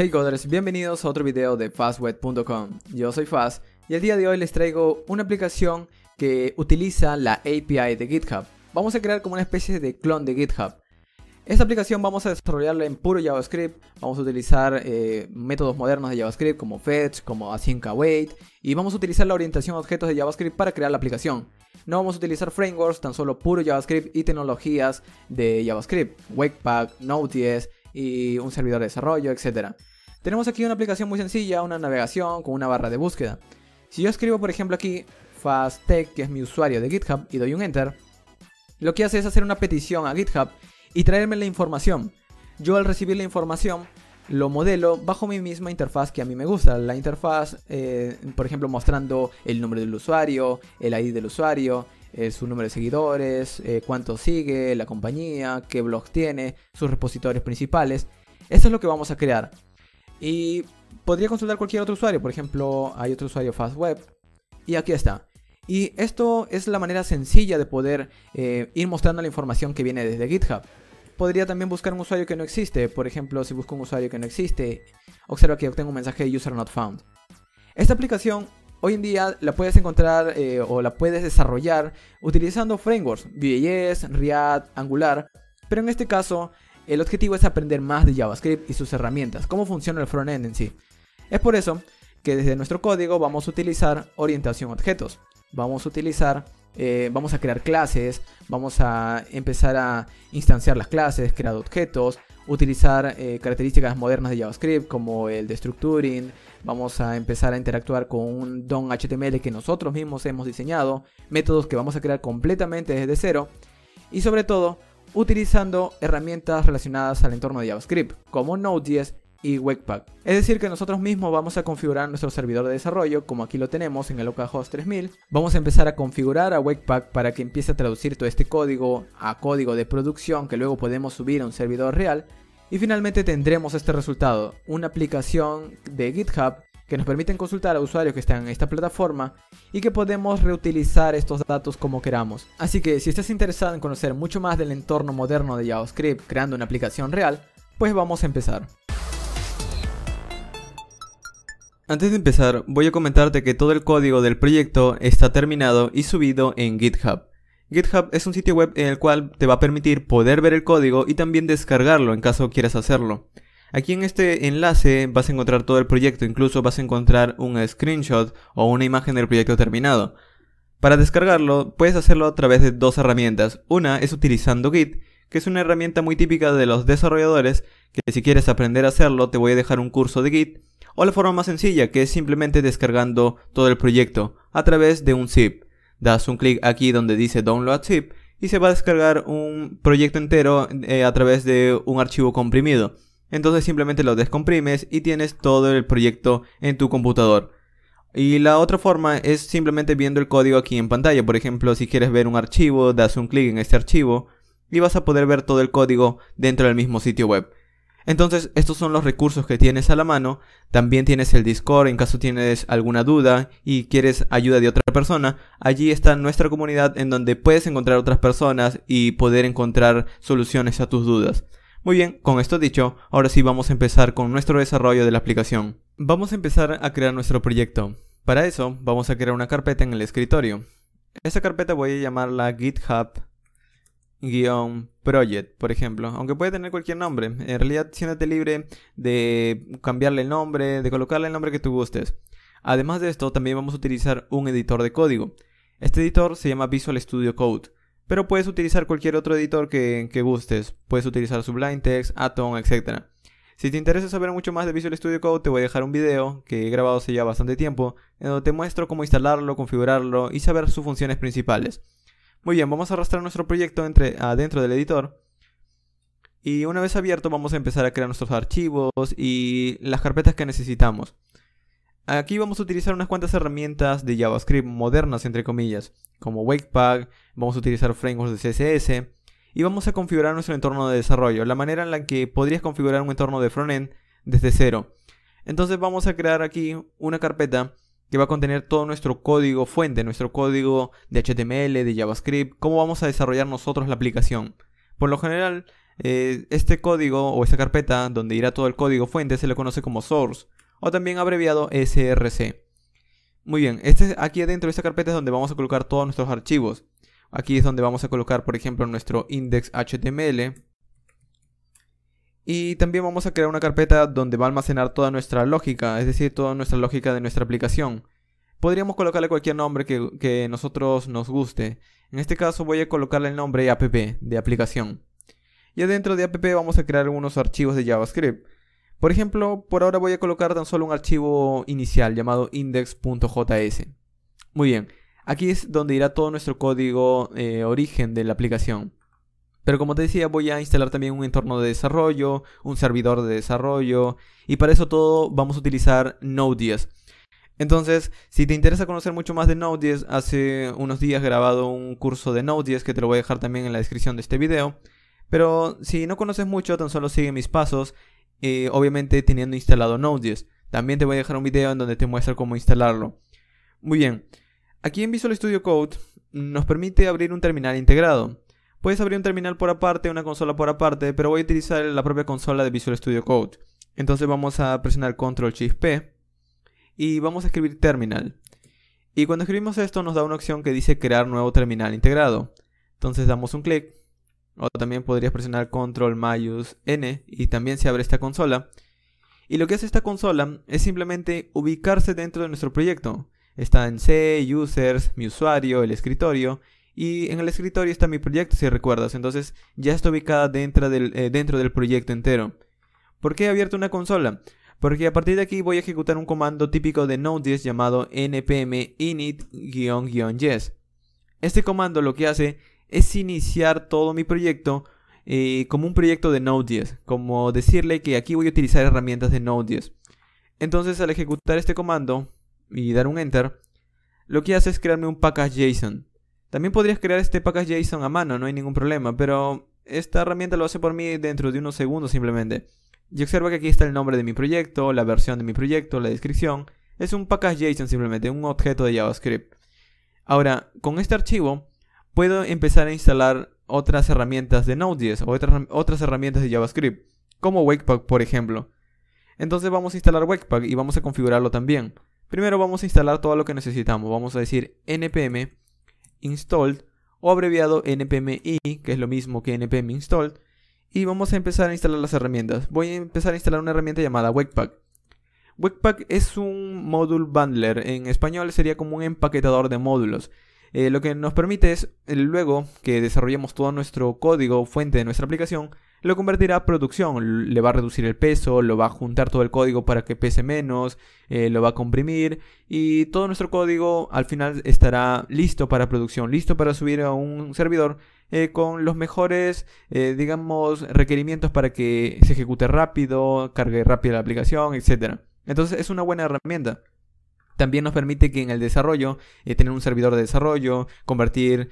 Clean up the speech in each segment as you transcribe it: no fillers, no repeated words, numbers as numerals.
Hey coders, bienvenidos a otro video de fastweb.com. Yo soy Faz y el día de hoy les traigo una aplicación que utiliza la API de GitHub. Vamos a crear como una especie de clon de GitHub. Esta aplicación vamos a desarrollarla en puro JavaScript. Vamos a utilizar métodos modernos de JavaScript como fetch, como async await, y vamos a utilizar la orientación a objetos de JavaScript para crear la aplicación. No vamos a utilizar frameworks, tan solo puro JavaScript y tecnologías de JavaScript, Webpack, Node.js y un servidor de desarrollo, etc. Tenemos aquí una aplicación muy sencilla, una navegación con una barra de búsqueda. Si yo escribo por ejemplo aquí FazTech, que es mi usuario de GitHub, y doy un enter, lo que hace es hacer una petición a GitHub y traerme la información. Yo al recibir la información lo modelo bajo mi misma interfaz que a mí me gusta. La interfaz, por ejemplo, mostrando el nombre del usuario, el ID del usuario, su número de seguidores, cuánto sigue, la compañía, qué blogs tiene, sus repositorios principales. Esto es lo que vamos a crear. Y podría consultar cualquier otro usuario. Por ejemplo, hay otro usuario FastWeb y aquí está. Y esto es la manera sencilla de poder ir mostrando la información que viene desde GitHub. Podría también buscar un usuario que no existe. Por ejemplo, si busco un usuario que no existe, observa que obtengo un mensaje de user not found. Esta aplicación hoy en día la puedes encontrar o la puedes desarrollar utilizando frameworks, Vue.js, React, Angular. Pero en este caso, el objetivo es aprender más de JavaScript y sus herramientas, cómo funciona el frontend en sí. Es por eso que desde nuestro código vamos a utilizar orientación a objetos. Vamos a crear clases, vamos a empezar a instanciar las clases, crear objetos, utilizar características modernas de JavaScript como el destructuring. Vamos a empezar a interactuar con un DOM HTML que nosotros mismos hemos diseñado, métodos que vamos a crear completamente desde cero y sobre todo utilizando herramientas relacionadas al entorno de JavaScript como Node.js y Webpack. Es decir que nosotros mismos vamos a configurar nuestro servidor de desarrollo, como aquí lo tenemos en el localhost 3000. Vamos a empezar a configurar a Webpack para que empiece a traducir todo este código a código de producción que luego podemos subir a un servidor real. Y finalmente tendremos este resultado, una aplicación de GitHub que nos permiten consultar a usuarios que están en esta plataforma y que podemos reutilizar estos datos como queramos. Así que si estás interesado en conocer mucho más del entorno moderno de JavaScript creando una aplicación real, pues vamos a empezar. Antes de empezar, voy a comentarte que todo el código del proyecto está terminado y subido en GitHub. GitHub es un sitio web en el cual te va a permitir poder ver el código y también descargarlo en caso quieras hacerlo. Aquí en este enlace vas a encontrar todo el proyecto, incluso vas a encontrar un screenshot o una imagen del proyecto terminado. Para descargarlo puedes hacerlo a través de dos herramientas. Una es utilizando Git, que es una herramienta muy típica de los desarrolladores, que si quieres aprender a hacerlo te voy a dejar un curso de Git. O la forma más sencilla, que es simplemente descargando todo el proyecto a través de un zip. Das un clic aquí donde dice Download Zip y se va a descargar un proyecto entero a través de un archivo comprimido. Entonces simplemente lo descomprimes y tienes todo el proyecto en tu computador. Y la otra forma es simplemente viendo el código aquí en pantalla. Por ejemplo, si quieres ver un archivo, das un clic en este archivo y vas a poder ver todo el código dentro del mismo sitio web. Entonces estos son los recursos que tienes a la mano. También tienes el Discord en caso tienes alguna duda y quieres ayuda de otra persona. Allí está nuestra comunidad en donde puedes encontrar otras personas y poder encontrar soluciones a tus dudas. Muy bien, con esto dicho, ahora sí vamos a empezar con nuestro desarrollo de la aplicación. Vamos a empezar a crear nuestro proyecto. Para eso vamos a crear una carpeta en el escritorio. Esta carpeta voy a llamarla GitHub-project, por ejemplo, aunque puede tener cualquier nombre. En realidad siéntate libre de cambiarle el nombre, de colocarle el nombre que tú gustes. Además de esto, también vamos a utilizar un editor de código. Este editor se llama Visual Studio Code, pero puedes utilizar cualquier otro editor que gustes. Puedes utilizar Sublime Text, Atom, etc. Si te interesa saber mucho más de Visual Studio Code, te voy a dejar un video que he grabado hace ya bastante tiempo, en donde te muestro cómo instalarlo, configurarlo y saber sus funciones principales. Muy bien, vamos a arrastrar nuestro proyecto adentro del editor. Y una vez abierto vamos a empezar a crear nuestros archivos y las carpetas que necesitamos. Aquí vamos a utilizar unas cuantas herramientas de JavaScript modernas, entre comillas, como Webpack. Vamos a utilizar frameworks de CSS y vamos a configurar nuestro entorno de desarrollo, la manera en la que podrías configurar un entorno de frontend desde cero. Entonces vamos a crear aquí una carpeta que va a contener todo nuestro código fuente, nuestro código de HTML, de JavaScript, cómo vamos a desarrollar nosotros la aplicación. Por lo general, este código o esta carpeta donde irá todo el código fuente se le conoce como source, o también abreviado src. Muy bien, aquí adentro de esta carpeta es donde vamos a colocar todos nuestros archivos. Aquí es donde vamos a colocar, por ejemplo, nuestro index.html. Y también vamos a crear una carpeta donde va a almacenar toda nuestra lógica, es decir, toda nuestra lógica de nuestra aplicación. Podríamos colocarle cualquier nombre que a nosotros nos guste. En este caso voy a colocarle el nombre app de aplicación. Y adentro de app vamos a crear algunos archivos de JavaScript. Por ejemplo, por ahora voy a colocar tan solo un archivo inicial llamado index.js. Muy bien, aquí es donde irá todo nuestro código origen de la aplicación. Pero como te decía, voy a instalar también un entorno de desarrollo, un servidor de desarrollo, y para eso todo vamos a utilizar Node.js. Entonces, si te interesa conocer mucho más de Node.js, hace unos días he grabado un curso de Node.js que te lo voy a dejar también en la descripción de este video. Pero si no conoces mucho, tan solo sigue mis pasos, obviamente teniendo instalado Node.js. También te voy a dejar un video en donde te muestro cómo instalarlo. Muy bien, aquí en Visual Studio Code nos permite abrir un terminal integrado. Puedes abrir un terminal por aparte, una consola por aparte, pero voy a utilizar la propia consola de Visual Studio Code. Entonces vamos a presionar Ctrl+Shift+P y vamos a escribir terminal. Y cuando escribimos esto nos da una opción que dice crear nuevo terminal integrado. Entonces damos un clic, o también podrías presionar Ctrl+N y también se abre esta consola. Y lo que hace esta consola es simplemente ubicarse dentro de nuestro proyecto. Está en C, Users, mi usuario, el escritorio. Y en el escritorio está mi proyecto, si recuerdas. Entonces ya está ubicada dentro del proyecto entero. ¿Por qué he abierto una consola? Porque a partir de aquí voy a ejecutar un comando típico de Node.js llamado npm init-yes. Este comando lo que hace es iniciar todo mi proyecto como un proyecto de Node.js, como decirle que aquí voy a utilizar herramientas de Node.js. Entonces al ejecutar este comando y dar un enter, lo que hace es crearme un package JSON. También podrías crear este package JSON a mano, no hay ningún problema, pero esta herramienta lo hace por mí dentro de unos segundos simplemente. Y observa que aquí está el nombre de mi proyecto, la versión de mi proyecto, la descripción. Es un package JSON simplemente, un objeto de JavaScript. Ahora, con este archivo puedo empezar a instalar otras herramientas de Node.js o otras herramientas de JavaScript, como Webpack por ejemplo. Entonces vamos a instalar Webpack y vamos a configurarlo también. Primero vamos a instalar todo lo que necesitamos. Vamos a decir npm installed o abreviado npm i, que es lo mismo que npm installed. Y vamos a empezar a instalar las herramientas. Voy a empezar a instalar una herramienta llamada Webpack. Webpack es un module bundler. En español sería como un empaquetador de módulos. Lo que nos permite es, luego que desarrollemos todo nuestro código fuente de nuestra aplicación, lo convertirá a producción. Le va a reducir el peso, lo va a juntar todo el código para que pese menos, lo va a comprimir y todo nuestro código al final estará listo para producción, listo para subir a un servidor con los mejores, digamos, requerimientos para que se ejecute rápido, cargue rápido la aplicación, etc. Entonces es una buena herramienta. También nos permite que en el desarrollo, tener un servidor de desarrollo, convertir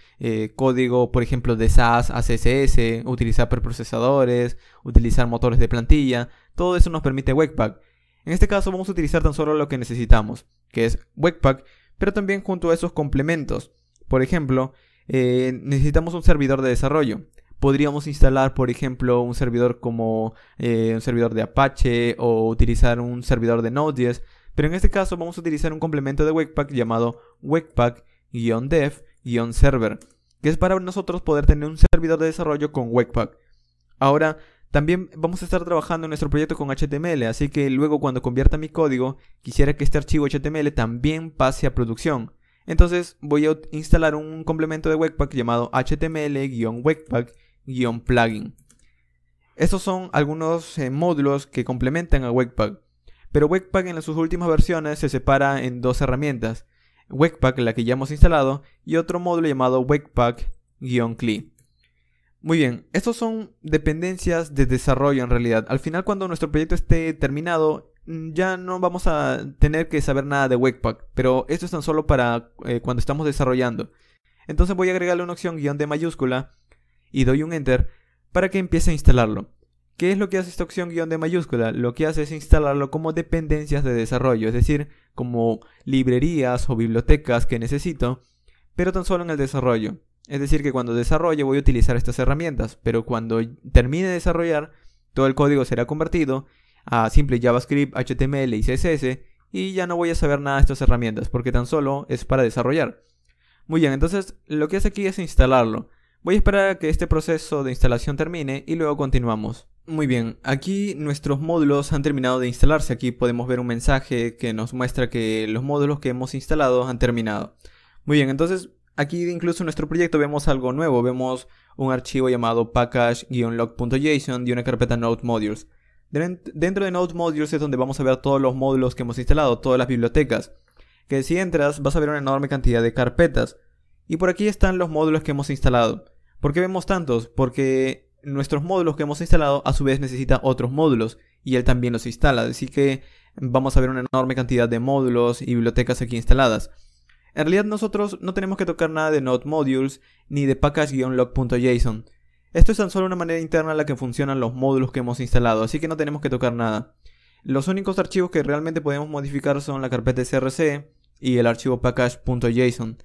código, por ejemplo, de SAS a CSS, utilizar preprocesadores, utilizar motores de plantilla. Todo eso nos permite Webpack. En este caso vamos a utilizar tan solo lo que necesitamos, que es Webpack, pero también junto a esos complementos. Por ejemplo, necesitamos un servidor de desarrollo. Podríamos instalar, por ejemplo, un servidor como un servidor de Apache o utilizar un servidor de Node.js. Pero en este caso vamos a utilizar un complemento de Webpack llamado Webpack-dev-server, que es para nosotros poder tener un servidor de desarrollo con Webpack. Ahora, también vamos a estar trabajando en nuestro proyecto con HTML, así que luego cuando convierta mi código, quisiera que este archivo HTML también pase a producción. Entonces voy a instalar un complemento de Webpack llamado HTML-Webpack-plugin. Estos son algunos módulos que complementan a Webpack. Pero Webpack en sus últimas versiones se separa en dos herramientas. Webpack, la que ya hemos instalado, y otro módulo llamado Webpack-CLI. Muy bien, estos son dependencias de desarrollo en realidad. Al final, cuando nuestro proyecto esté terminado, ya no vamos a tener que saber nada de Webpack. Pero esto es tan solo para cuando estamos desarrollando. Entonces voy a agregarle una opción "-d mayúscula y doy un enter para que empiece a instalarlo. ¿Qué es lo que hace esta opción "-d mayúscula? Lo que hace es instalarlo como dependencias de desarrollo, es decir, como librerías o bibliotecas que necesito, pero tan solo en el desarrollo. Es decir, que cuando desarrolle voy a utilizar estas herramientas, pero cuando termine de desarrollar, todo el código será convertido a simple JavaScript, HTML y CSS, y ya no voy a saber nada de estas herramientas, porque tan solo es para desarrollar. Muy bien, entonces lo que hace aquí es instalarlo. Voy a esperar a que este proceso de instalación termine y luego continuamos. Muy bien, aquí nuestros módulos han terminado de instalarse. Aquí podemos ver un mensaje que nos muestra que los módulos que hemos instalado han terminado. Muy bien, entonces aquí incluso en nuestro proyecto vemos algo nuevo. Vemos un archivo llamado package-log.json y una carpeta Node Modules. Dentro de Node Modules es donde vamos a ver todos los módulos que hemos instalado, todas las bibliotecas. Que si entras vas a ver una enorme cantidad de carpetas. Y por aquí están los módulos que hemos instalado. ¿Por qué vemos tantos? Porque nuestros módulos que hemos instalado a su vez necesitan otros módulos y él también los instala. Así que vamos a ver una enorme cantidad de módulos y bibliotecas aquí instaladas. En realidad nosotros no tenemos que tocar nada de Node Modules ni de package-log.json. Esto es tan solo una manera interna en la que funcionan los módulos que hemos instalado, así que no tenemos que tocar nada. Los únicos archivos que realmente podemos modificar son la carpeta src y el archivo package.json.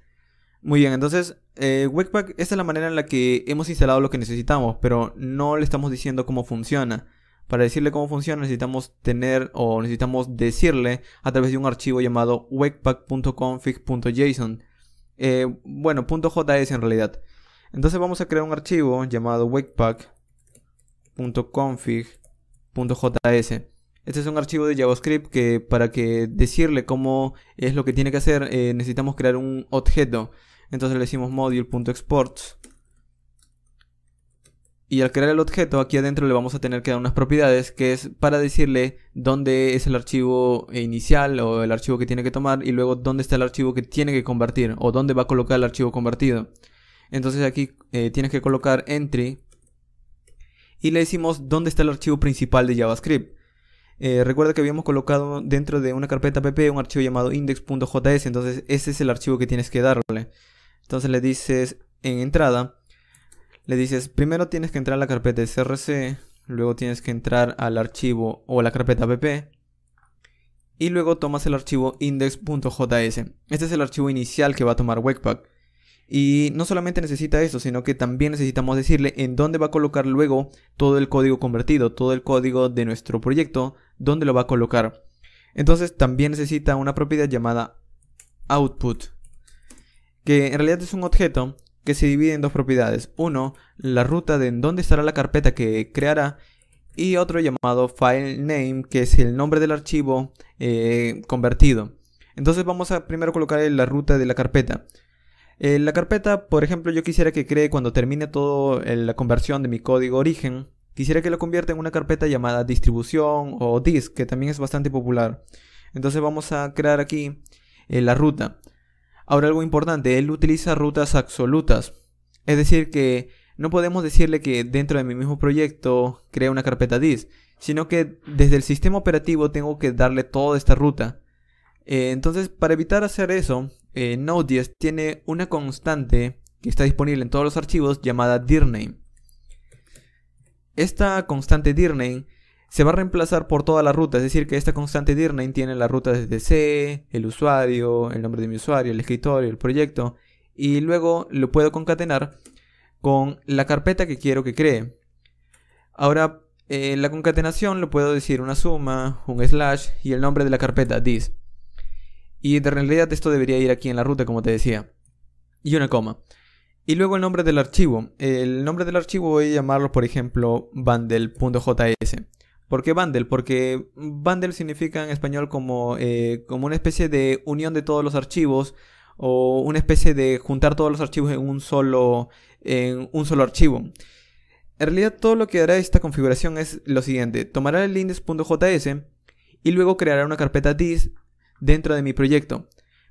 Muy bien, entonces Webpack, esta es la manera en la que hemos instalado lo que necesitamos, pero no le estamos diciendo cómo funciona. Para decirle cómo funciona necesitamos decirle a través de un archivo llamado webpack.config.json. Bueno, .js en realidad. Entonces vamos a crear un archivo llamado webpack.config.js. Este es un archivo de JavaScript que para que decirle cómo es lo que tiene que hacer necesitamos crear un objeto. Entonces le decimos module.exports. Y al crear el objeto aquí adentro le vamos a tener que dar unas propiedades que es para decirle dónde es el archivo inicial o el archivo que tiene que tomar y luego dónde está el archivo que tiene que convertir o dónde va a colocar el archivo convertido. Entonces aquí tienes que colocar entry y le decimos dónde está el archivo principal de JavaScript. Recuerda que habíamos colocado dentro de una carpeta pp un archivo llamado index.js, entonces ese es el archivo que tienes que darle. Entonces le dices en entrada, le dices primero tienes que entrar a la carpeta src, luego tienes que entrar al archivo o la carpeta pp y luego tomas el archivo index.js. Este es el archivo inicial que va a tomar Webpack. Y no solamente necesita eso, sino que también necesitamos decirle en dónde va a colocar luego todo el código convertido, todo el código de nuestro proyecto, dónde lo va a colocar. Entonces también necesita una propiedad llamada output, que en realidad es un objeto que se divide en dos propiedades. Uno, la ruta de en dónde estará la carpeta que creará, y otro llamado file name, que es el nombre del archivo convertido. Entonces vamos a primero colocar la ruta de la carpeta. La carpeta, por ejemplo, yo quisiera que cree cuando termine toda la conversión de mi código origen, quisiera que lo convierta en una carpeta llamada distribución o disk, que también es bastante popular. Entonces vamos a crear aquí la ruta. Ahora algo importante, él utiliza rutas absolutas. Es decir que no podemos decirle que dentro de mi mismo proyecto crea una carpeta disk, sino que desde el sistema operativo tengo que darle toda esta ruta. Entonces para evitar hacer eso, Node.js tiene una constante que está disponible en todos los archivos llamada dirname. Esta constante dirname se va a reemplazar por toda la ruta, es decir que esta constante dirname tiene la ruta desde C, el usuario, el nombre de mi usuario, el escritorio, el proyecto, y luego lo puedo concatenar con la carpeta que quiero que cree. Ahora la concatenación lo puedo decir una suma, un slash y el nombre de la carpeta this. Y de realidad esto debería ir aquí en la ruta, como te decía. Y una coma. Y luego el nombre del archivo. El nombre del archivo voy a llamarlo, por ejemplo, bundle.js. ¿Por qué bundle? Porque bundle significa en español como una especie de unión de todos los archivos. O una especie de juntar todos los archivos en un solo archivo. En realidad todo lo que hará esta configuración es lo siguiente. Tomará el index.js y luego creará una carpeta this dentro de mi proyecto.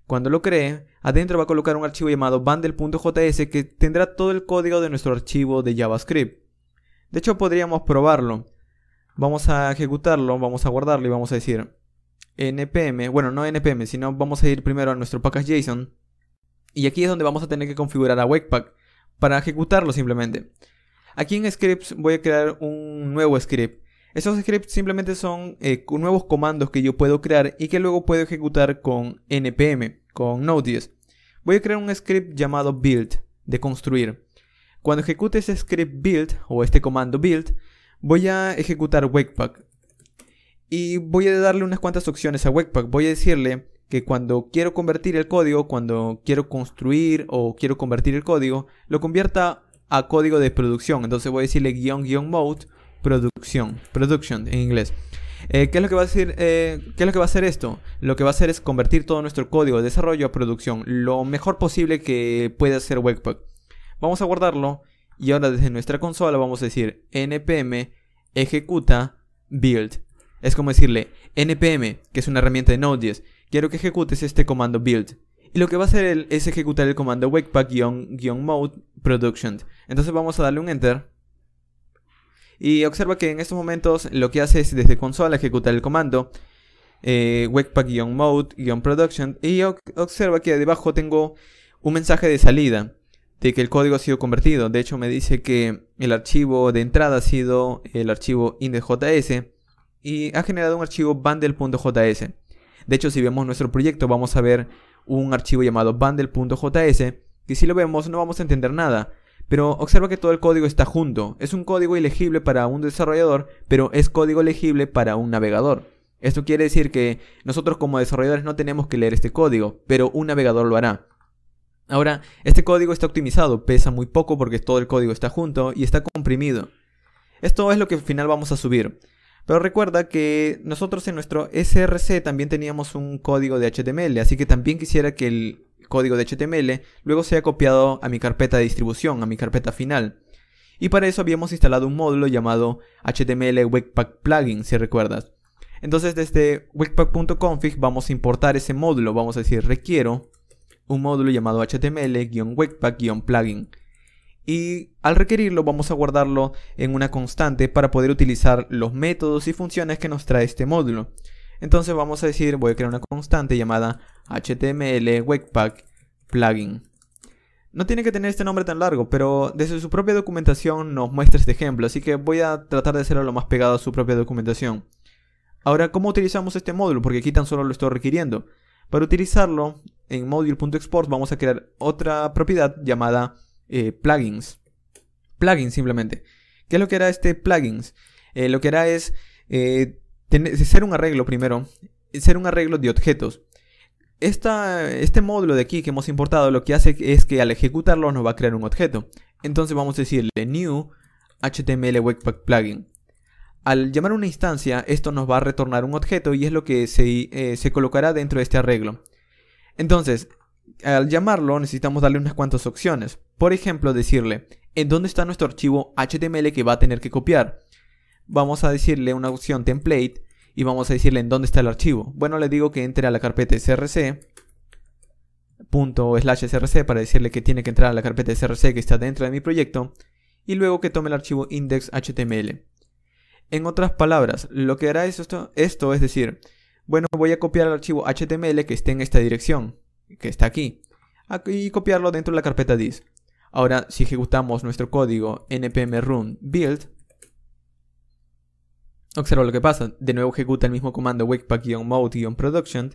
Cuando lo cree, adentro va a colocar un archivo llamado bundle.js que tendrá todo el código de nuestro archivo de JavaScript. De hecho, podríamos probarlo. Vamos a ejecutarlo, vamos a guardarlo y vamos a decir npm, bueno, no npm, sino vamos a ir primero a nuestro package.json y aquí es donde vamos a tener que configurar a Webpack para ejecutarlo simplemente. Aquí en scripts voy a crear un nuevo script. Esos scripts simplemente son nuevos comandos que yo puedo crear y que luego puedo ejecutar con npm, con Node.js. Voy a crear un script llamado build de construir. Cuando ejecute ese script build o este comando build, voy a ejecutar Webpack. Y voy a darle unas cuantas opciones a Webpack. Voy a decirle que cuando quiero convertir el código, cuando quiero construir o quiero convertir el código, lo convierta a código de producción. Entonces voy a decirle --mode production en inglés. ¿Qué es lo que va a decir? ¿Qué es lo que va a hacer esto? Lo que va a hacer es convertir todo nuestro código de desarrollo a producción, lo mejor posible que puede hacer Webpack. Vamos a guardarlo y ahora desde nuestra consola vamos a decir npm ejecuta build. Es como decirle npm, que es una herramienta de Node.js, quiero que ejecutes este comando build. Y lo que va a hacer él es ejecutar el comando Webpack-mode production. Entonces vamos a darle un enter. Y observa que en estos momentos lo que hace es desde consola ejecutar el comando Webpack-mode production. Y observa que debajo tengo un mensaje de salida de que el código ha sido convertido. De hecho me dice que el archivo de entrada ha sido el archivo index.js y ha generado un archivo bundle.js. De hecho, si vemos nuestro proyecto vamos a ver un archivo llamado bundle.js que si lo vemos no vamos a entender nada. Pero observa que todo el código está junto. Es un código ilegible para un desarrollador, pero es código legible para un navegador. Esto quiere decir que nosotros como desarrolladores no tenemos que leer este código, pero un navegador lo hará. Ahora, este código está optimizado, pesa muy poco porque todo el código está junto y está comprimido. Esto es lo que al final vamos a subir. Pero recuerda que nosotros en nuestro src también teníamos un código de HTML, así que también quisiera que el código de HTML luego sea copiado a mi carpeta de distribución, a mi carpeta final. Y para eso habíamos instalado un módulo llamado HTML Webpack Plugin, si recuerdas. Entonces desde webpack.config vamos a importar ese módulo, vamos a decir requiero un módulo llamado HTML-Webpack-Plugin. Y al requerirlo vamos a guardarlo en una constante para poder utilizar los métodos y funciones que nos trae este módulo. Entonces vamos a decir, voy a crear una constante llamada HTML-Webpack-Plugin. No tiene que tener este nombre tan largo, pero desde su propia documentación nos muestra este ejemplo, así que voy a tratar de hacerlo lo más pegado a su propia documentación. Ahora, ¿cómo utilizamos este módulo? Porque aquí tan solo lo estoy requiriendo. Para utilizarlo, en module.export vamos a crear otra propiedad llamada plugins. Plugins simplemente. ¿Qué es lo que hará este plugins? Lo que hará es ser un arreglo primero. Ser un arreglo de objetos. Este módulo de aquí que hemos importado lo que hace es que al ejecutarlo nos va a crear un objeto. Entonces vamos a decirle new HTML Webpack Plugin. Al llamar una instancia esto nos va a retornar un objeto y es lo que se colocará dentro de este arreglo. Entonces al llamarlo necesitamos darle unas cuantas opciones. Por ejemplo decirle en dónde está nuestro archivo HTML que va a tener que copiar. Vamos a decirle una opción template y vamos a decirle en dónde está el archivo. Bueno, le digo que entre a la carpeta src ./src para decirle que tiene que entrar a la carpeta src que está dentro de mi proyecto y luego que tome el archivo index.html. En otras palabras, lo que hará es esto es decir, bueno, voy a copiar el archivo HTML que esté en esta dirección, que está aquí, y copiarlo dentro de la carpeta dis. Ahora, si ejecutamos nuestro código npm run build, observa lo que pasa. De nuevo ejecuta el mismo comando webpack-mode-production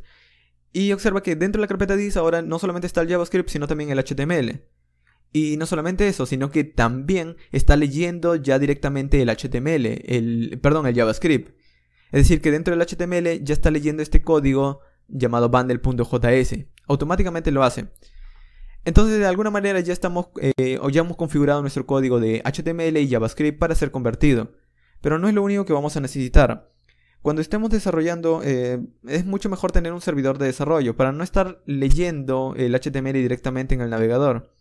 y observa que dentro de la carpeta dis ahora no solamente está el JavaScript, sino también el HTML. Y no solamente eso, sino que también está leyendo ya directamente el HTML, el JavaScript. Es decir, que dentro del HTML ya está leyendo este código llamado bundle.js. Automáticamente lo hace. Entonces, de alguna manera ya hemos configurado nuestro código de HTML y JavaScript para ser convertido. Pero no es lo único que vamos a necesitar. Cuando estemos desarrollando, es mucho mejor tener un servidor de desarrollo para no estar leyendo el HTML directamente en el navegador.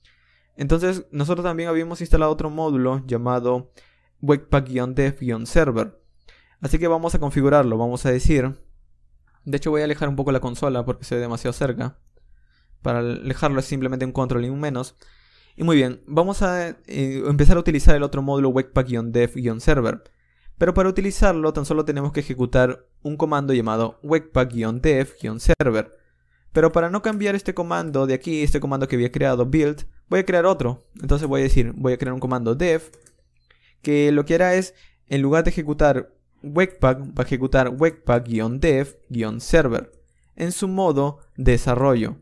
Entonces nosotros también habíamos instalado otro módulo llamado webpack-dev-server. Así que vamos a configurarlo, vamos a decir... De hecho voy a alejar un poco la consola porque se ve demasiado cerca. Para alejarlo es simplemente un control y un menos. Y muy bien, vamos a empezar a utilizar el otro módulo webpack-dev-server. Pero para utilizarlo tan solo tenemos que ejecutar un comando llamado webpack-dev-server. Pero para no cambiar este comando de aquí, este comando que había creado, build, voy a crear otro. Entonces voy a crear un comando dev, que lo que hará es, en lugar de ejecutar webpack, va a ejecutar webpack-dev-server en su modo desarrollo.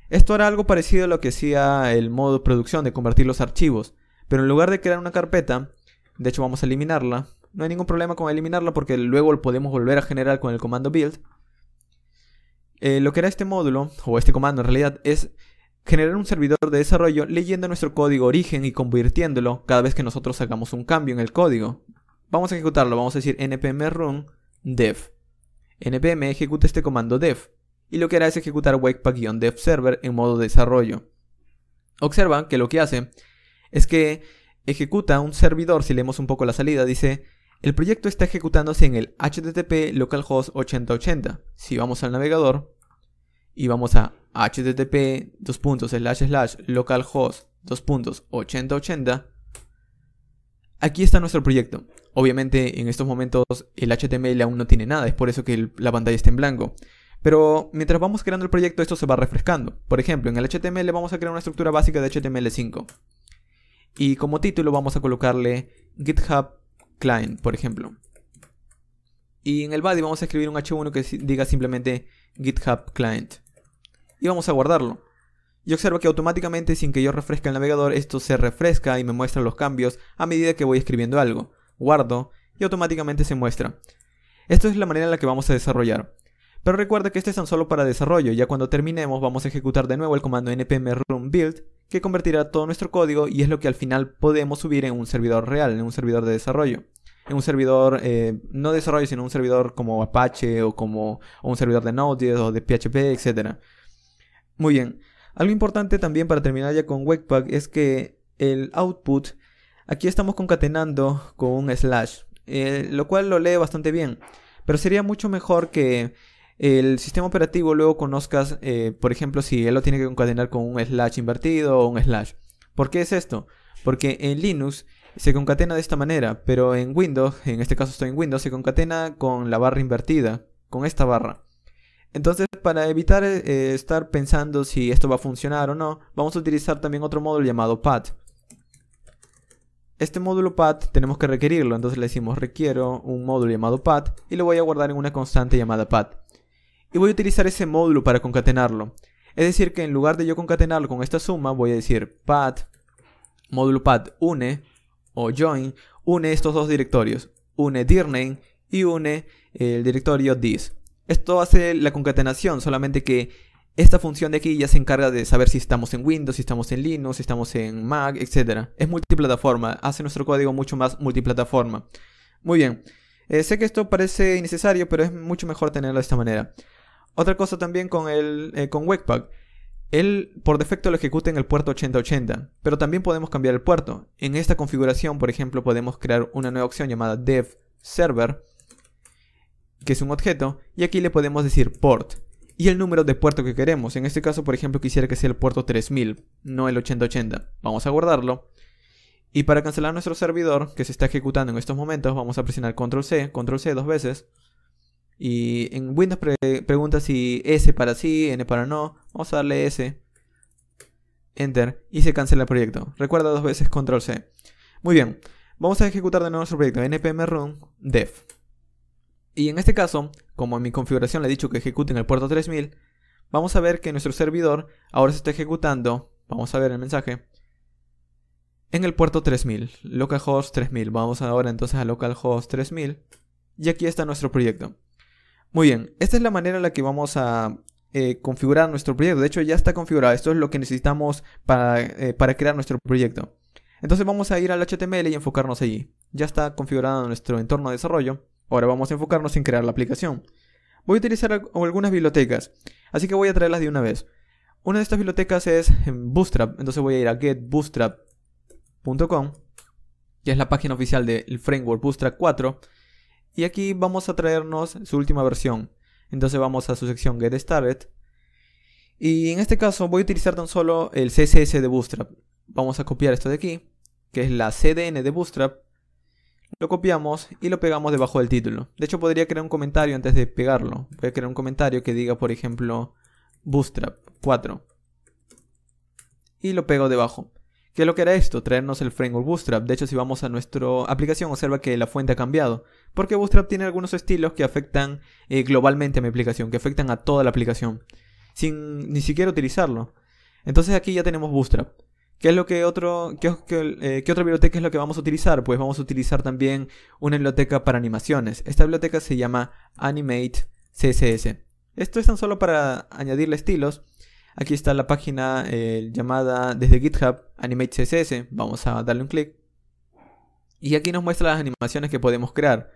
Esto hará algo parecido a lo que hacía el modo producción de convertir los archivos, pero en lugar de crear una carpeta, de hecho vamos a eliminarla. No hay ningún problema con eliminarla porque luego lo podemos volver a generar con el comando build. Lo que hará este módulo, o este comando en realidad, es generar un servidor de desarrollo leyendo nuestro código origen y convirtiéndolo cada vez que nosotros hagamos un cambio en el código. Vamos a ejecutarlo, vamos a decir npm run dev. npm ejecuta este comando dev. Y lo que hará es ejecutar webpack-dev server en modo desarrollo. Observa que lo que hace es que ejecuta un servidor. Si leemos un poco la salida, dice: el proyecto está ejecutándose en el http localhost 8080. Si vamos al navegador y vamos a http://localhost:8080, aquí está nuestro proyecto. Obviamente en estos momentos el HTML aún no tiene nada, es por eso que la pantalla está en blanco. Pero mientras vamos creando el proyecto, esto se va refrescando. Por ejemplo, en el HTML vamos a crear una estructura básica de HTML5. Y como título vamos a colocarle GitHub Client, por ejemplo. Y en el body vamos a escribir un H1 que diga simplemente GitHub Client. Y vamos a guardarlo. Y observa que automáticamente, sin que yo refresque el navegador, esto se refresca y me muestra los cambios a medida que voy escribiendo algo. Guardo y automáticamente se muestra. Esto es la manera en la que vamos a desarrollar. Pero recuerda que este es tan solo para desarrollo. Ya cuando terminemos vamos a ejecutar de nuevo el comando npm run build, que convertirá todo nuestro código y es lo que al final podemos subir en un servidor real, en un servidor de desarrollo. En un servidor, no de desarrollo, sino un servidor como Apache o un servidor de Node.js o de PHP, etc. Muy bien. Algo importante también para terminar ya con Webpack es que el output, aquí estamos concatenando con un slash, lo cual lo lee bastante bien. Pero sería mucho mejor que el sistema operativo luego conozcas, por ejemplo, si él lo tiene que concatenar con un slash invertido o un slash. ¿Por qué es esto? Porque en Linux se concatena de esta manera, pero en Windows, en este caso estoy en Windows, se concatena con la barra invertida, con esta barra. Entonces, para evitar estar pensando si esto va a funcionar o no, vamos a utilizar también otro módulo llamado path. Este módulo path tenemos que requerirlo, entonces le decimos requiero un módulo llamado path y lo voy a guardar en una constante llamada path. Y voy a utilizar ese módulo para concatenarlo. Es decir que en lugar de yo concatenarlo con esta suma, voy a decir path, módulo path une o join, une estos dos directorios. Une dirname y une el directorio this. Esto hace la concatenación, solamente que esta función de aquí ya se encarga de saber si estamos en Windows, si estamos en Linux, si estamos en Mac, etc. Es multiplataforma, hace nuestro código mucho más multiplataforma. Muy bien, sé que esto parece innecesario, pero es mucho mejor tenerlo de esta manera. Otra cosa también con Webpack. Él por defecto lo ejecuta en el puerto 8080, pero también podemos cambiar el puerto. En esta configuración, por ejemplo, podemos crear una nueva opción llamada dev server, que es un objeto, y aquí le podemos decir port y el número de puerto que queremos. En este caso, por ejemplo, quisiera que sea el puerto 3000, no el 8080. Vamos a guardarlo. Y para cancelar nuestro servidor, que se está ejecutando en estos momentos, vamos a presionar Control C dos veces. Y en Windows pregunta si S para sí, N para no. Vamos a darle S, Enter, y se cancela el proyecto. Recuerda 2 veces Control C. Muy bien, vamos a ejecutar de nuevo nuestro proyecto npm run dev. Y en este caso, como en mi configuración le he dicho que ejecute en el puerto 3000, vamos a ver que nuestro servidor ahora se está ejecutando, vamos a ver el mensaje, en el puerto 3000, localhost 3000. Vamos ahora entonces a localhost 3000 y aquí está nuestro proyecto. Muy bien, esta es la manera en la que vamos a configurar nuestro proyecto. De hecho ya está configurado, esto es lo que necesitamos para crear nuestro proyecto. Entonces vamos a ir al HTML y enfocarnos allí. Ya está configurado nuestro entorno de desarrollo. Ahora vamos a enfocarnos en crear la aplicación. Voy a utilizar algunas bibliotecas, así que voy a traerlas de una vez. Una de estas bibliotecas es Bootstrap, entonces voy a ir a getbootstrap.com, que es la página oficial del framework Bootstrap 4. Y aquí vamos a traernos su última versión. Entonces vamos a su sección Get Started. Y en este caso voy a utilizar tan solo el CSS de Bootstrap. Vamos a copiar esto de aquí, que es la CDN de Bootstrap. Lo copiamos y lo pegamos debajo del título. De hecho podría crear un comentario antes de pegarlo. Voy a crear un comentario que diga, por ejemplo, Bootstrap 4. Y lo pego debajo. ¿Qué es lo que hará esto? Traernos el framework Bootstrap. De hecho, si vamos a nuestra aplicación, observa que la fuente ha cambiado. Porque Bootstrap tiene algunos estilos que afectan globalmente a mi aplicación, que afectan a toda la aplicación, sin ni siquiera utilizarlo. Entonces aquí ya tenemos Bootstrap. ¿Qué es lo que qué otra biblioteca es lo que vamos a utilizar? Pues vamos a utilizar también una biblioteca para animaciones. Esta biblioteca se llama Animate CSS. Esto es tan solo para añadirle estilos. Aquí está la página llamada desde GitHub Animate CSS. Vamos a darle un clic. Y aquí nos muestra las animaciones que podemos crear.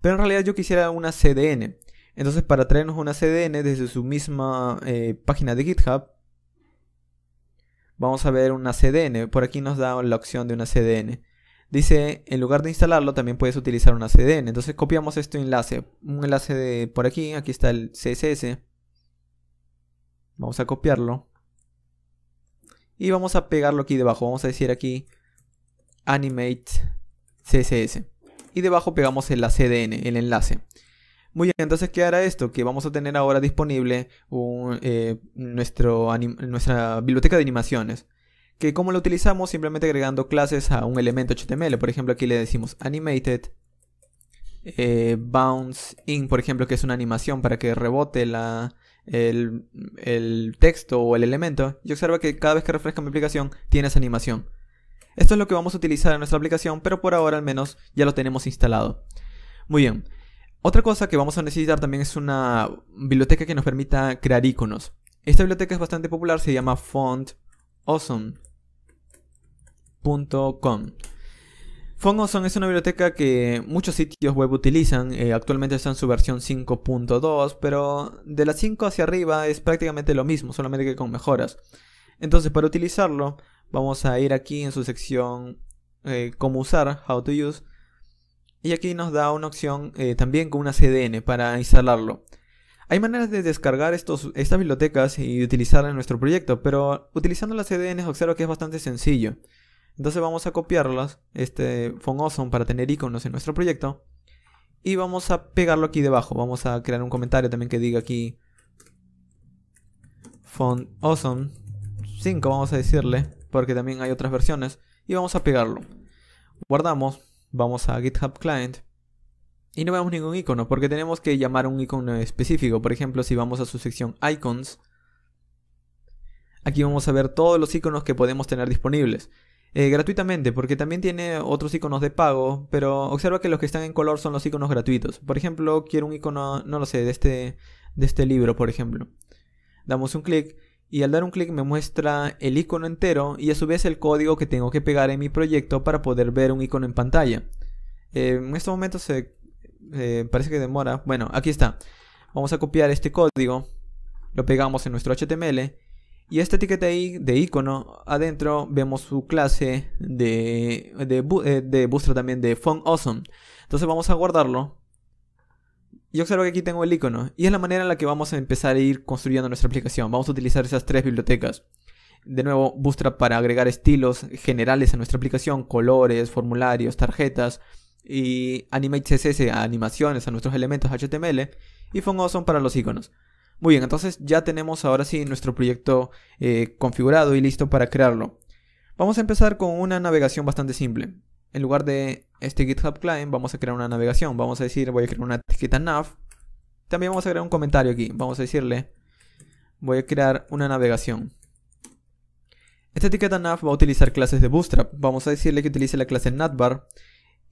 Pero en realidad yo quisiera una CDN. Entonces para traernos una CDN desde su misma página de GitHub, vamos a ver una CDN. Por aquí nos da la opción de una CDN. Dice, en lugar de instalarlo, también puedes utilizar una CDN. Entonces copiamos este enlace. Un enlace de por aquí. Aquí está el CSS. Vamos a copiarlo. Y vamos a pegarlo aquí debajo. Vamos a decir aquí Animate CSS. Y debajo pegamos la CDN, el enlace. Muy bien, entonces ¿qué hará esto? Que vamos a tener ahora disponible nuestra biblioteca de animaciones. Que como lo utilizamos simplemente agregando clases a un elemento HTML. Por ejemplo, aquí le decimos animated bounce in, por ejemplo, que es una animación para que rebote el texto o el elemento. Y observa que cada vez que refresca mi aplicación tiene esa animación. Esto es lo que vamos a utilizar en nuestra aplicación, pero por ahora al menos ya lo tenemos instalado. Muy bien. Otra cosa que vamos a necesitar también es una biblioteca que nos permita crear iconos. Esta biblioteca es bastante popular, se llama FontAwesome.com. FontAwesome es una biblioteca que muchos sitios web utilizan. Actualmente está en su versión 5.2, pero de la 5 hacia arriba es prácticamente lo mismo, solamente que con mejoras. Entonces, para utilizarlo, vamos a ir aquí en su sección cómo usar, how to use. Y aquí nos da una opción también con una CDN para instalarlo. Hay maneras de descargar estas bibliotecas y utilizarlas en nuestro proyecto, pero utilizando las CDNs observo que es bastante sencillo. Entonces vamos a copiarlas, FontAwesome, para tener iconos en nuestro proyecto. Y vamos a pegarlo aquí debajo. Vamos a crear un comentario también que diga aquí FontAwesome 5, vamos a decirle, porque también hay otras versiones. Y vamos a pegarlo. Guardamos. Vamos a GitHub Client y no vemos ningún icono porque tenemos que llamar a un icono específico. Por ejemplo, si vamos a su sección Icons, aquí vamos a ver todos los iconos que podemos tener disponibles gratuitamente, porque también tiene otros iconos de pago, pero observa que los que están en color son los iconos gratuitos. Por ejemplo, quiero un icono, no lo sé, de este libro, por ejemplo. Damos un clic. Y al dar un clic me muestra el icono entero y a su vez el código que tengo que pegar en mi proyecto para poder ver un icono en pantalla. En este momento parece que demora. Bueno, aquí está. Vamos a copiar este código. Lo pegamos en nuestro HTML. Y esta etiqueta ahí de icono, adentro vemos su clase de Bootstrap también, de FontAwesome. Entonces vamos a guardarlo. Y observo que aquí tengo el icono. Y es la manera en la que vamos a empezar a ir construyendo nuestra aplicación. Vamos a utilizar esas tres bibliotecas. De nuevo, Bootstrap para agregar estilos generales a nuestra aplicación. Colores, formularios, tarjetas. Y Animate CSS a animaciones, a nuestros elementos HTML. Y FontAwesome para los iconos. Muy bien, entonces ya tenemos ahora sí nuestro proyecto configurado y listo para crearlo. Vamos a empezar con una navegación bastante simple. En lugar de este GitHub Client vamos a crear una navegación. Vamos a decir, voy a crear una etiqueta nav. También vamos a crear un comentario aquí. Vamos a decirle, voy a crear una navegación. Esta etiqueta nav va a utilizar clases de Bootstrap. Vamos a decirle que utilice la clase navbar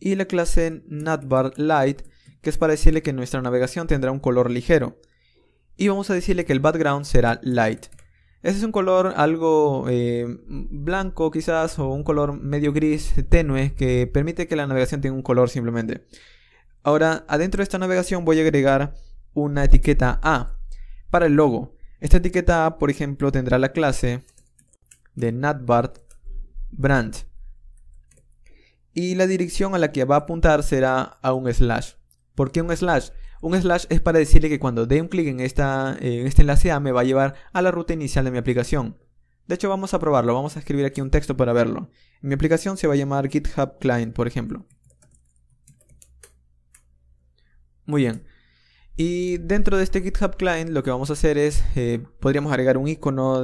y la clase navbar light, que es para decirle que nuestra navegación tendrá un color ligero. Y vamos a decirle que el background será light. Ese es un color algo blanco quizás, o un color medio gris tenue, que permite que la navegación tenga un color simplemente. Ahora, adentro de esta navegación voy a agregar una etiqueta A para el logo. Esta etiqueta A, por ejemplo, tendrá la clase de navbar brand. Y la dirección a la que va a apuntar será a un slash. ¿Por qué un slash? Un slash es para decirle que cuando dé un clic en este enlace A me va a llevar a la ruta inicial de mi aplicación. De hecho, vamos a probarlo. Vamos a escribir aquí un texto para verlo. Mi aplicación se va a llamar GitHub Client, por ejemplo. Muy bien. Y dentro de este GitHub Client lo que vamos a hacer es, podríamos agregar un icono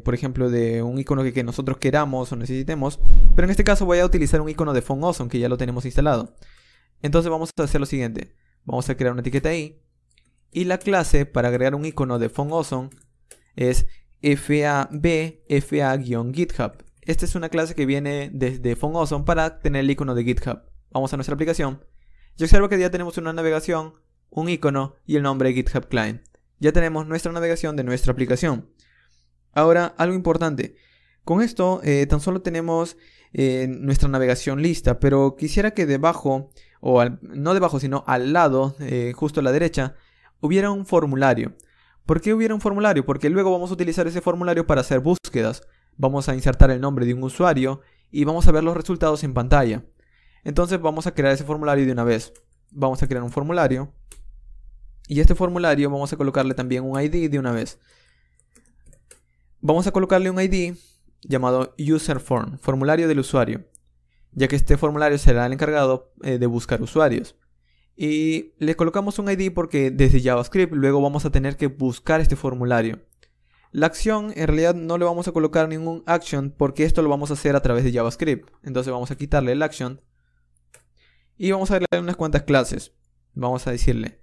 por ejemplo, de un icono que nosotros queramos o necesitemos. Pero en este caso voy a utilizar un icono de FontAwesome que ya lo tenemos instalado. Entonces vamos a hacer lo siguiente. Vamos a crear una etiqueta ahí. Y la clase para agregar un icono de FontAwesome es fa-github. Esta es una clase que viene desde PhoneAwesome para tener el icono de GitHub. Vamos a nuestra aplicación y observa que ya tenemos una navegación, un icono y el nombre de GitHub Client. Ya tenemos nuestra navegación de nuestra aplicación. Ahora, algo importante. Con esto tan solo tenemos nuestra navegación lista, pero quisiera que debajo, no debajo, sino al lado, justo a la derecha, hubiera un formulario. ¿Por qué hubiera un formulario? Porque luego vamos a utilizar ese formulario para hacer búsquedas. Vamos a insertar el nombre de un usuario y vamos a ver los resultados en pantalla. Entonces vamos a crear ese formulario de una vez. Vamos a crear un formulario. Y este formulario vamos a colocarle también un ID de una vez. Vamos a colocarle un ID llamado User Form, formulario del usuario, ya que este formulario será el encargado de buscar usuarios. Y le colocamos un ID porque desde JavaScript luego vamos a tener que buscar este formulario. La acción en realidad no le vamos a colocar ningún action porque esto lo vamos a hacer a través de JavaScript. Entonces vamos a quitarle el action y vamos a agregarle unas cuantas clases. Vamos a decirle,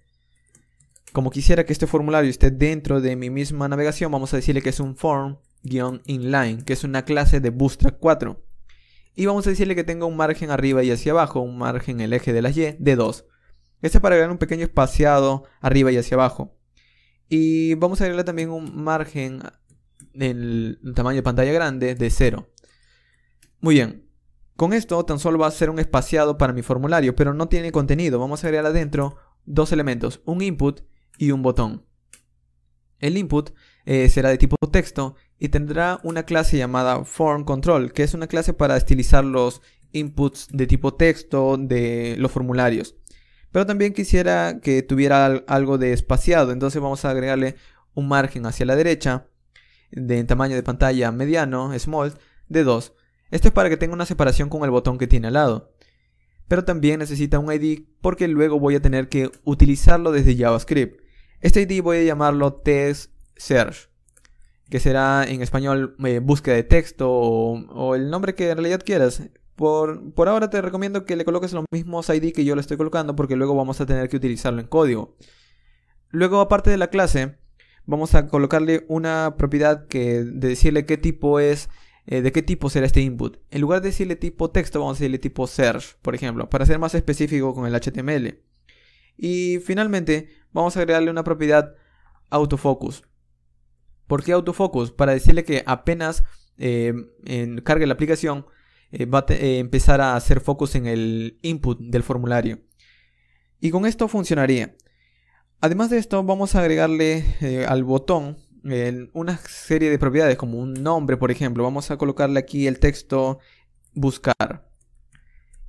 como quisiera que este formulario esté dentro de mi misma navegación, vamos a decirle que es un form-inline, que es una clase de Bootstrap 4. Y vamos a decirle que tenga un margen arriba y hacia abajo, un margen en el eje de las Y de 2. Este es para agregar un pequeño espaciado arriba y hacia abajo. Y vamos a agregarle también un margen en el tamaño de pantalla grande de 0. Muy bien. Con esto tan solo va a ser un espaciado para mi formulario, pero no tiene contenido. Vamos a agregar adentro dos elementos, un input y un botón. El input será de tipo texto y tendrá una clase llamada form_control, que es una clase para estilizar los inputs de tipo texto de los formularios. Pero también quisiera que tuviera algo de espaciado, entonces vamos a agregarle un margen hacia la derecha de tamaño de pantalla mediano, small, de 2. Esto es para que tenga una separación con el botón que tiene al lado. Pero también necesita un ID porque luego voy a tener que utilizarlo desde JavaScript. Este ID voy a llamarlo text search, que será en español búsqueda de texto o el nombre que en realidad quieras. Por ahora te recomiendo que le coloques los mismos ID que yo le estoy colocando porque luego vamos a tener que utilizarlo en código. Luego, aparte de la clase, vamos a colocarle una propiedad de decirle qué tipo es, de qué tipo será este input. En lugar de decirle tipo texto, vamos a decirle tipo search, por ejemplo, para ser más específico con el HTML. Y finalmente, vamos a agregarle una propiedad autofocus. ¿Por qué autofocus? Para decirle que apenas cargue la aplicación, va a empezar a hacer focus en el input del formulario. Y con esto funcionaría. Además de esto, vamos a agregarle al botón una serie de propiedades como un nombre, por ejemplo. Vamos a colocarle aquí el texto buscar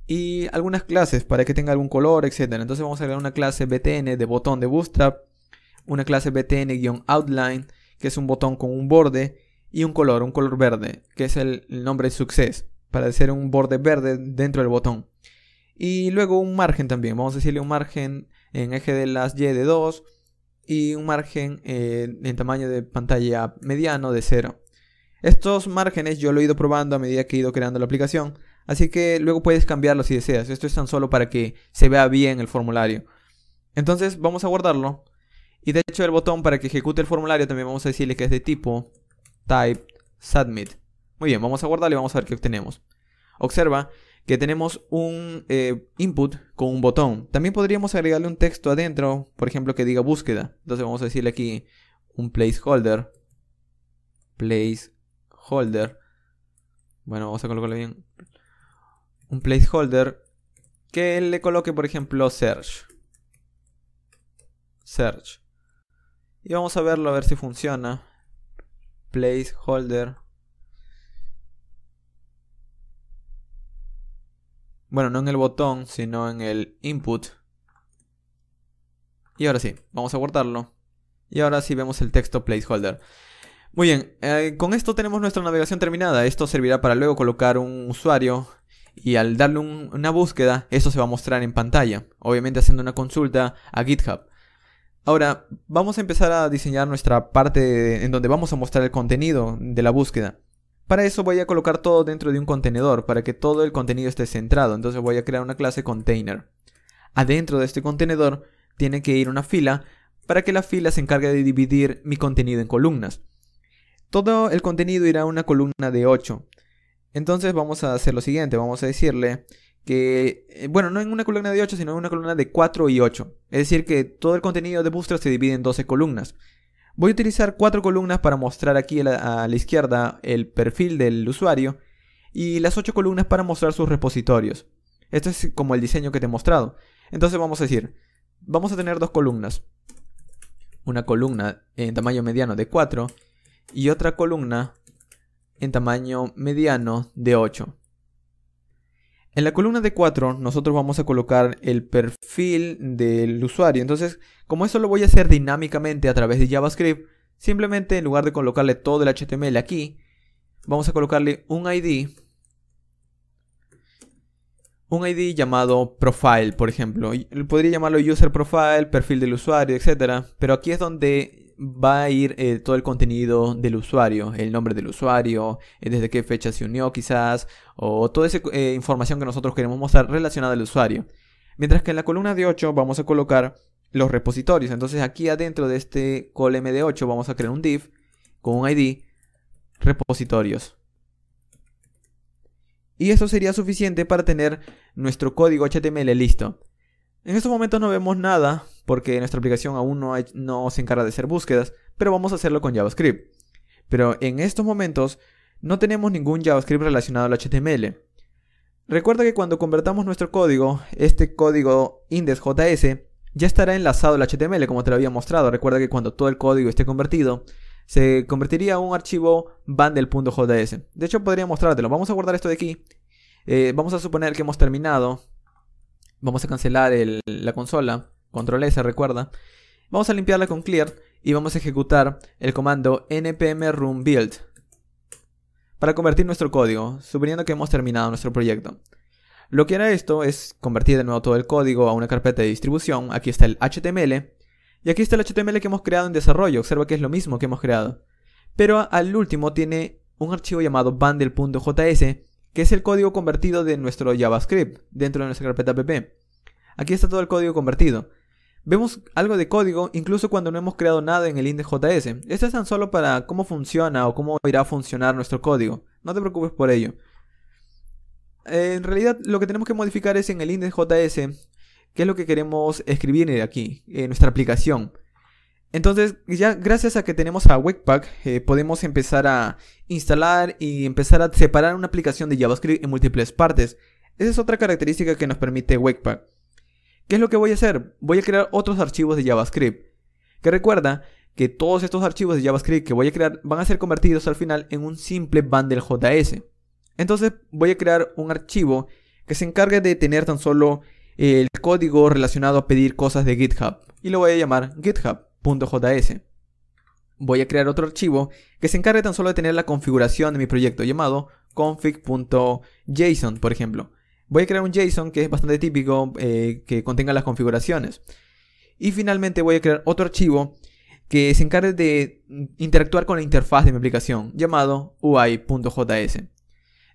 y algunas clases para que tenga algún color, etc. Entonces vamos a agregar una clase btn de botón de Bootstrap, una clase btn-outline, que es un botón con un borde, y un color verde, que es el nombre success, para hacer un borde verde dentro del botón. Y luego un margen también, vamos a decirle un margen en eje de las Y de 2 y un margen en tamaño de pantalla mediano de 0. Estos márgenes yo lo he ido probando a medida que he ido creando la aplicación, así que luego puedes cambiarlo si deseas. Esto es tan solo para que se vea bien el formulario. Entonces vamos a guardarlo. Y de hecho el botón para que ejecute el formulario también vamos a decirle que es de tipo type submit. Muy bien, vamos a guardarlo y vamos a ver qué obtenemos. Observa que tenemos un input con un botón. También podríamos agregarle un texto adentro, por ejemplo, que diga búsqueda. Entonces vamos a decirle aquí un placeholder. Bueno, vamos a colocarle bien. Un placeholder que le coloque, por ejemplo, search. Y vamos a verlo, a ver si funciona. Placeholder. Bueno, no en el botón, sino en el input. Y ahora sí, vamos a guardarlo. Y ahora sí vemos el texto placeholder. Muy bien, con esto tenemos nuestra navegación terminada. Esto servirá para luego colocar un usuario. Y al darle una búsqueda, eso se va a mostrar en pantalla. Obviamente haciendo una consulta a GitHub. Ahora, vamos a empezar a diseñar nuestra parte en donde vamos a mostrar el contenido de la búsqueda. Para eso voy a colocar todo dentro de un contenedor para que todo el contenido esté centrado. Entonces voy a crear una clase container. Adentro de este contenedor tiene que ir una fila para que la fila se encargue de dividir mi contenido en columnas. Todo el contenido irá a una columna de 8. Entonces vamos a hacer lo siguiente, vamos a decirle que, bueno, no en una columna de 8, sino en una columna de 4 y 8. Es decir, que todo el contenido de Bootstrap se divide en 12 columnas. Voy a utilizar 4 columnas para mostrar aquí a la izquierda el perfil del usuario y las 8 columnas para mostrar sus repositorios. Esto es como el diseño que te he mostrado. Entonces vamos a decir, vamos a tener 2 columnas. Una columna en tamaño mediano de 4 y otra columna en tamaño mediano de 8. En la columna de 4 nosotros vamos a colocar el perfil del usuario. Entonces, como eso lo voy a hacer dinámicamente a través de JavaScript, simplemente en lugar de colocarle todo el HTML aquí, vamos a colocarle un ID llamado profile, por ejemplo. Podría llamarlo user profile, perfil del usuario, etc. Pero aquí es donde va a ir todo el contenido del usuario, el nombre del usuario, desde qué fecha se unió quizás, o toda esa información que nosotros queremos mostrar relacionada al usuario. Mientras que en la columna de 8 vamos a colocar los repositorios. Entonces aquí adentro de este colm de 8 vamos a crear un div con un ID repositorios. Y eso sería suficiente para tener nuestro código HTML listo. En estos momentos no vemos nada porque nuestra aplicación aún no se encarga de hacer búsquedas, pero vamos a hacerlo con JavaScript. Pero en estos momentos no tenemos ningún JavaScript relacionado al HTML. Recuerda que cuando convertamos nuestro código, este código index.js ya estará enlazado al HTML como te lo había mostrado. Recuerda que cuando todo el código esté convertido, se convertiría a un archivo bundle.js. De hecho podría mostrártelo. Vamos a guardar esto de aquí. Vamos a suponer que hemos terminado. Vamos a cancelar la consola, control S, recuerda. Vamos a limpiarla con clear y vamos a ejecutar el comando npm run build para convertir nuestro código, suponiendo que hemos terminado nuestro proyecto. Lo que hará esto es convertir de nuevo todo el código a una carpeta de distribución. Aquí está el HTML y aquí está el HTML que hemos creado en desarrollo. Observa que es lo mismo que hemos creado, pero al último tiene un archivo llamado bundle.js, que es el código convertido de nuestro JavaScript dentro de nuestra carpeta app. Aquí está todo el código convertido. Vemos algo de código incluso cuando no hemos creado nada en el index.js. Esto es tan solo para cómo funciona o cómo irá a funcionar nuestro código. No te preocupes por ello. En realidad lo que tenemos que modificar es en el index.js, que es lo que queremos escribir aquí, en nuestra aplicación. Entonces, ya gracias a que tenemos a Webpack, podemos empezar a instalar y empezar a separar una aplicación de JavaScript en múltiples partes. Esa es otra característica que nos permite Webpack. ¿Qué es lo que voy a hacer? Voy a crear otros archivos de JavaScript. Que recuerda que todos estos archivos de JavaScript que voy a crear van a ser convertidos al final en un simple bundle.js. Entonces voy a crear un archivo que se encargue de tener tan solo el código relacionado a pedir cosas de GitHub. Y lo voy a llamar GitHub.js. Voy a crear otro archivo que se encargue tan solo de tener la configuración de mi proyecto llamado config.json, por ejemplo. Voy a crear un JSON que es bastante típico, que contenga las configuraciones. Y finalmente voy a crear otro archivo que se encargue de interactuar con la interfaz de mi aplicación llamado UI.js.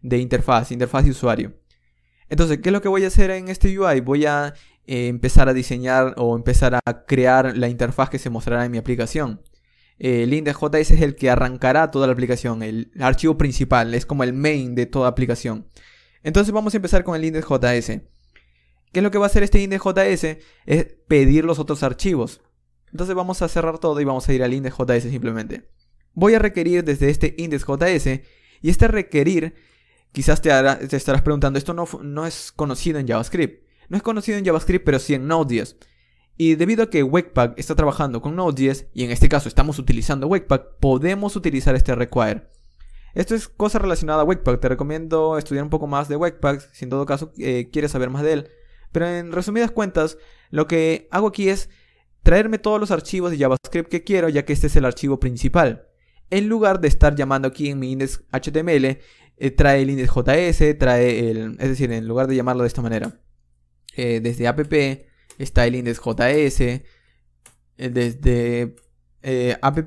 De interfaz de usuario. Entonces, ¿qué es lo que voy a hacer en este UI? Voy a empezar a diseñar o empezar a crear la interfaz que se mostrará en mi aplicación. El index.js es el que arrancará toda la aplicación, el archivo principal, es como el main de toda aplicación. Entonces vamos a empezar con el index.js. ¿Qué es lo que va a hacer este index.js? Es pedir los otros archivos. Entonces vamos a cerrar todo y vamos a ir al index.js simplemente. Voy a requerir desde este index.js y este requerir, quizás te estarás preguntando, esto no es conocido en JavaScript. No es conocido en JavaScript, pero sí en Node.js. Y debido a que Webpack está trabajando con Node.js, y en este caso estamos utilizando Webpack, podemos utilizar este require. Esto es cosa relacionada a Webpack. Te recomiendo estudiar un poco más de Webpack, si en todo caso quieres saber más de él. Pero en resumidas cuentas, lo que hago aquí es traerme todos los archivos de JavaScript que quiero, ya que este es el archivo principal. En lugar de estar llamando aquí en mi index.html, trae el index.js, es decir, en lugar de llamarlo de esta manera. Desde app está el index.js, desde app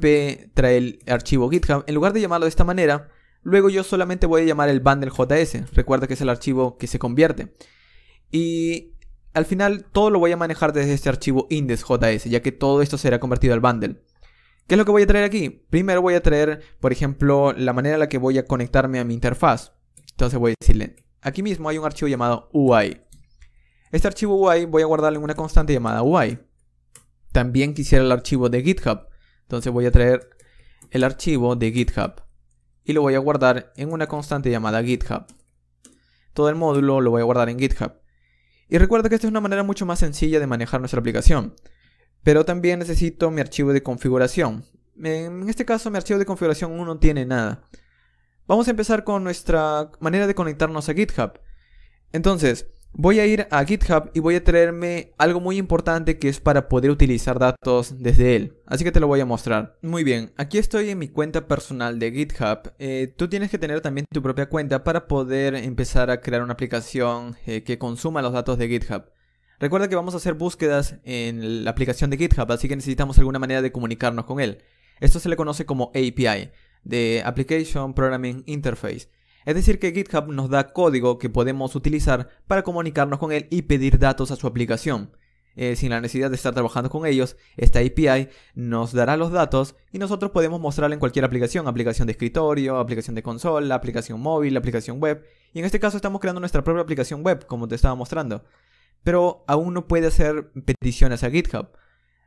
trae el archivo GitHub. En lugar de llamarlo de esta manera, luego yo solamente voy a llamar el bundle.js. Recuerda que es el archivo que se convierte. Y al final todo lo voy a manejar desde este archivo index.js, ya que todo esto será convertido al bundle. ¿Qué es lo que voy a traer aquí? Primero voy a traer, por ejemplo, la manera en la que voy a conectarme a mi interfaz. Entonces voy a decirle, aquí mismo hay un archivo llamado UI. Este archivo UI voy a guardarlo en una constante llamada UI. También quisiera el archivo de GitHub. Entonces voy a traer el archivo de GitHub y lo voy a guardar en una constante llamada GitHub. Todo el módulo lo voy a guardar en GitHub. Y recuerda que esta es una manera mucho más sencilla de manejar nuestra aplicación. Pero también necesito mi archivo de configuración. En este caso mi archivo de configuración aún no tiene nada. Vamos a empezar con nuestra manera de conectarnos a GitHub. Entonces, voy a ir a GitHub y voy a traerme algo muy importante que es para poder utilizar datos desde él. Así que te lo voy a mostrar. Muy bien, aquí estoy en mi cuenta personal de GitHub. Tú tienes que tener también tu propia cuenta para poder empezar a crear una aplicación que consuma los datos de GitHub. Recuerda que vamos a hacer búsquedas en la aplicación de GitHub, así que necesitamos alguna manera de comunicarnos con él. Esto se le conoce como API, de Application Programming Interface. Es decir que GitHub nos da código que podemos utilizar para comunicarnos con él y pedir datos a su aplicación. Sin la necesidad de estar trabajando con ellos, esta API nos dará los datos y nosotros podemos mostrarla en cualquier aplicación. Aplicación de escritorio, aplicación de consola, aplicación móvil, aplicación web. Y en este caso estamos creando nuestra propia aplicación web, como te estaba mostrando. Pero aún no puede hacer peticiones a GitHub.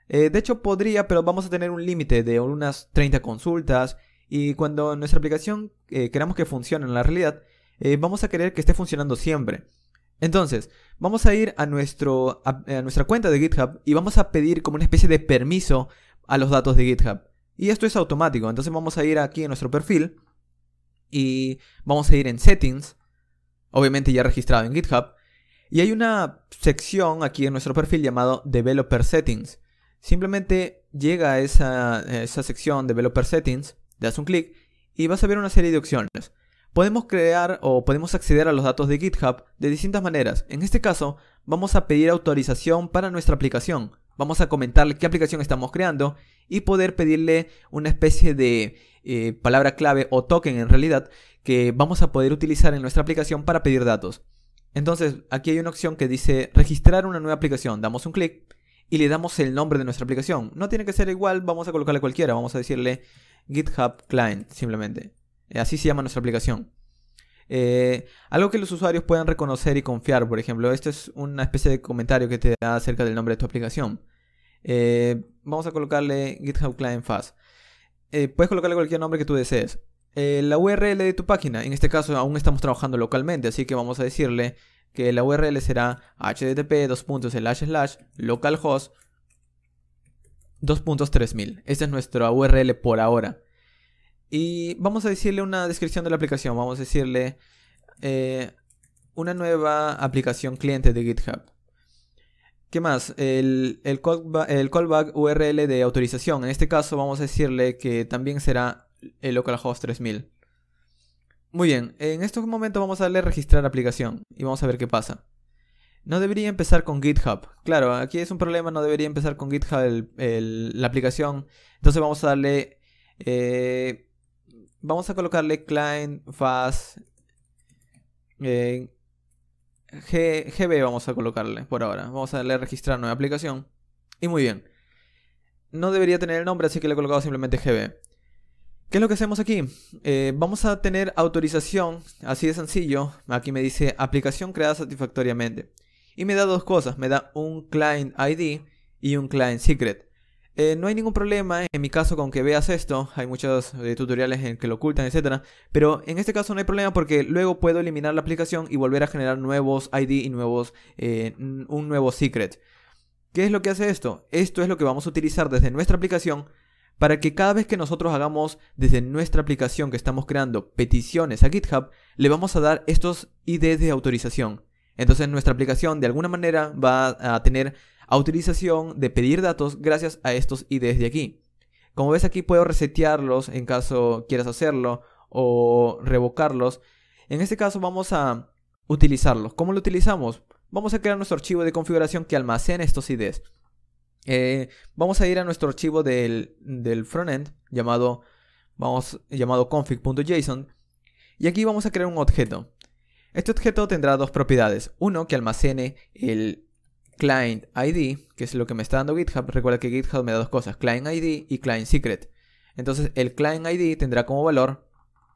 De hecho podría, pero vamos a tener un límite de unas 30 consultas. Y cuando nuestra aplicación queramos que funcione en la realidad, vamos a querer que esté funcionando siempre. Entonces, vamos a ir a nuestra cuenta de GitHub y vamos a pedir como una especie de permiso a los datos de GitHub. Y esto es automático, entonces vamos a ir aquí en nuestro perfil y vamos a ir en Settings, obviamente ya registrado en GitHub. Y hay una sección aquí en nuestro perfil llamado Developer Settings. Simplemente llega a esa sección Developer Settings, le das un clic y vas a ver una serie de opciones. Podemos crear o podemos acceder a los datos de GitHub de distintas maneras. En este caso, vamos a pedir autorización para nuestra aplicación. Vamos a comentarle qué aplicación estamos creando y poder pedirle una especie de palabra clave o token en realidad que vamos a poder utilizar en nuestra aplicación para pedir datos. Entonces, aquí hay una opción que dice registrar una nueva aplicación. Damos un clic y le damos el nombre de nuestra aplicación. No tiene que ser igual, vamos a colocarle cualquiera. Vamos a decirle GitHub Client, simplemente. Así se llama nuestra aplicación. Algo que los usuarios puedan reconocer y confiar, por ejemplo. Esto es una especie de comentario que te da acerca del nombre de tu aplicación. Vamos a colocarle GitHub Client Fast. Puedes colocarle cualquier nombre que tú desees. La URL de tu página, en este caso aún estamos trabajando localmente, así que vamos a decirle que la URL será http://localhost 2.3000. Esta es nuestra URL por ahora. Y vamos a decirle una descripción de la aplicación. Vamos a decirle una nueva aplicación cliente de GitHub. ¿Qué más? El callback URL de autorización. En este caso vamos a decirle que también será el localhost 3000. Muy bien, en estos momentos vamos a darle registrar aplicación y vamos a ver qué pasa. No debería empezar con GitHub. Claro, aquí es un problema, no debería empezar con GitHub la aplicación. Entonces vamos a darle... vamos a colocarle client fast GB vamos a colocarle por ahora. Vamos a darle registrar nueva aplicación. Y muy bien. No debería tener el nombre, así que le he colocado simplemente GB. ¿Qué es lo que hacemos aquí? Vamos a tener autorización, así de sencillo. Aquí me dice aplicación creada satisfactoriamente. Y me da dos cosas, me da un client ID y un client secret. No hay ningún problema en mi caso con que veas esto. Hay muchos tutoriales en que lo ocultan, etc. Pero en este caso no hay problema porque luego puedo eliminar la aplicación y volver a generar nuevos ID y un nuevo secret. ¿Qué es lo que hace esto? Esto es lo que vamos a utilizar desde nuestra aplicación para que cada vez que nosotros hagamos desde nuestra aplicación que estamos creando peticiones a GitHub, le vamos a dar estos IDs de autorización. Entonces nuestra aplicación de alguna manera va a tener autorización de pedir datos gracias a estos IDs de aquí. Como ves aquí puedo resetearlos en caso quieras hacerlo o revocarlos. En este caso vamos a utilizarlos. ¿Cómo lo utilizamos? Vamos a crear nuestro archivo de configuración que almacene estos IDs. Vamos a ir a nuestro archivo del frontend llamado config.json y aquí vamos a crear un objeto. Este objeto tendrá dos propiedades. Uno, que almacene el client ID, que es lo que me está dando GitHub. Recuerda que GitHub me da dos cosas, client ID y client secret. Entonces el client ID tendrá como valor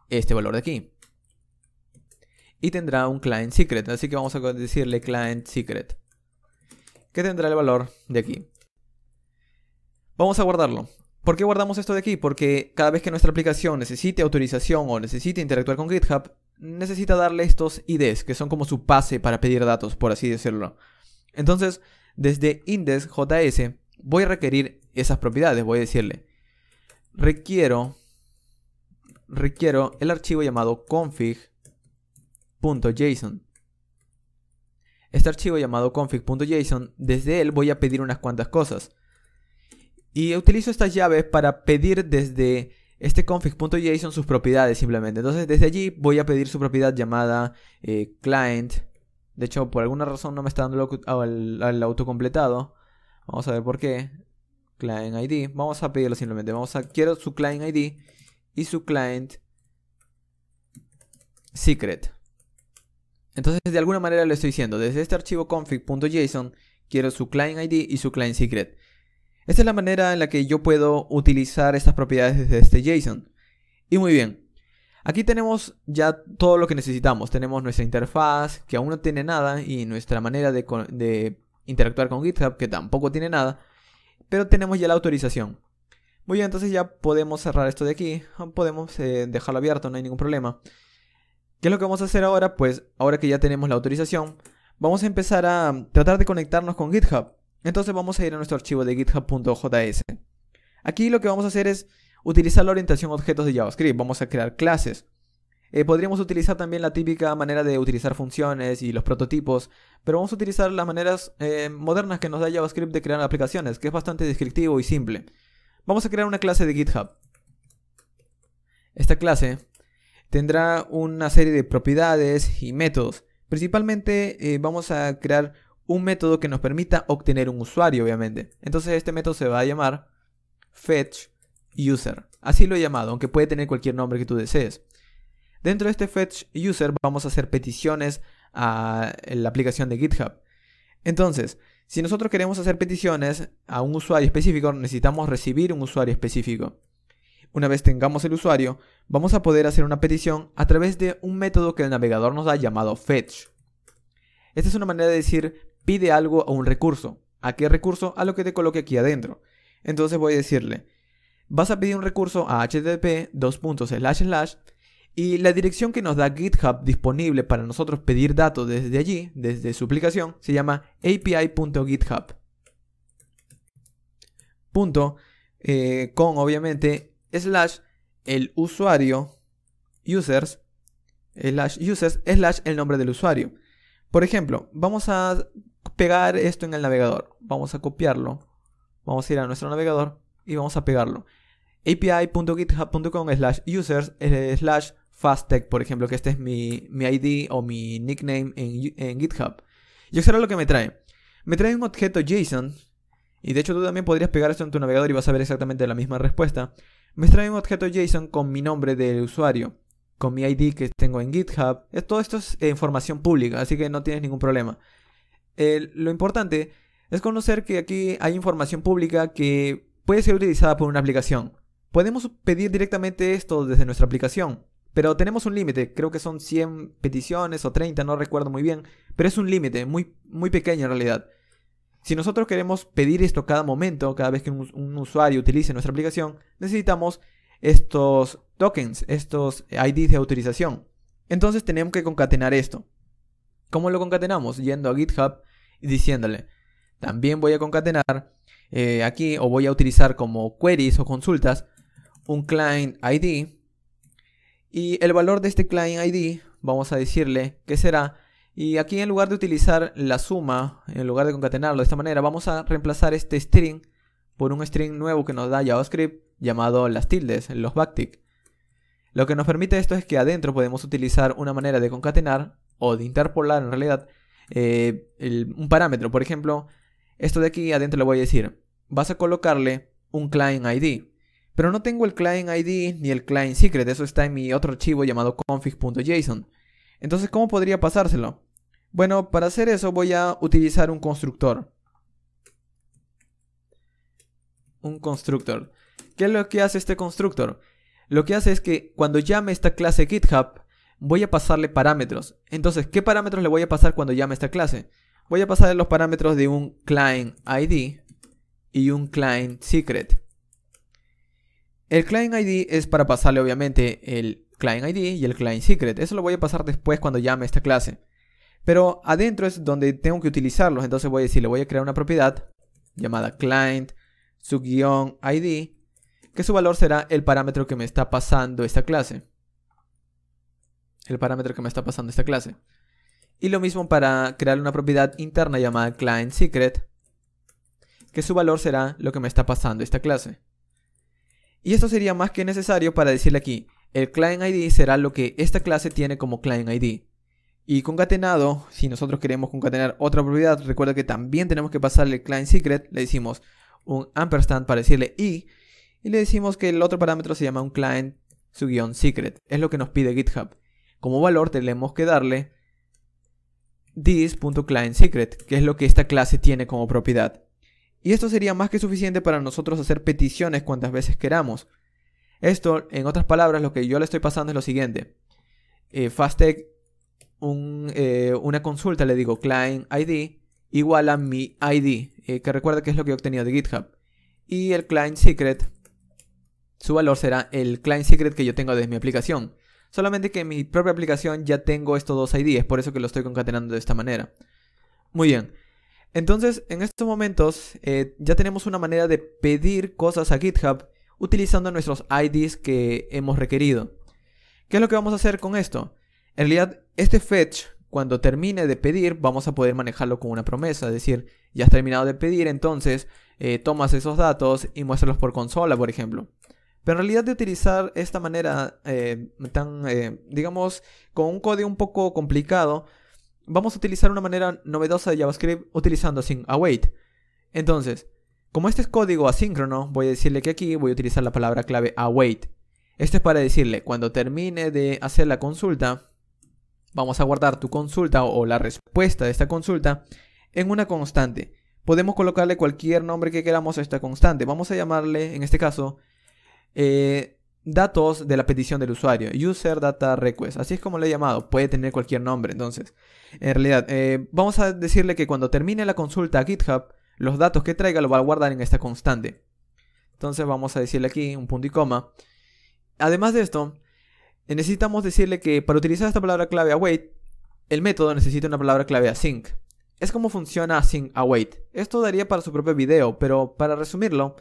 este valor de aquí. Y tendrá un client secret, así que vamos a decirle client secret, que tendrá el valor de aquí. Vamos a guardarlo. ¿Por qué guardamos esto de aquí? Porque cada vez que nuestra aplicación necesite autorización o necesite interactuar con GitHub, necesita darle estos IDs, que son como su pase para pedir datos, por así decirlo. Entonces, desde index.js voy a requerir esas propiedades. Voy a decirle, requiero el archivo llamado config.json. Este archivo llamado config.json, desde él voy a pedir unas cuantas cosas. Y utilizo estas llaves para pedir desde este config.json sus propiedades simplemente. Entonces desde allí voy a pedir su propiedad llamada client. De hecho, por alguna razón no me está dando el autocompletado. Vamos a ver por qué. Client ID. Vamos a pedirlo simplemente. Quiero su client ID y su client secret. Entonces de alguna manera le estoy diciendo, desde este archivo config.json quiero su client ID y su client secret. Esta es la manera en la que yo puedo utilizar estas propiedades desde este JSON. Y muy bien, aquí tenemos ya todo lo que necesitamos. Tenemos nuestra interfaz, que aún no tiene nada, y nuestra manera de interactuar con GitHub, que tampoco tiene nada, pero tenemos ya la autorización. Muy bien, entonces ya podemos cerrar esto de aquí, podemos dejarlo abierto, no hay ningún problema. ¿Qué es lo que vamos a hacer ahora? Pues ahora que ya tenemos la autorización, vamos a empezar a tratar de conectarnos con GitHub. Entonces vamos a ir a nuestro archivo de github.js. Aquí lo que vamos a hacer es utilizar la orientación objetos de JavaScript. Vamos a crear clases. Podríamos utilizar también la típica manera de utilizar funciones y los prototipos, pero vamos a utilizar las maneras modernas que nos da JavaScript de crear aplicaciones, que es bastante descriptivo y simple. Vamos a crear una clase de GitHub. Esta clase tendrá una serie de propiedades y métodos. Principalmente vamos a crear un método que nos permita obtener un usuario, obviamente. Entonces este método se va a llamar fetchUser. Así lo he llamado, aunque puede tener cualquier nombre que tú desees. Dentro de este fetchUser vamos a hacer peticiones a la aplicación de GitHub. Entonces, si nosotros queremos hacer peticiones a un usuario específico, necesitamos recibir un usuario específico. Una vez tengamos el usuario, vamos a poder hacer una petición a través de un método que el navegador nos da llamado fetch. Esta es una manera de decir pide algo a un recurso. ¿A qué recurso? A lo que te coloque aquí adentro. Entonces voy a decirle, vas a pedir un recurso a http:// y la dirección que nos da GitHub disponible para nosotros pedir datos desde allí, desde su aplicación, se llama api.github. Con obviamente el usuario users el nombre del usuario. Por ejemplo, vamos a pegar esto en el navegador. Vamos a copiarlo. Vamos a ir a nuestro navegador y vamos a pegarlo. api.github.com/users/fasttech, por ejemplo, que este es mi ID o mi nickname en GitHub. Y eso es lo que me trae. Me trae un objeto JSON. Y de hecho tú también podrías pegar esto en tu navegador y vas a ver exactamente la misma respuesta. Me trae un objeto JSON con mi nombre del usuario, con mi ID que tengo en GitHub. Todo esto es información pública, así que no tienes ningún problema. Lo importante es conocer que aquí hay información pública que puede ser utilizada por una aplicación. Podemos pedir directamente esto desde nuestra aplicación, pero tenemos un límite. Creo que son 100 peticiones o 30, no recuerdo muy bien, pero es un límite muy, muy pequeño en realidad. Si nosotros queremos pedir esto cada momento, cada vez que un usuario utilice nuestra aplicación, necesitamos estos tokens, estos IDs de autorización. Entonces tenemos que concatenar esto. ¿Cómo lo concatenamos? Yendo a GitHub y diciéndole, también voy a concatenar aquí, o voy a utilizar como queries o consultas, un client ID. Y el valor de este client ID, vamos a decirle que será. Y aquí en lugar de utilizar la suma, en lugar de concatenarlo de esta manera, vamos a reemplazar este string por un string nuevo que nos da JavaScript llamado las tildes, los backtick. Lo que nos permite esto es que adentro podemos utilizar una manera de concatenar o de interpolar en realidad un parámetro. Por ejemplo, esto de aquí adentro le voy a decir, vas a colocarle un client ID. Pero no tengo el client ID ni el client secret, eso está en mi otro archivo llamado config.json. Entonces, ¿cómo podría pasárselo? Bueno, para hacer eso voy a utilizar un constructor. ¿Qué es lo que hace este constructor? Lo que hace es que cuando llame esta clase GitHub, voy a pasarle parámetros. Entonces, ¿qué parámetros le voy a pasar cuando llame esta clase? Voy a pasarle los parámetros de un client ID y un client secret. El client ID es para pasarle obviamente el client ID y el client secret. Eso lo voy a pasar después cuando llame esta clase. Pero adentro es donde tengo que utilizarlos. Entonces voy a decir, le voy a crear una propiedad llamada client su-id, que su valor será el parámetro que me está pasando esta clase. Y lo mismo para crear una propiedad interna llamada client secret, que su valor será lo que me está pasando esta clase. Y esto sería más que necesario para decirle aquí, el client ID será lo que esta clase tiene como client ID. Y concatenado, si nosotros queremos concatenar otra propiedad, recuerda que también tenemos que pasarle el client secret, le decimos un ampersand para decirle y le decimos que el otro parámetro se llama un client su-secret. Es lo que nos pide GitHub. Como valor tenemos que darle this.clientSecret, que es lo que esta clase tiene como propiedad. Y esto sería más que suficiente para nosotros hacer peticiones cuantas veces queramos. Esto, en otras palabras, lo que yo le estoy pasando es lo siguiente. Fasttag una consulta, le digo client ID igual a mi ID, que recuerda que es lo que he obtenido de GitHub. Y el client secret, su valor será el client secret que yo tengo desde mi aplicación. Solamente que en mi propia aplicación ya tengo estos dos IDs, es por eso que lo estoy concatenando de esta manera. Muy bien. Entonces, en estos momentos ya tenemos una manera de pedir cosas a GitHub utilizando nuestros IDs que hemos requerido. ¿Qué es lo que vamos a hacer con esto? En realidad, este fetch, cuando termine de pedir, vamos a poder manejarlo con una promesa. Es decir, ya has terminado de pedir, entonces tomas esos datos y muéstralos por consola, por ejemplo. Pero en realidad de utilizar esta manera digamos, con un código un poco complicado, vamos a utilizar una manera novedosa de JavaScript utilizando async-await. Entonces, como este es código asíncrono, voy a decirle que aquí voy a utilizar la palabra clave await. Esto es para decirle, cuando termine de hacer la consulta, vamos a guardar tu consulta o la respuesta de esta consulta en una constante. Podemos colocarle cualquier nombre que queramos a esta constante. Vamos a llamarle, en este caso, datos de la petición del usuario, user data request, así es como lo he llamado, puede tener cualquier nombre. Entonces, en realidad, vamos a decirle que cuando termine la consulta a GitHub, los datos que traiga lo va a guardar en esta constante. Entonces vamos a decirle aquí un punto y coma. Además de esto, necesitamos decirle que para utilizar esta palabra clave await, el método necesita una palabra clave async. Es como funciona async-await. Esto daría para su propio video, pero para resumirlo,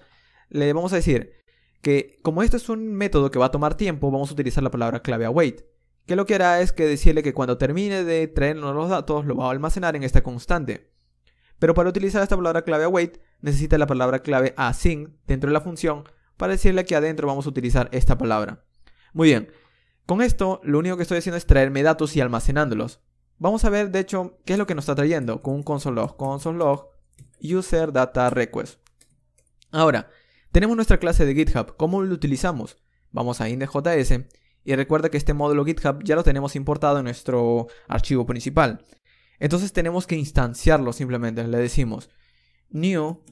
le vamos a decir que como este es un método que va a tomar tiempo, vamos a utilizar la palabra clave await, que lo que hará es que decirle que cuando termine de traernos los datos, lo va a almacenar en esta constante. Pero para utilizar esta palabra clave await, necesita la palabra clave async dentro de la función para decirle que adentro vamos a utilizar esta palabra. Muy bien, con esto lo único que estoy haciendo es traerme datos y almacenándolos. Vamos a ver de hecho qué es lo que nos está trayendo con un console log user data request. Ahora, tenemos nuestra clase de GitHub. ¿Cómo lo utilizamos? Vamos a index.js y recuerda que este módulo GitHub ya lo tenemos importado en nuestro archivo principal. Entonces tenemos que instanciarlo simplemente. Le decimos new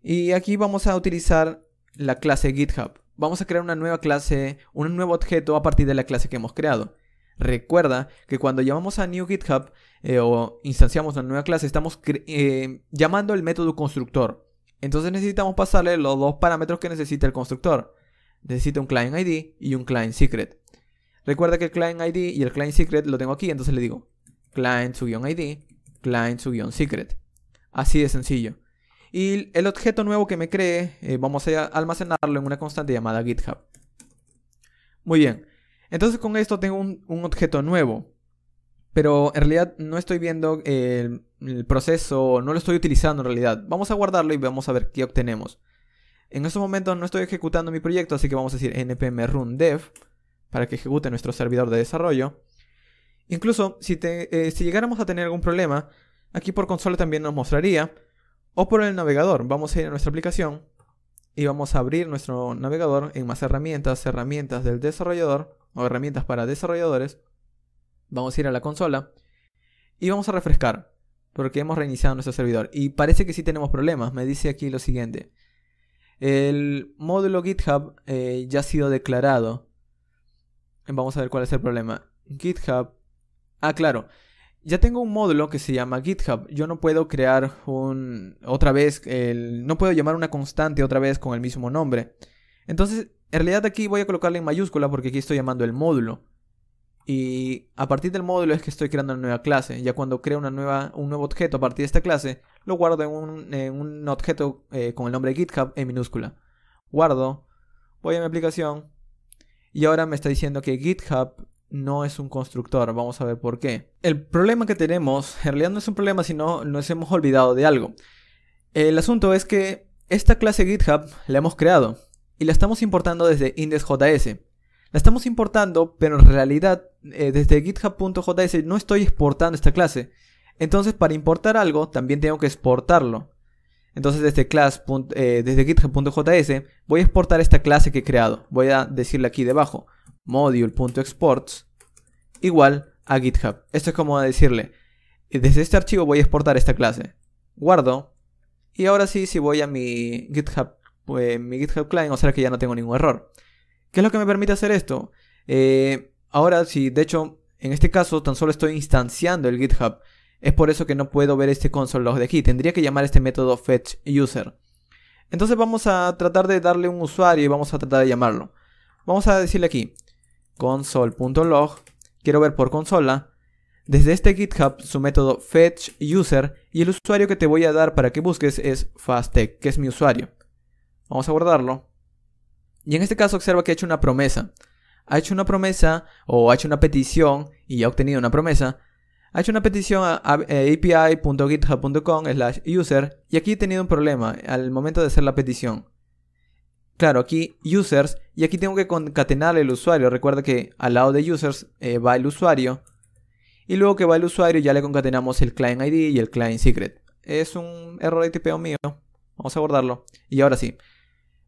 y aquí vamos a utilizar la clase GitHub. Vamos a crear una nueva clase, un nuevo objeto a partir de la clase que hemos creado. Recuerda que cuando llamamos a new GitHub o instanciamos una nueva clase, estamos llamando el método constructor. Entonces necesitamos pasarle los dos parámetros que necesita el constructor. Necesita un client ID y un client secret. Recuerda que el client ID y el client secret lo tengo aquí, entonces le digo client su-ID, client su-secret. Así de sencillo. Y el objeto nuevo que me cree, vamos a almacenarlo en una constante llamada GitHub. Muy bien. Entonces con esto tengo un objeto nuevo. Pero en realidad no estoy viendo el proceso, no lo estoy utilizando en realidad. Vamos a guardarlo y vamos a ver qué obtenemos. En estos momentos no estoy ejecutando mi proyecto, así que vamos a decir npm run dev para que ejecute nuestro servidor de desarrollo. Incluso si llegáramos a tener algún problema, aquí por consola también nos mostraría. O por el navegador, vamos a ir a nuestra aplicación y vamos a abrir nuestro navegador en más herramientas, herramientas del desarrollador o herramientas para desarrolladores. Vamos a ir a la consola Y vamos a refrescar, porque hemos reiniciado nuestro servidor. Y parece que sí tenemos problemas. Me dice aquí lo siguiente. El módulo GitHub ya ha sido declarado. Vamos a ver cuál es el problema. GitHub. Ah, claro. Ya tengo un módulo que se llama GitHub. Yo no puedo crear otra vez, no puedo llamar una constante otra vez con el mismo nombre. Entonces, en realidad aquí voy a colocarle en mayúscula porque aquí estoy llamando el módulo. Y a partir del módulo es que estoy creando una nueva clase. Ya cuando creo un nuevo objeto a partir de esta clase, lo guardo en un objeto con el nombre GitHub en minúscula. Guardo, voy a mi aplicación y ahora me está diciendo que GitHub no es un constructor. Vamos a ver por qué. El problema que tenemos, en realidad no es un problema, sino nos hemos olvidado de algo. El asunto es que esta clase GitHub la hemos creado y la estamos importando desde index.js. La estamos importando, pero en realidad desde github.js no estoy exportando esta clase. Entonces para importar algo también tengo que exportarlo. Entonces desde github.js voy a exportar esta clase que he creado. Voy a decirle aquí debajo module.exports igual a GitHub. Esto es como decirle, desde este archivo voy a exportar esta clase. Guardo. Y ahora sí, si voy a mi GitHub client, o sea que ya no tengo ningún error. ¿Qué es lo que me permite hacer esto? Ahora sí, de hecho, en este caso tan solo estoy instanciando el GitHub. Es por eso que no puedo ver este console log de aquí. Tendría que llamar este método fetchUser. Entonces vamos a tratar de darle un usuario y vamos a tratar de llamarlo. Vamos a decirle aquí console.log. Quiero ver por consola. Desde este GitHub su método fetchUser y el usuario que te voy a dar para que busques es fasttech, que es mi usuario. Vamos a guardarlo. Y en este caso observa que ha hecho una promesa. Ha hecho una promesa o ha hecho una petición y ha obtenido una promesa. Ha hecho una petición a api.github.com/user y aquí he tenido un problema al momento de hacer la petición. Claro, aquí users y aquí tengo que concatenar el usuario. Recuerda que al lado de users va el usuario. Y luego que va el usuario ya le concatenamos el client ID y el client secret. Es un error de tipeo mío. Vamos a guardarlo. Y ahora sí.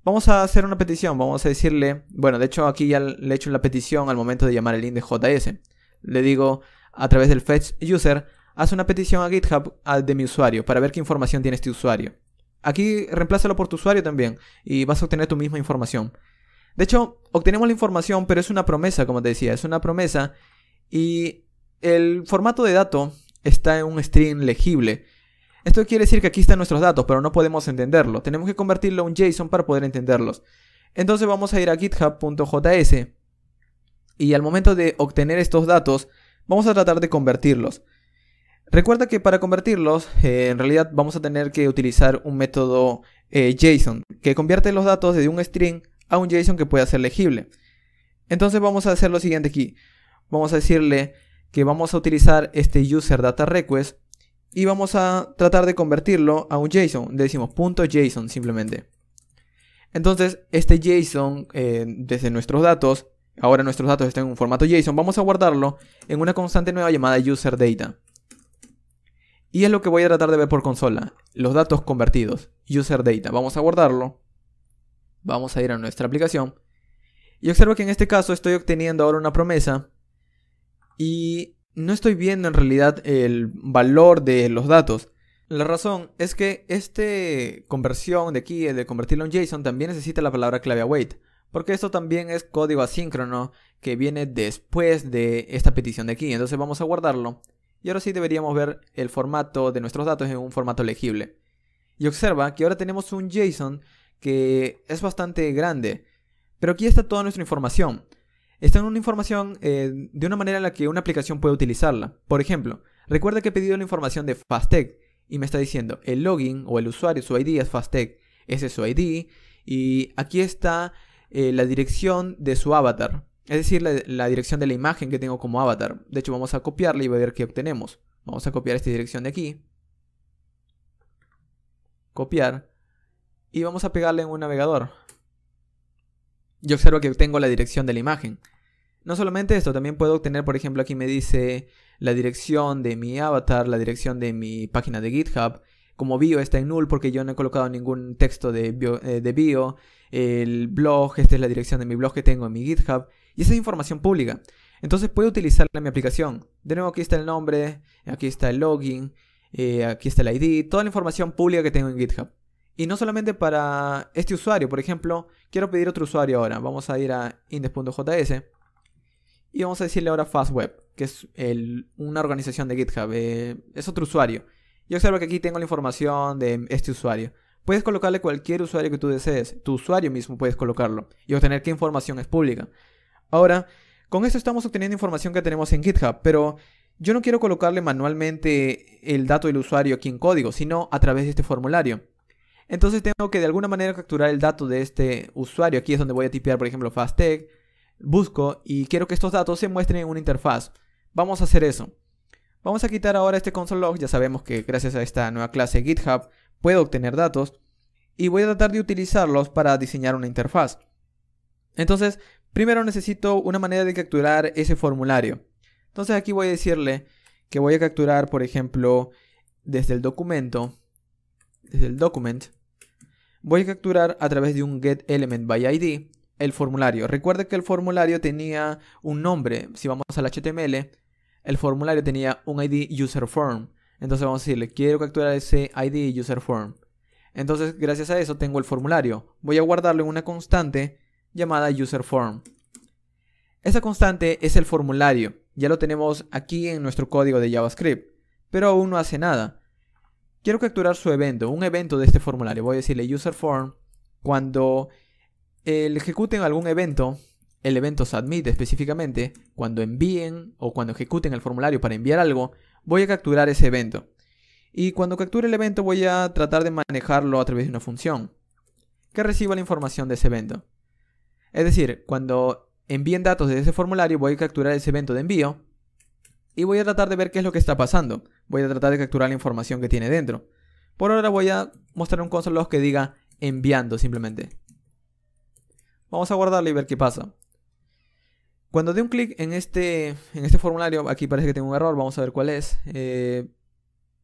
Vamos a hacer una petición, vamos a decirle, bueno, de hecho aquí ya le he hecho la petición al momento de llamar el index.js. Le digo a través del fetchUser, haz una petición a GitHub de mi usuario para ver qué información tiene este usuario. Aquí reemplázalo por tu usuario también y vas a obtener tu misma información. De hecho, obtenemos la información, pero es una promesa, como te decía, es una promesa y el formato de dato está en un string legible. Esto quiere decir que aquí están nuestros datos, pero no podemos entenderlo. Tenemos que convertirlo a un JSON para poder entenderlos. Entonces vamos a ir a github.js y al momento de obtener estos datos, vamos a tratar de convertirlos. Recuerda que para convertirlos, en realidad vamos a tener que utilizar un método JSON, que convierte los datos de un string a un JSON que pueda ser legible. Entonces vamos a hacer lo siguiente aquí. Vamos a decirle que vamos a utilizar este user_data_request y vamos a tratar de convertirlo a un JSON. Le decimos .json simplemente. Entonces este JSON desde nuestros datos, ahora nuestros datos están en un formato JSON, vamos a guardarlo en una constante nueva llamada user_data. Y es lo que voy a tratar de ver por consola. Los datos convertidos, user_data. Vamos a guardarlo. Vamos a ir a nuestra aplicación. Y observo que en este caso estoy obteniendo ahora una promesa. Y no estoy viendo en realidad el valor de los datos. La razón es que esta conversión de aquí, de convertirlo en JSON, también necesita la palabra clave await. Porque esto también es código asíncrono que viene después de esta petición de aquí. Entonces vamos a guardarlo. Y ahora sí deberíamos ver el formato de nuestros datos en un formato legible. Y observa que ahora tenemos un JSON que es bastante grande. Pero aquí está toda nuestra información. Está en una información de una manera en la que una aplicación puede utilizarla. Por ejemplo, recuerda que he pedido la información de fasttech y me está diciendo el login o el usuario, su ID es fasttech. Ese es su ID. Y aquí está la dirección de su avatar. Es decir, la dirección de la imagen que tengo como avatar. De hecho, vamos a copiarla y voy a ver qué obtenemos. Vamos a copiar esta dirección de aquí. Copiar. Y vamos a pegarla en un navegador. Y observo que obtengo la dirección de la imagen. No solamente esto, también puedo obtener, por ejemplo, aquí me dice la dirección de mi avatar, la dirección de mi página de GitHub. Como bio está en null porque yo no he colocado ningún texto de bio. El blog, esta es la dirección de mi blog que tengo en mi GitHub. Y esa es información pública. Entonces puedo utilizarla en mi aplicación. De nuevo, aquí está el nombre, aquí está el login, aquí está el ID, toda la información pública que tengo en GitHub. Y no solamente para este usuario, por ejemplo, quiero pedir otro usuario ahora. Vamos a ir a index.js y vamos a decirle ahora FastWeb, que es una organización de GitHub, es otro usuario. Y observa que aquí tengo la información de este usuario. Puedes colocarle cualquier usuario que tú desees, tu usuario mismo puedes colocarlo y obtener qué información es pública. Ahora, con esto estamos obteniendo información que tenemos en GitHub, pero yo no quiero colocarle manualmente el dato del usuario aquí en código, sino a través de este formulario. Entonces tengo que de alguna manera capturar el dato de este usuario. Aquí es donde voy a tipear, por ejemplo, FastTech, busco y quiero que estos datos se muestren en una interfaz. Vamos a hacer eso. Vamos a quitar ahora este console log. Ya sabemos que gracias a esta nueva clase GitHub puedo obtener datos y voy a tratar de utilizarlos para diseñar una interfaz. Entonces, primero necesito una manera de capturar ese formulario. Entonces aquí voy a decirle que voy a capturar, por ejemplo, desde el documento, desde el document, voy a capturar a través de un getElementById el formulario. Recuerda que el formulario tenía un nombre. Si vamos al HTML, el formulario tenía un ID userForm. Entonces vamos a decirle, quiero capturar ese ID userForm. Entonces, gracias a eso tengo el formulario. Voy a guardarlo en una constante llamada userForm. Esa constante es el formulario. Ya lo tenemos aquí en nuestro código de JavaScript, pero aún no hace nada. Quiero capturar su evento, un evento de este formulario. Voy a decirle userForm. Cuando ejecuten algún evento, el evento submit específicamente, cuando envíen o cuando ejecuten el formulario para enviar algo, voy a capturar ese evento. Y cuando capture el evento voy a tratar de manejarlo a través de una función que reciba la información de ese evento. Es decir, cuando envíen datos de ese formulario voy a capturar ese evento de envío y voy a tratar de ver qué es lo que está pasando. Voy a tratar de capturar la información que tiene dentro. Por ahora voy a mostrar un console log que diga enviando simplemente. Vamos a guardarlo y ver qué pasa. Cuando dé un clic en este formulario, aquí parece que tengo un error, vamos a ver cuál es.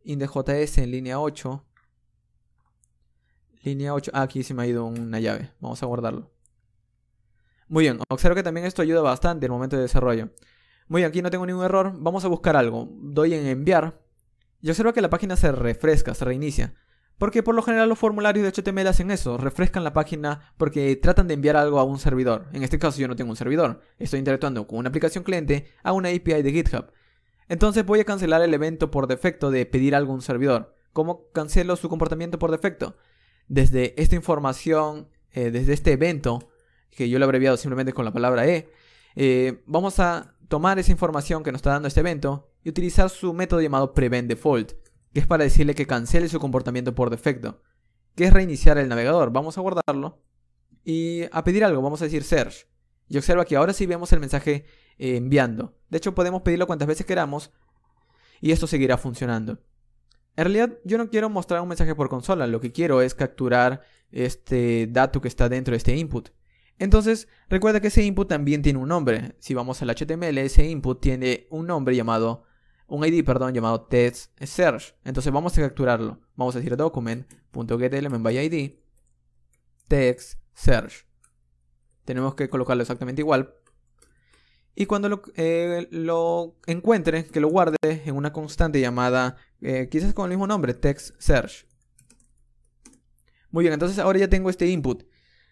Index.js en línea 8. Línea 8, aquí se me ha ido una llave, vamos a guardarlo. Muy bien, observo que también esto ayuda bastante en el momento de desarrollo. Muy bien, aquí no tengo ningún error, vamos a buscar algo. Doy en enviar y observo que la página se refresca, se reinicia. Porque por lo general los formularios de HTML hacen eso, refrescan la página porque tratan de enviar algo a un servidor. En este caso yo no tengo un servidor, estoy interactuando con una aplicación cliente a una API de GitHub. Entonces voy a cancelar el evento por defecto de pedir algo a un servidor. ¿Cómo cancelo su comportamiento por defecto? Desde esta información, desde este evento, que yo lo he abreviado simplemente con la palabra vamos a tomar esa información que nos está dando este evento y utilizar su método llamado preventDefault, que es para decirle que cancele su comportamiento por defecto, que es reiniciar el navegador. Vamos a guardarlo y a pedir algo, vamos a decir search. Y observa que ahora sí vemos el mensaje enviando. De hecho podemos pedirlo cuantas veces queramos y esto seguirá funcionando. En realidad yo no quiero mostrar un mensaje por consola, lo que quiero es capturar este dato que está dentro de este input. Entonces recuerda que ese input también tiene un nombre. Si vamos al HTML, ese input tiene un nombre llamado, un ID, perdón, llamado textSearch. Entonces vamos a capturarlo. Vamos a decir document.getElementById textSearch. Tenemos que colocarlo exactamente igual. Y cuando lo encuentre, que lo guarde en una constante llamada, quizás con el mismo nombre, textSearch. Muy bien, entonces ahora ya tengo este input.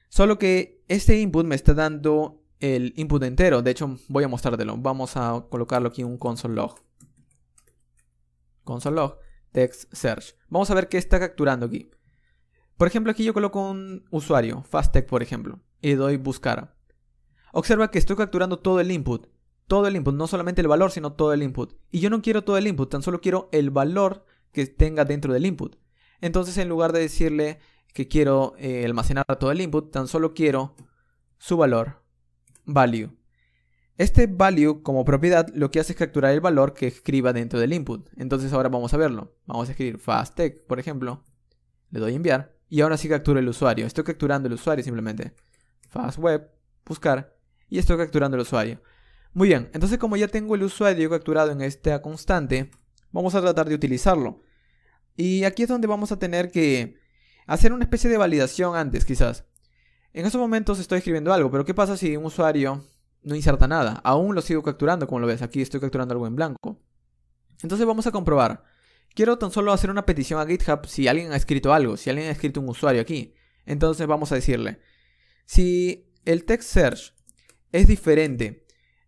Solo que este input me está dando el input entero. De hecho, voy a mostrártelo. Vamos a colocarlo aquí en un console log. Console log, textSearch. Vamos a ver qué está capturando aquí. Por ejemplo, aquí yo coloco un usuario, FastTech por ejemplo, y le doy buscar. Observa que estoy capturando todo el input. Todo el input, no solamente el valor, sino todo el input. Y yo no quiero todo el input, tan solo quiero el valor que tenga dentro del input. Entonces, en lugar de decirle que quiero almacenar todo el input, tan solo quiero su valor, value. Este value como propiedad lo que hace es capturar el valor que escriba dentro del input. Entonces ahora vamos a verlo. Vamos a escribir FastTech, por ejemplo. Le doy enviar y ahora sí captura el usuario. Estoy capturando el usuario simplemente. FastWeb, buscar y estoy capturando el usuario. Muy bien, entonces como ya tengo el usuario capturado en esta constante, vamos a tratar de utilizarlo. Y aquí es donde vamos a tener que hacer una especie de validación antes quizás. En estos momentos estoy escribiendo algo, pero ¿qué pasa si un usuario no inserta nada. Aún lo sigo capturando, como lo ves. Aquí estoy capturando algo en blanco. Entonces vamos a comprobar. Quiero tan solo hacer una petición a GitHub si alguien ha escrito algo, si alguien ha escrito un usuario aquí. Entonces vamos a decirle, si el text search es diferente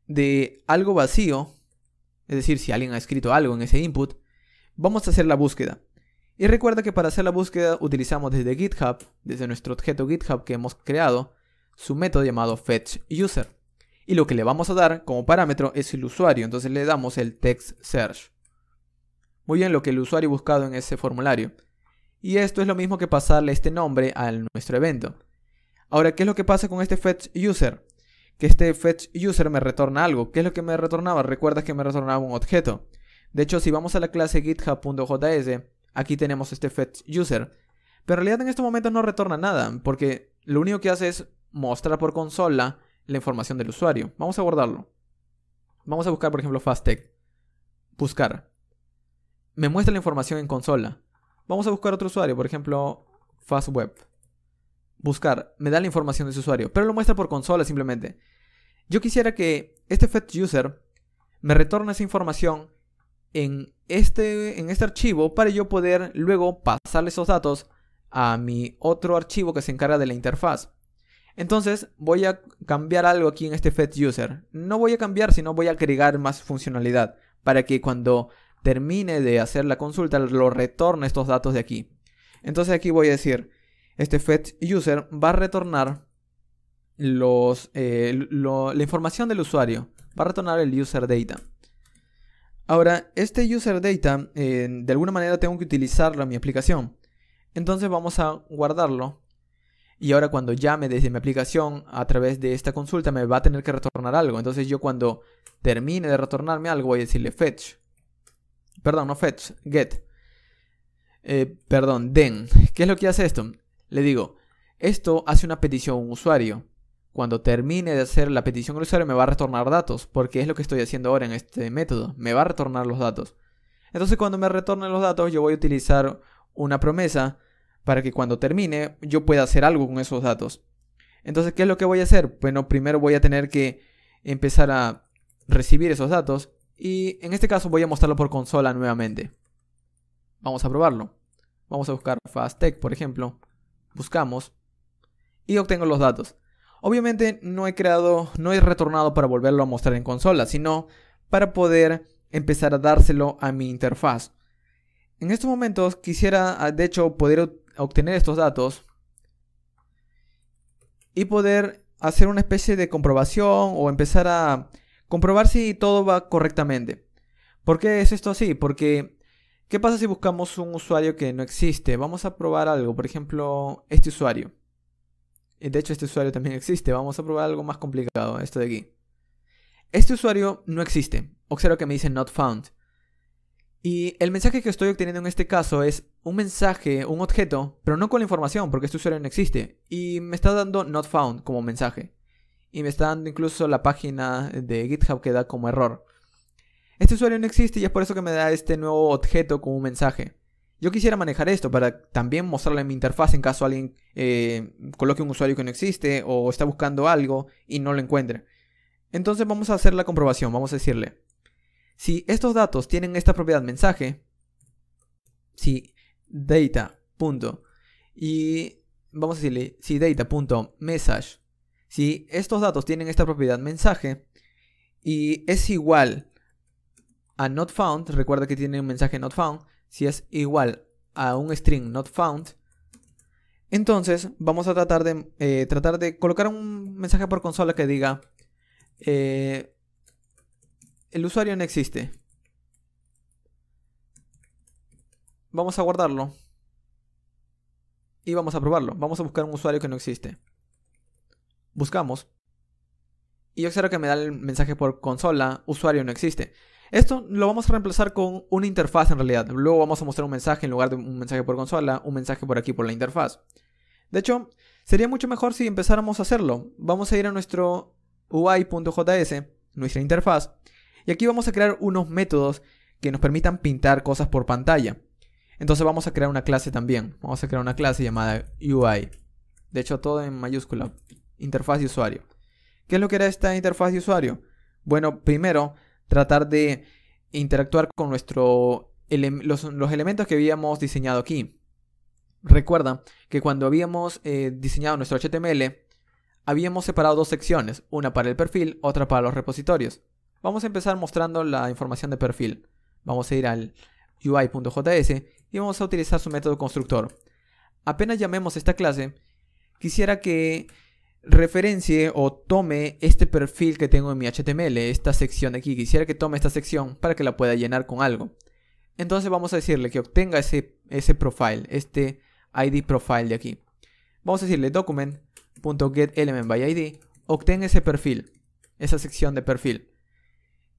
de algo vacío, es decir, si alguien ha escrito algo en ese input, vamos a hacer la búsqueda. Y recuerda que para hacer la búsqueda utilizamos desde GitHub, desde nuestro objeto GitHub que hemos creado, su método llamado fetchUser. Y lo que le vamos a dar como parámetro es el usuario, entonces le damos el text search. Muy bien, lo que el usuario ha buscado en ese formulario. Y esto es lo mismo que pasarle este nombre a nuestro evento. Ahora, ¿qué es lo que pasa con este fetchUser? Que este fetchUser me retorna algo. ¿Qué es lo que me retornaba? Recuerda que me retornaba un objeto. De hecho, si vamos a la clase github.js, aquí tenemos este fetchUser. Pero en realidad en estos momentos no retorna nada, porque lo único que hace es mostrar por consola la información del usuario. Vamos a guardarlo. Vamos a buscar, por ejemplo, FastTech. Buscar. Me muestra la información en consola. Vamos a buscar otro usuario, por ejemplo, FastWeb. Buscar. Me da la información de ese usuario, pero lo muestra por consola simplemente. Yo quisiera que este fetchUser me retorne esa información en este archivo para yo poder luego pasarle esos datos a mi otro archivo que se encarga de la interfaz. Entonces voy a cambiar algo aquí en este fetchUser. No voy a cambiar, sino voy a agregar más funcionalidad para que cuando termine de hacer la consulta lo retorne estos datos de aquí. Entonces aquí voy a decir, este fetchUser va a retornar la información del usuario. Va a retornar el user data. Ahora, este user data, de alguna manera tengo que utilizarlo en mi aplicación. Entonces vamos a guardarlo. Y ahora cuando llame desde mi aplicación a través de esta consulta me va a tener que retornar algo. Entonces yo cuando termine de retornarme algo voy a decirle fetch. Perdón, no fetch, get. Den. ¿Qué es lo que hace esto? Le digo, esto hace una petición a un usuario. Cuando termine de hacer la petición al usuario me va a retornar datos, porque es lo que estoy haciendo ahora en este método. Me va a retornar los datos. Entonces cuando me retornen los datos yo voy a utilizar una promesa para que cuando termine yo pueda hacer algo con esos datos. Entonces, ¿qué es lo que voy a hacer? Bueno, primero voy a tener que empezar a recibir esos datos. Y en este caso voy a mostrarlo por consola nuevamente. Vamos a probarlo. Vamos a buscar FastTech, por ejemplo. Buscamos. Y obtengo los datos. Obviamente no he retornado para volverlo a mostrar en consola, sino para poder empezar a dárselo a mi interfaz. En estos momentos quisiera, de hecho, poder obtener estos datos y poder hacer una especie de comprobación o empezar a comprobar si todo va correctamente. ¿Por qué es esto así? Porque, ¿qué pasa si buscamos un usuario que no existe? Vamos a probar algo, por ejemplo, este usuario. De hecho, este usuario también existe. Vamos a probar algo más complicado, esto de aquí. Este usuario no existe. Observa que me dice not found. Y el mensaje que estoy obteniendo en este caso es un mensaje, un objeto, pero no con la información, porque este usuario no existe. Y me está dando not found como mensaje. Y me está dando incluso la página de GitHub que da como error. Este usuario no existe y es por eso que me da este nuevo objeto como un mensaje. Yo quisiera manejar esto para también mostrarlo en mi interfaz en caso alguien coloque un usuario que no existe o está buscando algo y no lo encuentre. Entonces vamos a hacer la comprobación. Vamos a decirle, si estos datos tienen esta propiedad mensaje, si data. Y vamos a decirle, si data.message, si estos datos tienen esta propiedad mensaje y es igual a not found, recuerda que tiene un mensaje not found, si es igual a un string not found, entonces vamos a tratar de colocar un mensaje por consola que diga el usuario no existe. Vamos a guardarlo y vamos a probarlo. Vamos a buscar un usuario que no existe. Buscamos y observa que me da el mensaje por consola, usuario no existe. Esto lo vamos a reemplazar con una interfaz en realidad. Luego vamos a mostrar un mensaje en lugar de un mensaje por consola, un mensaje por aquí por la interfaz. De hecho, sería mucho mejor si empezáramos a hacerlo. Vamos a ir a nuestro UI.js, nuestra interfaz, y aquí vamos a crear unos métodos que nos permitan pintar cosas por pantalla. Entonces vamos a crear una clase también. Vamos a crear una clase llamada UI. De hecho, todo en mayúscula. Interfaz de usuario. ¿Qué es lo que era esta interfaz de usuario? Bueno, primero, tratar de interactuar con los elementos que habíamos diseñado aquí. Recuerda que cuando habíamos diseñado nuestro HTML, habíamos separado dos secciones, una para el perfil, otra para los repositorios. Vamos a empezar mostrando la información de perfil. Vamos a ir al UI.js y vamos a utilizar su método constructor. Apenas llamemos esta clase, quisiera que referencie o tome este perfil que tengo en mi HTML, esta sección de aquí. Quisiera que tome esta sección para que la pueda llenar con algo. Entonces vamos a decirle que obtenga ese profile, este ID profile de aquí. Vamos a decirle document.getElementById, obtén ese perfil, esa sección de perfil.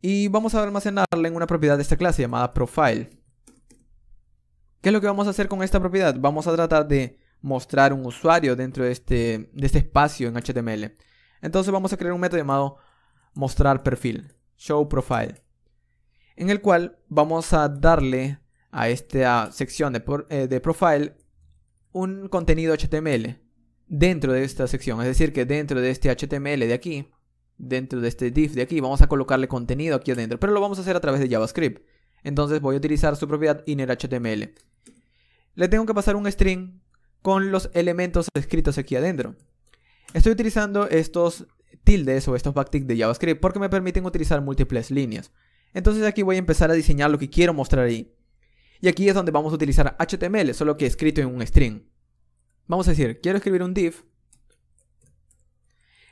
Y vamos a almacenarla en una propiedad de esta clase llamada profile. ¿Qué es lo que vamos a hacer con esta propiedad? Vamos a tratar de mostrar un usuario dentro de este espacio en HTML. Entonces vamos a crear un método llamado mostrar perfil, show profile, en el cual vamos a darle a esta sección de profile un contenido HTML dentro de esta sección. Es decir, que dentro de este HTML de aquí, dentro de este div de aquí, vamos a colocarle contenido aquí adentro, pero lo vamos a hacer a través de JavaScript. Entonces voy a utilizar su propiedad innerHTML. Le tengo que pasar un string con los elementos escritos aquí adentro. Estoy utilizando estos tildes o estos backticks de JavaScript porque me permiten utilizar múltiples líneas. Entonces aquí voy a empezar a diseñar lo que quiero mostrar ahí. Y aquí es donde vamos a utilizar HTML, solo que escrito en un string. Vamos a decir, quiero escribir un div.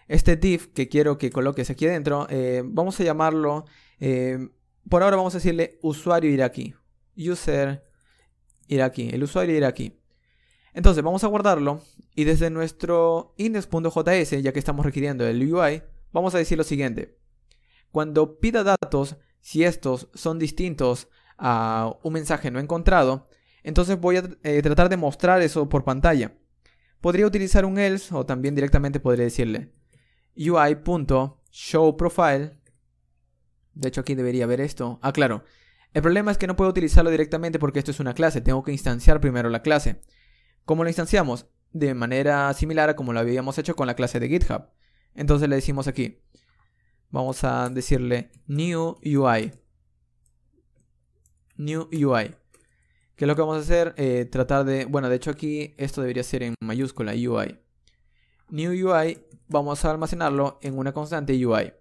Este div que quiero que coloques aquí adentro, vamos a llamarlo, por ahora vamos a decirle usuario irá aquí. User irá aquí, el usuario irá aquí. Entonces vamos a guardarlo y desde nuestro index.js, ya que estamos requiriendo el UI, vamos a decir lo siguiente. Cuando pida datos, si estos son distintos a un mensaje no encontrado, entonces voy a tratar de mostrar eso por pantalla. Podría utilizar un else o también directamente podría decirle UI.showProfile. De hecho aquí debería haber esto. Ah, claro. El problema es que no puedo utilizarlo directamente porque esto es una clase. Tengo que instanciar primero la clase. ¿Cómo lo instanciamos? De manera similar a como lo habíamos hecho con la clase de GitHub. Entonces le decimos aquí. Vamos a decirle new UI. New UI. ¿Qué es lo que vamos a hacer? Tratar de... Bueno, de hecho aquí esto debería ser en mayúscula, UI. New UI, vamos a almacenarlo en una constante UI.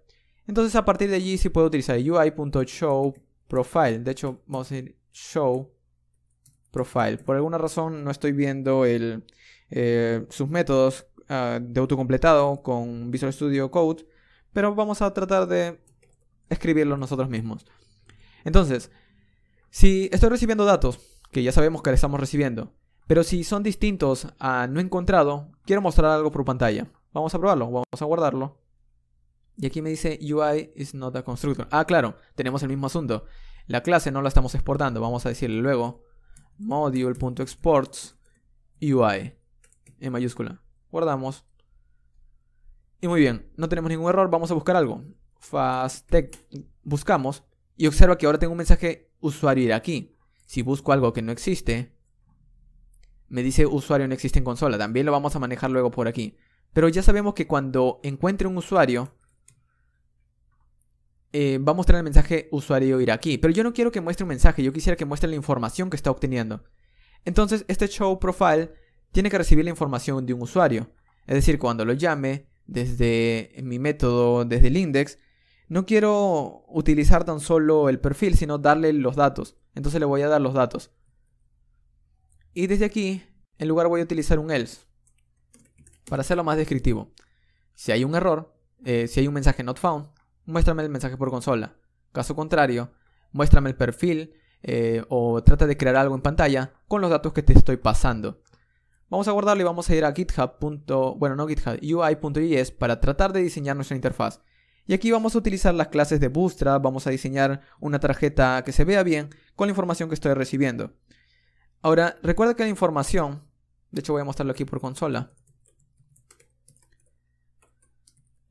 Entonces a partir de allí sí puedo utilizar UI.showProfile. De hecho, vamos a decir showProfile. Por alguna razón no estoy viendo sus métodos de autocompletado con Visual Studio Code. Pero vamos a tratar de escribirlos nosotros mismos. Entonces, si estoy recibiendo datos, que ya sabemos que le estamos recibiendo, pero si son distintos a no encontrado, quiero mostrar algo por pantalla. Vamos a probarlo, vamos a guardarlo. Y aquí me dice UI is not a constructor. Ah, claro, tenemos el mismo asunto. La clase no la estamos exportando. Vamos a decirle luego module.exports UI en mayúscula. Guardamos. Y muy bien, no tenemos ningún error. Vamos a buscar algo. Fastech. Buscamos. Y observa que ahora tengo un mensaje usuario irá aquí. Si busco algo que no existe, me dice usuario no existe en consola. También lo vamos a manejar luego por aquí. Pero ya sabemos que cuando encuentre un usuario, va a mostrar el mensaje usuario irá aquí. Pero yo no quiero que muestre un mensaje. Yo quisiera que muestre la información que está obteniendo. Entonces este show profile tiene que recibir la información de un usuario. Es decir, cuando lo llame desde mi método, desde el index, no quiero utilizar tan solo el perfil, sino darle los datos. Entonces le voy a dar los datos. Y desde aquí, en lugar voy a utilizar un else. Para hacerlo más descriptivo. Si hay un error, si hay un mensaje not found, muéstrame el mensaje por consola. Caso contrario, muéstrame el perfil o trata de crear algo en pantalla con los datos que te estoy pasando. Vamos a guardarlo y vamos a ir a GitHub. Bueno, no GitHub, UI.js para tratar de diseñar nuestra interfaz. Y aquí vamos a utilizar las clases de Bootstrap, vamos a diseñar una tarjeta que se vea bien con la información que estoy recibiendo. Ahora, recuerda que la información, de hecho voy a mostrarlo aquí por consola.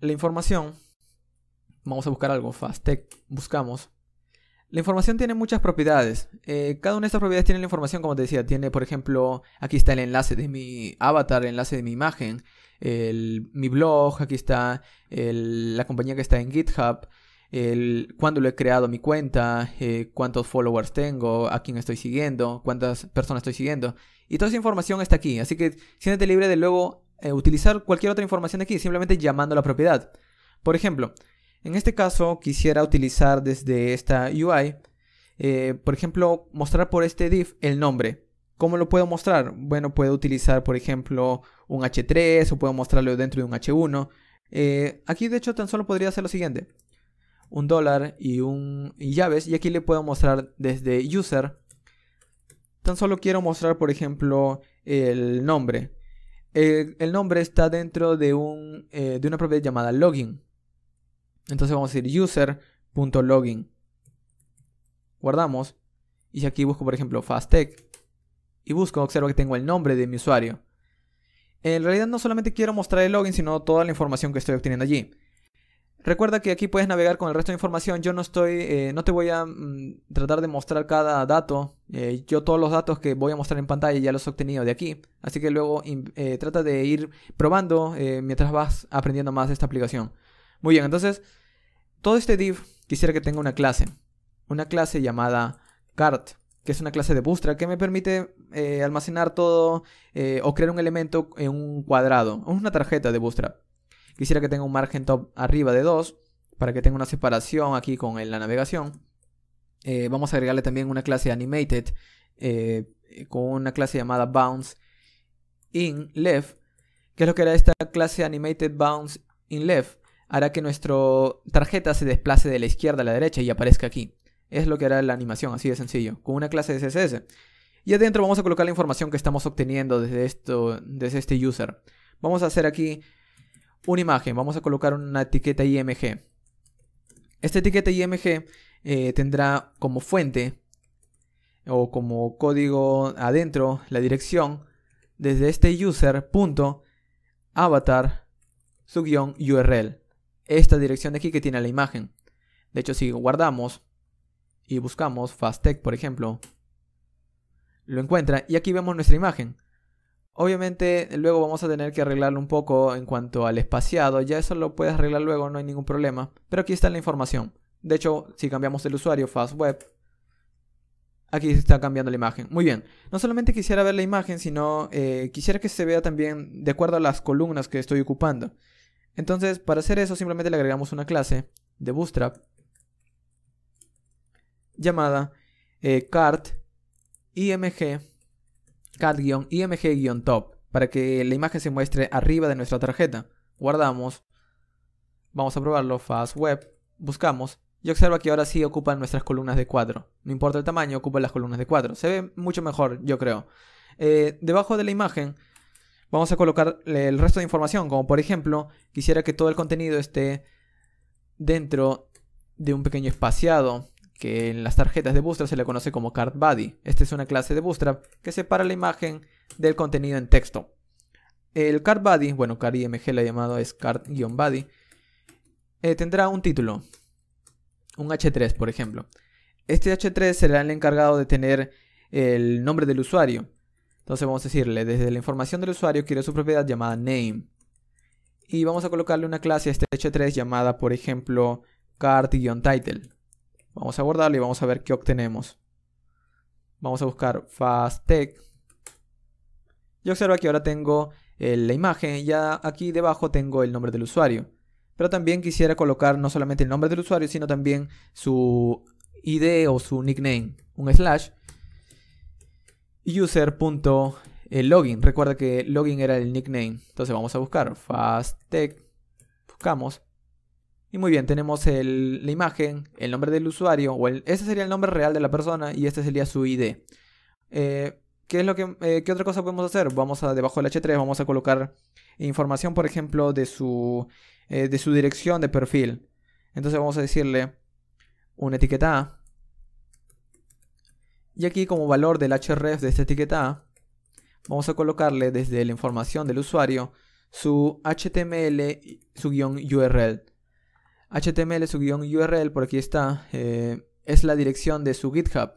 La información, vamos a buscar algo, Fastech, buscamos. La información tiene muchas propiedades. Cada una de estas propiedades tiene la información, como te decía. Tiene, por ejemplo, aquí está el enlace de mi avatar, el enlace de mi imagen, mi blog, aquí está la compañía que está en GitHub, cuándo lo he creado mi cuenta, cuántos followers tengo, a quién estoy siguiendo, cuántas personas estoy siguiendo. Y toda esa información está aquí. Así que siéntete libre de luego utilizar cualquier otra información de aquí, simplemente llamando la propiedad. Por ejemplo, en este caso quisiera utilizar desde esta UI, por ejemplo, mostrar por este div el nombre. ¿Cómo lo puedo mostrar? Bueno, puedo utilizar, por ejemplo, un H3 o puedo mostrarlo dentro de un H1. Aquí, de hecho, tan solo podría hacer lo siguiente. Un dólar y llaves. Y aquí le puedo mostrar desde user. Tan solo quiero mostrar, por ejemplo, el nombre. El nombre está dentro de una propiedad llamada login. Entonces vamos a decir user.login. Guardamos. Y si aquí busco, por ejemplo, fasttech y busco, observo que tengo el nombre de mi usuario. En realidad no solamente quiero mostrar el login, sino toda la información que estoy obteniendo allí. Recuerda que aquí puedes navegar con el resto de información. Yo no te voy a tratar de mostrar cada dato. Yo todos los datos que voy a mostrar en pantalla ya los he obtenido de aquí. Así que luego trata de ir probando mientras vas aprendiendo más de esta aplicación. Muy bien, entonces todo este div quisiera que tenga una clase llamada cart, que es una clase de Bootstrap que me permite almacenar todo o crear un elemento en un cuadrado, una tarjeta de Bootstrap. Quisiera que tenga un margen top arriba de 2 para que tenga una separación aquí con la navegación. Vamos a agregarle también una clase animated con una clase llamada bounce in left, que es lo que era esta clase animated bounce in left. Hará que nuestra tarjeta se desplace de la izquierda a la derecha y aparezca aquí. Es lo que hará la animación, así de sencillo, con una clase de CSS. Y adentro vamos a colocar la información que estamos obteniendo desde este user. Vamos a hacer aquí una imagen, vamos a colocar una etiqueta IMG. Esta etiqueta IMG tendrá como fuente o como código adentro la dirección desde este user.avatar_URL. Esta dirección de aquí que tiene la imagen. De hecho, si guardamos y buscamos fasttech, por ejemplo, lo encuentra y aquí vemos nuestra imagen. Obviamente luego vamos a tener que arreglarlo un poco en cuanto al espaciado. Ya eso lo puedes arreglar luego, no hay ningún problema. Pero aquí está la información. De hecho, si cambiamos el usuario fastweb, aquí se está cambiando la imagen. Muy bien. No solamente quisiera ver la imagen, sino quisiera que se vea también de acuerdo a las columnas que estoy ocupando. Entonces, para hacer eso, simplemente le agregamos una clase de Bootstrap llamada cart-img-top para que la imagen se muestre arriba de nuestra tarjeta. Guardamos. Vamos a probarlo. Fastweb. Buscamos. Y observa que ahora sí ocupan nuestras columnas de cuadro. No importa el tamaño, ocupan las columnas de cuadro. Se ve mucho mejor, yo creo. Debajo de la imagen vamos a colocar el resto de información. Como por ejemplo, quisiera que todo el contenido esté dentro de un pequeño espaciado que en las tarjetas de Bootstrap se le conoce como cart body. Esta es una clase de Bootstrap que separa la imagen del contenido en texto. El cart body, bueno, cart-img la he llamado, es cart-body, tendrá un título, un H3 por ejemplo. Este H3 será el encargado de tener el nombre del usuario. Entonces vamos a decirle, desde la información del usuario quiero su propiedad llamada name. Y vamos a colocarle una clase a este H3 llamada, por ejemplo, cart-title. Vamos a guardarlo y vamos a ver qué obtenemos. Vamos a buscar fasttech. Y observa que ahora tengo la imagen. Ya aquí debajo tengo el nombre del usuario. Pero también quisiera colocar no solamente el nombre del usuario, sino también su ID o su nickname. Un slash. User.login. Recuerda que login era el nickname. Entonces vamos a buscar fasttech. Buscamos. Y muy bien, tenemos la imagen, el nombre del usuario, ese sería el nombre real de la persona y este sería su ID. ¿Qué otra cosa podemos hacer? Debajo del H3 vamos a colocar información, por ejemplo, de su dirección de perfil. Entonces vamos a decirle una etiqueta A. Y aquí como valor del href de esta etiqueta A, vamos a colocarle desde la información del usuario su HTML, su guión URL. HTML, su guión URL, por aquí está. es la dirección de su GitHub.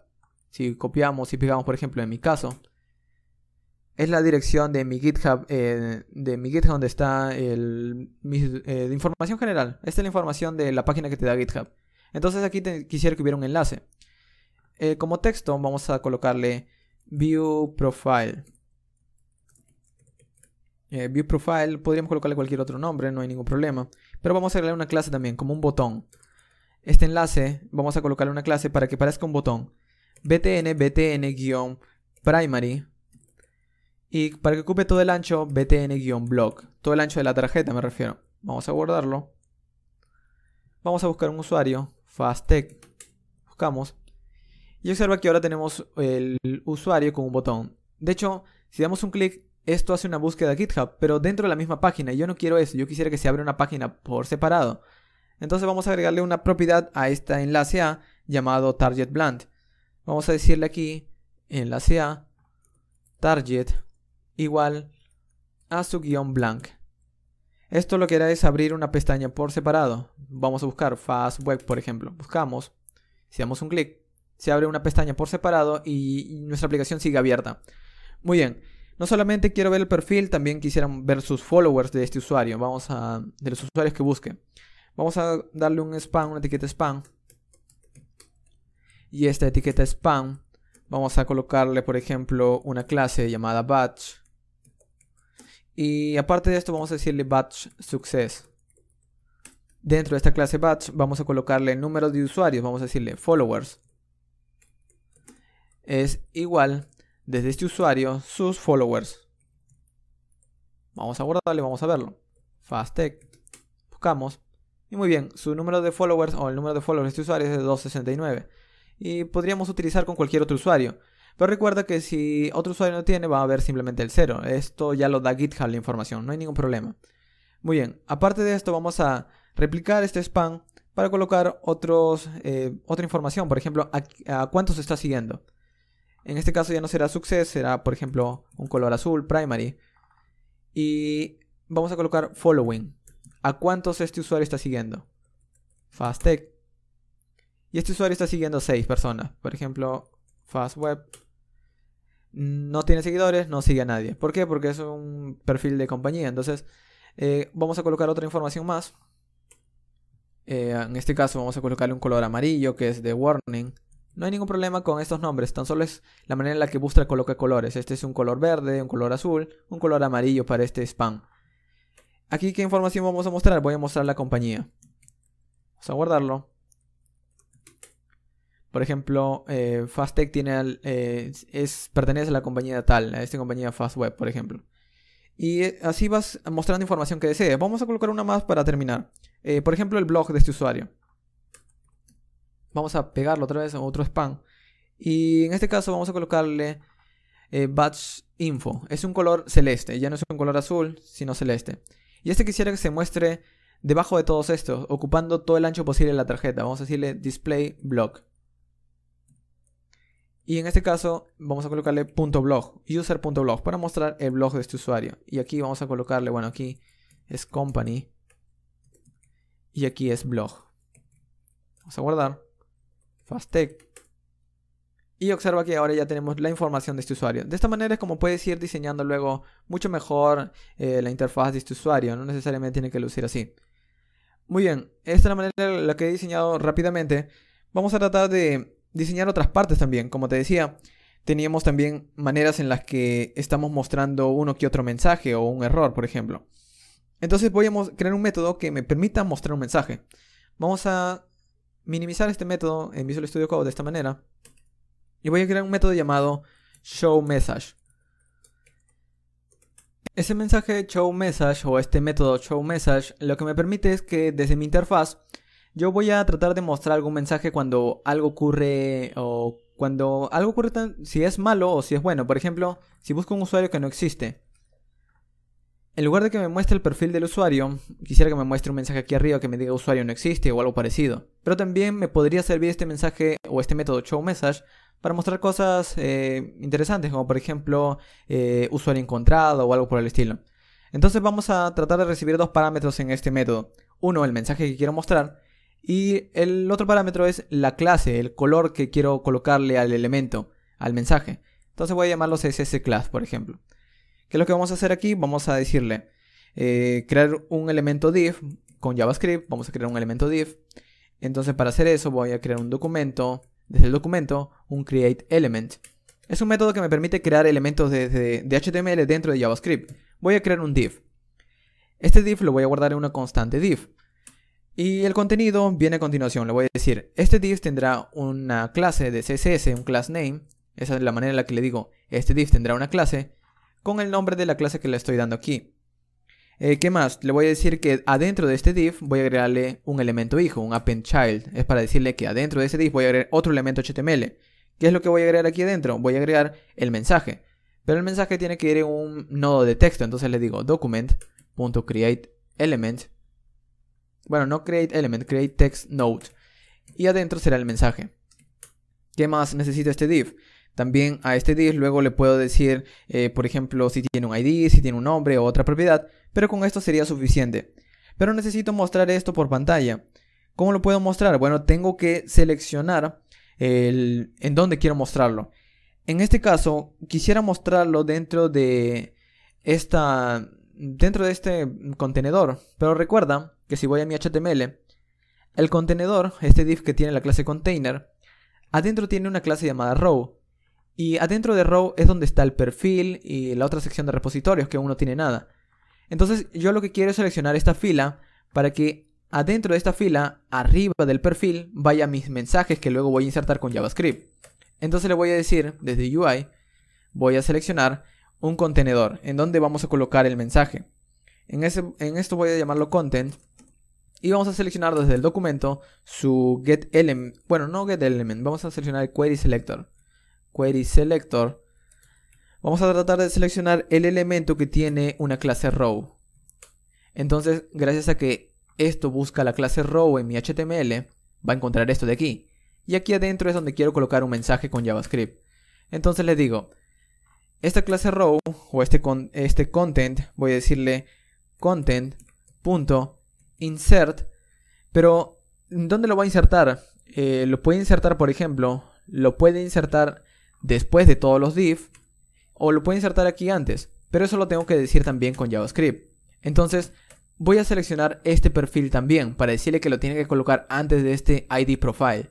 Si copiamos y pegamos, por ejemplo, en mi caso, es la dirección de mi GitHub, donde está de información general. Esta es la información de la página que te da GitHub. Entonces aquí quisiera que hubiera un enlace. Como texto vamos a colocarle View Profile. View Profile, podríamos colocarle cualquier otro nombre, no hay ningún problema. Pero vamos a agregarle una clase también, como un botón. Este enlace, vamos a colocarle una clase para que parezca un botón. btn-primary. Y para que ocupe todo el ancho, btn-block. Todo el ancho de la tarjeta me refiero. Vamos a guardarlo. Vamos a buscar un usuario, Fasttech. Buscamos. Y observa que ahora tenemos el usuario con un botón. De hecho, si damos un clic, esto hace una búsqueda de GitHub, pero dentro de la misma página. Y yo no quiero eso, yo quisiera que se abra una página por separado. Entonces vamos a agregarle una propiedad a este enlace A llamado target blank. Vamos a decirle aquí, enlace A, target, igual a su guión blank. Esto lo que hará es abrir una pestaña por separado. Vamos a buscar FastWeb, por ejemplo. Buscamos, si damos un clic, se abre una pestaña por separado y nuestra aplicación sigue abierta. Muy bien. No solamente quiero ver el perfil, también quisiera ver sus followers de este usuario. De los usuarios que busque. Vamos a darle un spam, una etiqueta spam. Y esta etiqueta spam, vamos a colocarle, por ejemplo, una clase llamada batch. Y aparte de esto, vamos a decirle batch success. Dentro de esta clase batch, vamos a colocarle el número de usuarios. Vamos a decirle followers. Es igual, desde este usuario, sus followers. Vamos a guardarle, vamos a verlo. Fasttech. Buscamos. Y muy bien, su número de followers o el número de followers de este usuario es de 269. Y podríamos utilizar con cualquier otro usuario. Pero recuerda que si otro usuario no tiene, va a haber simplemente el 0. Esto ya lo da GitHub la información, no hay ningún problema. Muy bien, aparte de esto vamos a replicar este spam para colocar otra información. Por ejemplo, a cuántos está siguiendo. En este caso ya no será success, será por ejemplo un color azul, primary. Y vamos a colocar following. ¿A cuántos este usuario está siguiendo? Fasttech. Y este usuario está siguiendo 6 personas. Por ejemplo, FastWeb. No tiene seguidores, no sigue a nadie. ¿Por qué? Porque es un perfil de compañía. Entonces, vamos a colocar otra información más. En este caso vamos a colocarle un color amarillo que es de warning. No hay ningún problema con estos nombres, tan solo es la manera en la que Bootstrap coloca colores. Este es un color verde, un color azul, un color amarillo para este spam. Aquí, ¿qué información vamos a mostrar? Voy a mostrar la compañía. Vamos a guardarlo. Por ejemplo, Fasttech pertenece a la compañía tal, a esta compañía FastWeb, por ejemplo. Y así vas mostrando información que desees. Vamos a colocar una más para terminar. Por ejemplo, el blog de este usuario. Vamos a pegarlo otra vez a otro spam. Y en este caso vamos a colocarle batch info. Es un color celeste, ya no es un color azul, sino celeste. Y este quisiera que se muestre debajo de todos estos, ocupando todo el ancho posible de la tarjeta. Vamos a decirle display blog. Y en este caso vamos a colocarle .blog, user.blog, para mostrar el blog de este usuario. Y aquí vamos a colocarle, bueno, aquí es company. Y aquí es blog. Vamos a guardar. Fasttech. Y observa que ahora ya tenemos la información de este usuario. De esta manera es como puedes ir diseñando luego mucho mejor la interfaz de este usuario. No necesariamente tiene que lucir así. Muy bien, esta es la manera en la que he diseñado rápidamente. Vamos a tratar de diseñar otras partes también. Como te decía, teníamos también maneras en las que estamos mostrando uno que otro mensaje o un error, por ejemplo. Entonces voy a crear un método que me permita mostrar un mensaje. Vamos a minimizar este método en Visual Studio Code de esta manera. Y voy a crear un método llamado showMessage. Ese mensaje showMessage o este método showMessage lo que me permite es que desde mi interfaz yo voy a tratar de mostrar algún mensaje cuando algo ocurre o cuando algo ocurre, si es malo o si es bueno. Por ejemplo, si busco un usuario que no existe, en lugar de que me muestre el perfil del usuario, quisiera que me muestre un mensaje aquí arriba que me diga usuario no existe o algo parecido. Pero también me podría servir este mensaje o este método showMessage para mostrar cosas interesantes, como por ejemplo usuario encontrado o algo por el estilo. Entonces vamos a tratar de recibir dos parámetros en este método. Uno, el mensaje que quiero mostrar, Y el otro parámetro es la clase, el color que quiero colocarle al elemento, al mensaje. Entonces voy a llamarlo CSS class, por ejemplo. ¿Qué es lo que vamos a hacer aquí? Vamos a decirle crear un elemento div con JavaScript. Vamos a crear un elemento div. Entonces para hacer eso voy a crear un documento. Desde el documento, un create element. Es un método que me permite crear elementos de HTML dentro de JavaScript. Voy a crear un div. Este div lo voy a guardar en una constante div. Y el contenido viene a continuación. Le voy a decir, este div tendrá una clase de CSS, un class name. Esa es la manera en la que le digo, este div tendrá una clase con el nombre de la clase que le estoy dando aquí. ¿Qué más? Le voy a decir que adentro de este div voy a agregarle un elemento hijo, un append child. Es para decirle que adentro de ese div voy a agregar otro elemento HTML. ¿Qué es lo que voy a agregar aquí adentro? Voy a agregar el mensaje. Pero el mensaje tiene que ir en un nodo de texto. Entonces le digo document.createElement. Bueno, no createElement, createTextNode. Y adentro será el mensaje. ¿Qué más necesita este div? También a este div luego le puedo decir, por ejemplo, si tiene un ID, si tiene un nombre o otra propiedad. Pero con esto sería suficiente. Pero necesito mostrar esto por pantalla. ¿Cómo lo puedo mostrar? Bueno, tengo que seleccionar en dónde quiero mostrarlo. En este caso, quisiera mostrarlo dentro de este contenedor. Pero recuerda que si voy a mi HTML, el contenedor, este div que tiene la clase container, adentro tiene una clase llamada row. Y adentro de row es donde está el perfil y la otra sección de repositorios que aún no tiene nada. Entonces yo lo que quiero es seleccionar esta fila para que adentro de esta fila, arriba del perfil, vaya mis mensajes que luego voy a insertar con JavaScript. Entonces le voy a decir, desde UI, voy a seleccionar un contenedor en donde vamos a colocar el mensaje. En esto voy a llamarlo content. Y vamos a seleccionar desde el documento su getElement. Bueno, no getElement, vamos a seleccionar el querySelector. querySelector. Vamos a tratar de seleccionar el elemento que tiene una clase row. Entonces, gracias a que esto busca la clase row en mi HTML, va a encontrar esto de aquí. Y aquí adentro es donde quiero colocar un mensaje con JavaScript. Entonces le digo, esta clase row o este content, voy a decirle content.insert. Pero, ¿dónde lo voy a insertar? Lo puede insertar, por ejemplo, lo puede insertar después de todos los div. O lo puedo insertar aquí antes, pero eso lo tengo que decir también con JavaScript. Entonces voy a seleccionar este perfil también para decirle que lo tiene que colocar antes de este ID profile.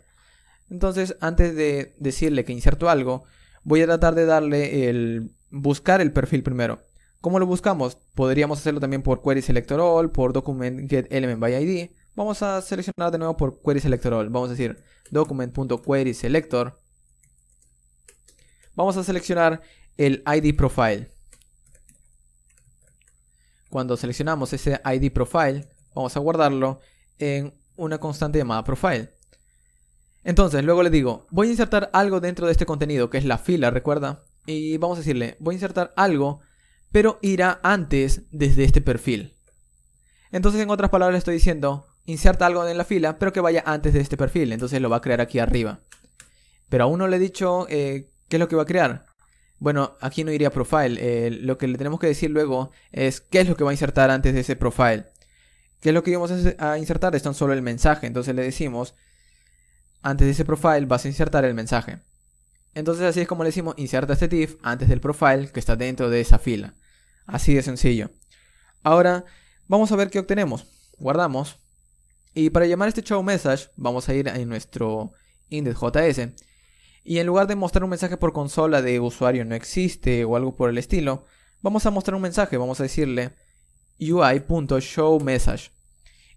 Entonces antes de decirle que inserto algo, voy a tratar de darle buscar el perfil primero. ¿Cómo lo buscamos? Podríamos hacerlo también por querySelectorAll, por document.getElementById. Vamos a seleccionar de nuevo por querySelectorAll. Vamos a decir document.querySelector. Vamos a seleccionar el ID profile. Cuando seleccionamos ese ID profile, vamos a guardarlo en una constante llamada profile. Entonces, luego le digo, voy a insertar algo dentro de este contenido, que es la fila, recuerda. Y vamos a decirle, voy a insertar algo, pero irá antes desde este perfil. Entonces, en otras palabras, le estoy diciendo, inserta algo en la fila, pero que vaya antes de este perfil. Entonces lo va a crear aquí arriba. Pero aún no le he dicho qué es lo que va a crear. Bueno, aquí no iría profile. Lo que le tenemos que decir luego es qué es lo que va a insertar antes de ese profile. ¿Qué es lo que íbamos a insertar? Es tan solo el mensaje. Entonces le decimos, antes de ese profile vas a insertar el mensaje. Entonces así es como le decimos, inserta este div antes del profile que está dentro de esa fila. Así de sencillo. Ahora vamos a ver qué obtenemos. Guardamos. Y para llamar este showMessage vamos a ir en nuestro index.js. Y en lugar de mostrar un mensaje por consola de usuario no existe o algo por el estilo, vamos a mostrar un mensaje. Vamos a decirle UI.showMessage.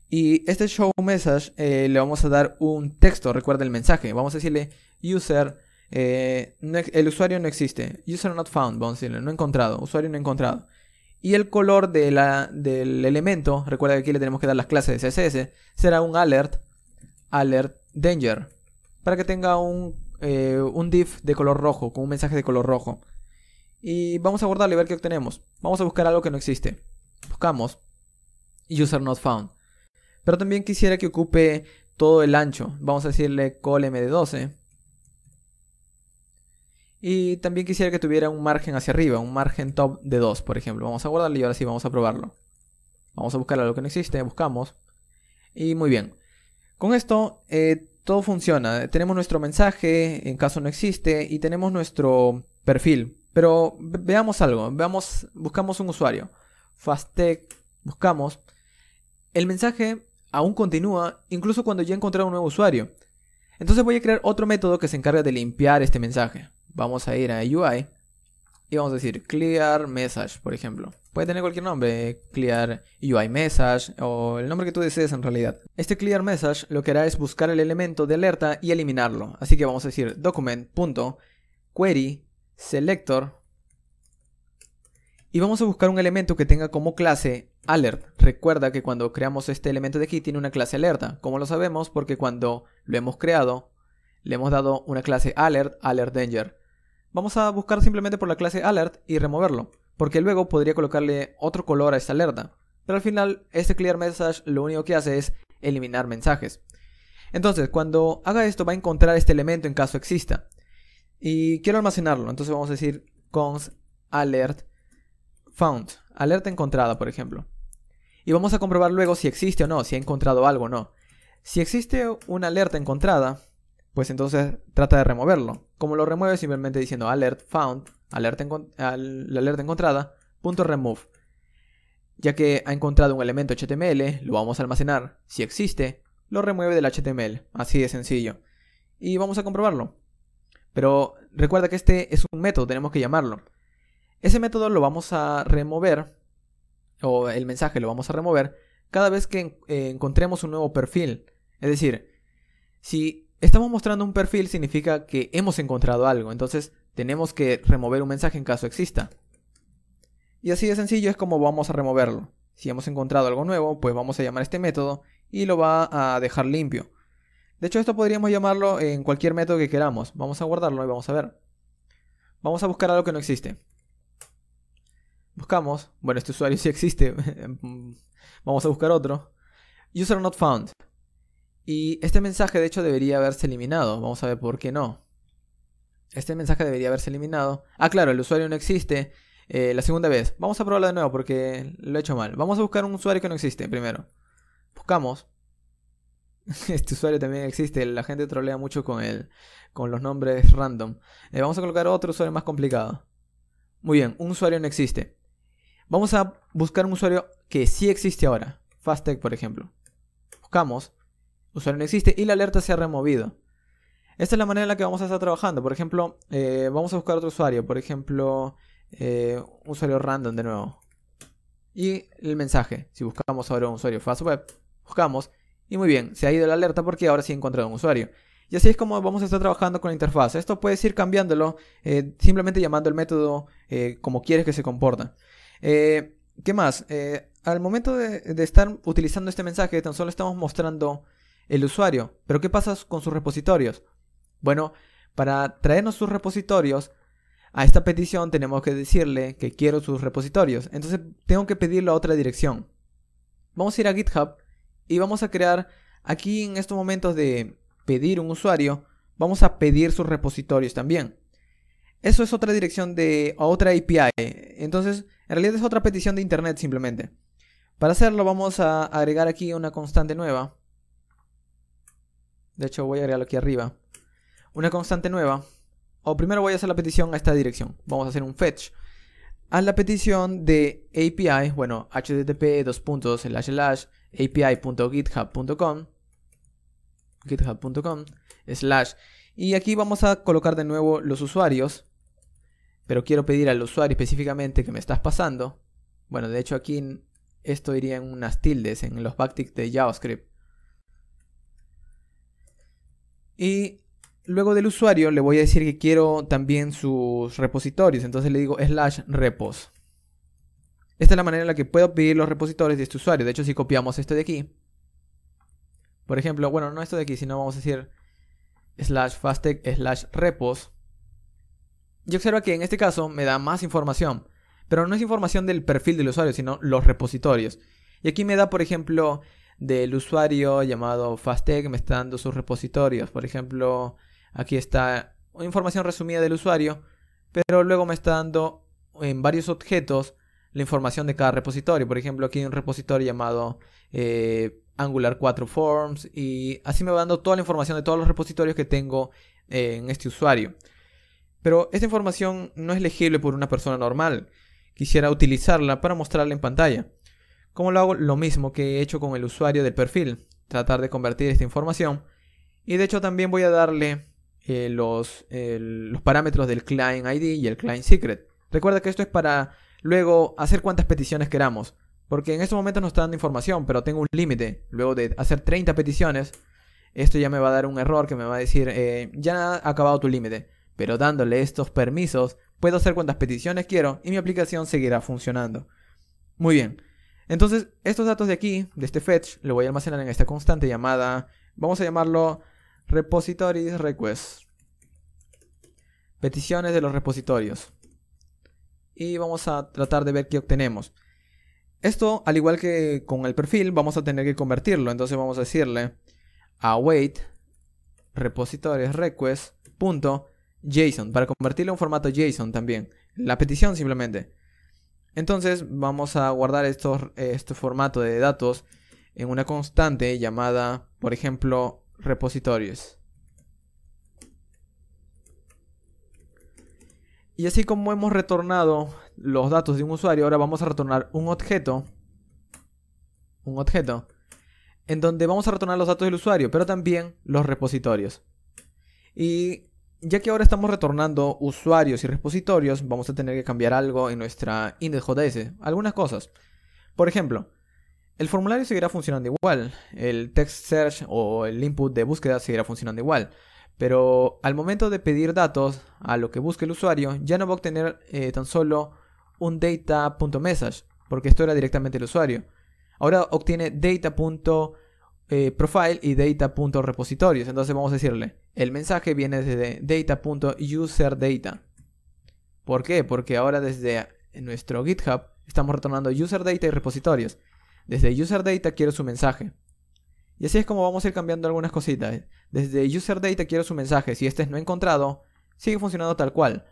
Y este showMessage le vamos a dar un texto, recuerda el mensaje. Vamos a decirle user, el usuario no existe. User not found, vamos a decirle, no encontrado, usuario no encontrado. Y el color del elemento, recuerda que aquí le tenemos que dar las clases de CSS, será un alert danger. Para que tenga un div de color rojo, con un mensaje de color rojo. Y vamos a guardarlo y ver qué obtenemos. Vamos a buscar algo que no existe. Buscamos user not found. Pero también quisiera que ocupe todo el ancho. Vamos a decirle colm de 12. Y también quisiera que tuviera un margen hacia arriba, un margen top de 2, por ejemplo. Vamos a guardarlo y ahora sí vamos a probarlo. Vamos a buscar algo que no existe, buscamos. Y muy bien. Con esto todo funciona. Tenemos nuestro mensaje, en caso no existe, y tenemos nuestro perfil. Pero veamos algo, buscamos un usuario. Fasttech, buscamos. El mensaje aún continúa, incluso cuando ya he encontrado un nuevo usuario. Entonces voy a crear otro método que se encarga de limpiar este mensaje. Vamos a ir a UI y vamos a decir clear message, por ejemplo. Puede tener cualquier nombre, clear UI message o el nombre que tú desees en realidad. Este clear message lo que hará es buscar el elemento de alerta y eliminarlo. Así que vamos a decir document.query selector y vamos a buscar un elemento que tenga como clase alert. Recuerda que cuando creamos este elemento de aquí tiene una clase alerta. ¿Cómo lo sabemos? Porque cuando lo hemos creado le hemos dado una clase alert danger. Vamos a buscar simplemente por la clase alert y removerlo, porque luego podría colocarle otro color a esta alerta. Pero al final este clear message lo único que hace es eliminar mensajes. Entonces cuando haga esto va a encontrar este elemento en caso exista. Y quiero almacenarlo, entonces vamos a decir const alert found, alerta encontrada por ejemplo. Y vamos a comprobar luego si existe o no, si ha encontrado algo o no. Si existe una alerta encontrada, pues entonces trata de removerlo. Como lo remueve? Simplemente diciendo alert found, la alerta encontrada, .remove. Ya que ha encontrado un elemento HTML, lo vamos a almacenar. Si existe, lo remueve del HTML. Así de sencillo. Y vamos a comprobarlo. Pero recuerda que este es un método, tenemos que llamarlo. Ese método lo vamos a remover, o el mensaje lo vamos a remover, cada vez que encontremos un nuevo perfil. Es decir, si estamos mostrando un perfil significa que hemos encontrado algo, entonces tenemos que remover un mensaje en caso exista. Y así de sencillo es como vamos a removerlo. Si hemos encontrado algo nuevo, pues vamos a llamar este método y lo va a dejar limpio. De hecho, esto podríamos llamarlo en cualquier método que queramos. Vamos a guardarlo y vamos a ver. Vamos a buscar algo que no existe. Buscamos, bueno, este usuario sí existe. Vamos a buscar otro. User not found. Y este mensaje de hecho debería haberse eliminado. Vamos a ver por qué no. Este mensaje debería haberse eliminado. Ah, claro, el usuario no existe. La segunda vez. Vamos a probarlo de nuevo porque lo he hecho mal. Vamos a buscar un usuario que no existe primero. Buscamos. Este usuario también existe. La gente trolea mucho con los nombres random. Vamos a colocar otro usuario más complicado. Muy bien, un usuario no existe. Vamos a buscar un usuario que sí existe ahora. Fasttech, por ejemplo. Buscamos. Usuario no existe y la alerta se ha removido. Esta es la manera en la que vamos a estar trabajando. Por ejemplo, vamos a buscar otro usuario. Por ejemplo, un usuario random de nuevo. Y el mensaje. Si buscamos ahora un usuario FastWeb, buscamos. Y muy bien, se ha ido la alerta porque ahora sí he encontrado un usuario. Y así es como vamos a estar trabajando con la interfaz. Esto puedes ir cambiándolo simplemente llamando el método como quieres que se comporta. ¿Qué más? Al momento de estar utilizando este mensaje, tan solo estamos mostrando el usuario. Pero ¿qué pasa con sus repositorios? Bueno, para traernos sus repositorios, a esta petición tenemos que decirle que quiero sus repositorios. Entonces tengo que pedirlo a otra dirección. Vamos a ir a GitHub y vamos a crear, aquí en estos momentos de pedir un usuario, vamos a pedir sus repositorios también. Eso es otra dirección a otra API. Entonces, en realidad es otra petición de internet simplemente. Para hacerlo vamos a agregar aquí una constante nueva. De hecho voy a agregarlo aquí arriba. Una constante nueva. O primero voy a hacer la petición a esta dirección. Vamos a hacer un fetch. A la petición de API, bueno, http://api.github.com y aquí vamos a colocar de nuevo los usuarios. Pero quiero pedir al usuario específicamente que me estás pasando. Bueno, de hecho aquí esto iría en unas tildes en los backticks de JavaScript. Y luego del usuario le voy a decir que quiero también sus repositorios. Entonces le digo /repos. Esta es la manera en la que puedo pedir los repositorios de este usuario. De hecho, si copiamos esto de aquí, por ejemplo, bueno, no esto de aquí, sino vamos a decir /fasttech/repos. Y observa que en este caso me da más información. Pero no es información del perfil del usuario, sino los repositorios. Y aquí me da, por ejemplo, del usuario llamado Fasttech, me está dando sus repositorios. Por ejemplo, aquí está información resumida del usuario, pero luego me está dando en varios objetos la información de cada repositorio. Por ejemplo, aquí hay un repositorio llamado Angular 4 Forms, y así me va dando toda la información de todos los repositorios que tengo en este usuario. Pero esta información no es legible por una persona normal. Quisiera utilizarla para mostrarla en pantalla. ¿Cómo lo hago? Lo mismo que he hecho con el usuario del perfil. Tratar de convertir esta información. Y de hecho también voy a darle los parámetros del client ID y el client secret. Recuerda que esto es para luego hacer cuantas peticiones queramos. Porque en este momento nos está dando información, pero tengo un límite. Luego de hacer 30 peticiones, esto ya me va a dar un error que me va a decir, ya ha acabado tu límite. Pero dándole estos permisos, puedo hacer cuantas peticiones quiero y mi aplicación seguirá funcionando. Muy bien. Entonces, estos datos de aquí, de este fetch, lo voy a almacenar en esta constante llamada, vamos a llamarlo repositories request. Peticiones de los repositorios. Y vamos a tratar de ver qué obtenemos. Esto, al igual que con el perfil, vamos a tener que convertirlo. Entonces vamos a decirle await repositories request.json para convertirlo en formato JSON también. La petición simplemente. Entonces vamos a guardar este formato de datos en una constante llamada, por ejemplo, repositorios. Y así como hemos retornado los datos de un usuario, ahora vamos a retornar un objeto en donde vamos a retornar los datos del usuario, pero también los repositorios. Y ya que ahora estamos retornando usuarios y repositorios, vamos a tener que cambiar algo en nuestra index.js, algunas cosas. Por ejemplo, el formulario seguirá funcionando igual, el text search o el input de búsqueda seguirá funcionando igual. Pero al momento de pedir datos a lo que busque el usuario, ya no va a obtener tan solo un data.message, porque esto era directamente el usuario. Ahora obtiene data.profile y data.repositorios. Entonces vamos a decirle, el mensaje viene desde data.userdata. ¿Por qué? Porque ahora desde nuestro GitHub estamos retornando userdata y repositorios. Desde userdata quiero su mensaje. Y así es como vamos a ir cambiando algunas cositas. Desde userdata quiero su mensaje. Si este es no encontrado, sigue funcionando tal cual.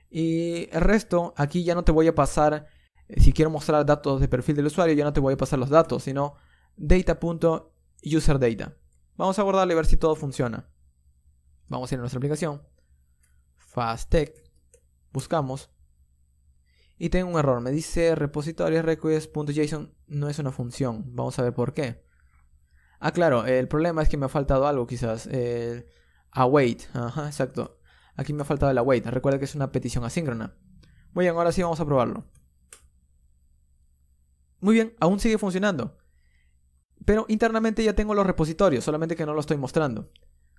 Y el resto, aquí ya no te voy a pasar, si quiero mostrar datos de perfil del usuario, ya no te voy a pasar los datos, sino data.userdata. Vamos a guardarle y ver si todo funciona. Vamos a ir a nuestra aplicación. Fasttech. Buscamos. Y tengo un error. Me dice repository request.json no es una función. Vamos a ver por qué. Ah, claro, el problema es que me ha faltado algo quizás. Await, ajá, exacto. Aquí me ha faltado el await. Recuerda que es una petición asíncrona. Muy bien, ahora sí vamos a probarlo. Muy bien, aún sigue funcionando. Pero internamente ya tengo los repositorios, solamente que no lo estoy mostrando.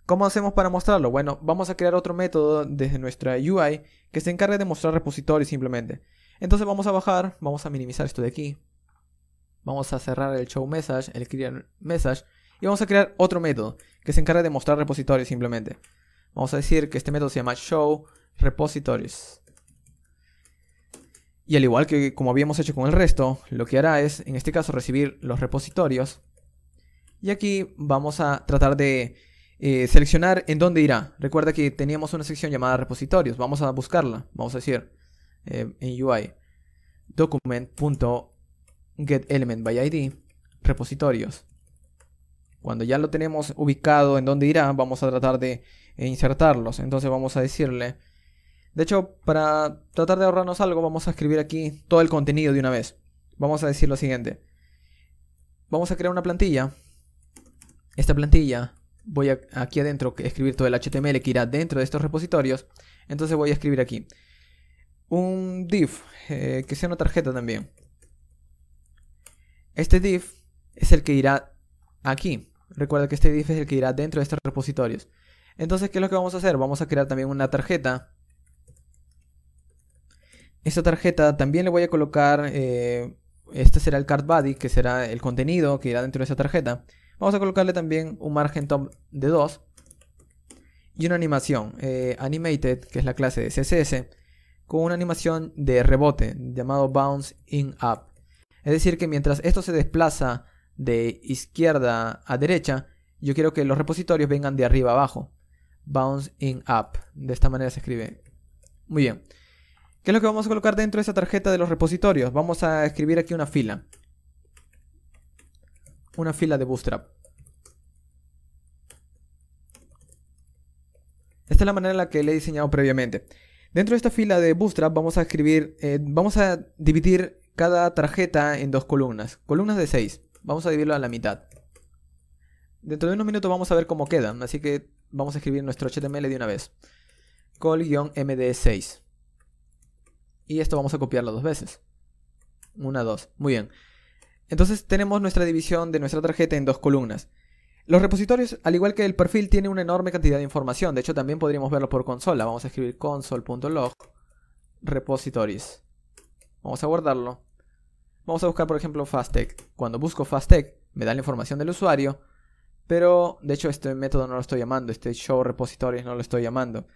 ¿Cómo hacemos para mostrarlo? Bueno, vamos a crear otro método desde nuestra UI que se encargue de mostrar repositorios simplemente. Entonces vamos a bajar, vamos a minimizar esto de aquí. Vamos a cerrar el show message, el create message, y vamos a crear otro método que se encargue de mostrar repositorios simplemente. Vamos a decir que este método se llama show repositories. Y al igual que como habíamos hecho con el resto, lo que hará es, en este caso, recibir los repositorios. Y aquí vamos a tratar de seleccionar en dónde irá. Recuerda que teníamos una sección llamada repositorios. Vamos a buscarla. Vamos a decir en UI document.getElementById repositorios. Cuando ya lo tenemos ubicado en dónde irá, vamos a tratar de insertarlos. Entonces vamos a decirle, de hecho, para tratar de ahorrarnos algo, vamos a escribir aquí todo el contenido de una vez. Vamos a decir lo siguiente. Vamos a crear una plantilla. Esta plantilla, voy a aquí adentro escribir todo el HTML que irá dentro de estos repositorios. Entonces voy a escribir aquí un div, que sea una tarjeta también. Este div es el que irá aquí. Recuerda que este div es el que irá dentro de estos repositorios. Entonces, ¿qué es lo que vamos a hacer? Vamos a crear también una tarjeta. Esta tarjeta también le voy a colocar, este será el card body, que será el contenido que irá dentro de esa tarjeta. Vamos a colocarle también un margen top de 2 y una animación, animated, que es la clase de CSS, con una animación de rebote llamado bounce in up. Es decir, que mientras esto se desplaza de izquierda a derecha, yo quiero que los repositorios vengan de arriba a abajo. Bounce in up. De esta manera se escribe. Muy bien. ¿Qué es lo que vamos a colocar dentro de esa tarjeta de los repositorios? Vamos a escribir aquí una fila. una fila de Bootstrap. Esta es la manera en la que le he diseñado previamente. Dentro de esta fila de Bootstrap vamos a escribir, vamos a dividir cada tarjeta en dos columnas. Columnas de 6. Vamos a dividirlo a la mitad. Dentro de unos minutos vamos a ver cómo quedan, así que vamos a escribir nuestro HTML de una vez. col-md6. Y esto vamos a copiarlo 2 veces. 1, 2. Muy bien. Entonces tenemos nuestra división de nuestra tarjeta en dos columnas. Los repositorios, al igual que el perfil, tienen una enorme cantidad de información. De hecho, también podríamos verlo por consola. Vamos a escribir console.log repositories. Vamos a guardarlo. Vamos a buscar, por ejemplo, Fasttech. Cuando busco Fasttech, me da la información del usuario. Pero, de hecho, este método no lo estoy llamando. Este show repositories no lo estoy llamando.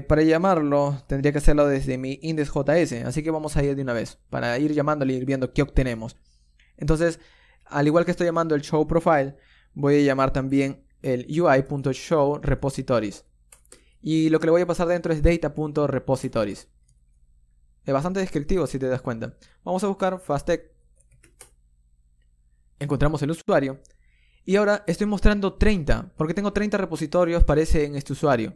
Para llamarlo, tendría que hacerlo desde mi index.js. Así que vamos a ir de una vez. Para ir llamándole y ir viendo qué obtenemos. Entonces, al igual que estoy llamando el show profile, voy a llamar también el UI.show repositories. Y lo que le voy a pasar dentro es data.repositories. Es bastante descriptivo si te das cuenta. Vamos a buscar Fasttech. Encontramos el usuario. Y ahora estoy mostrando 30, porque tengo 30 repositorios, parece, en este usuario.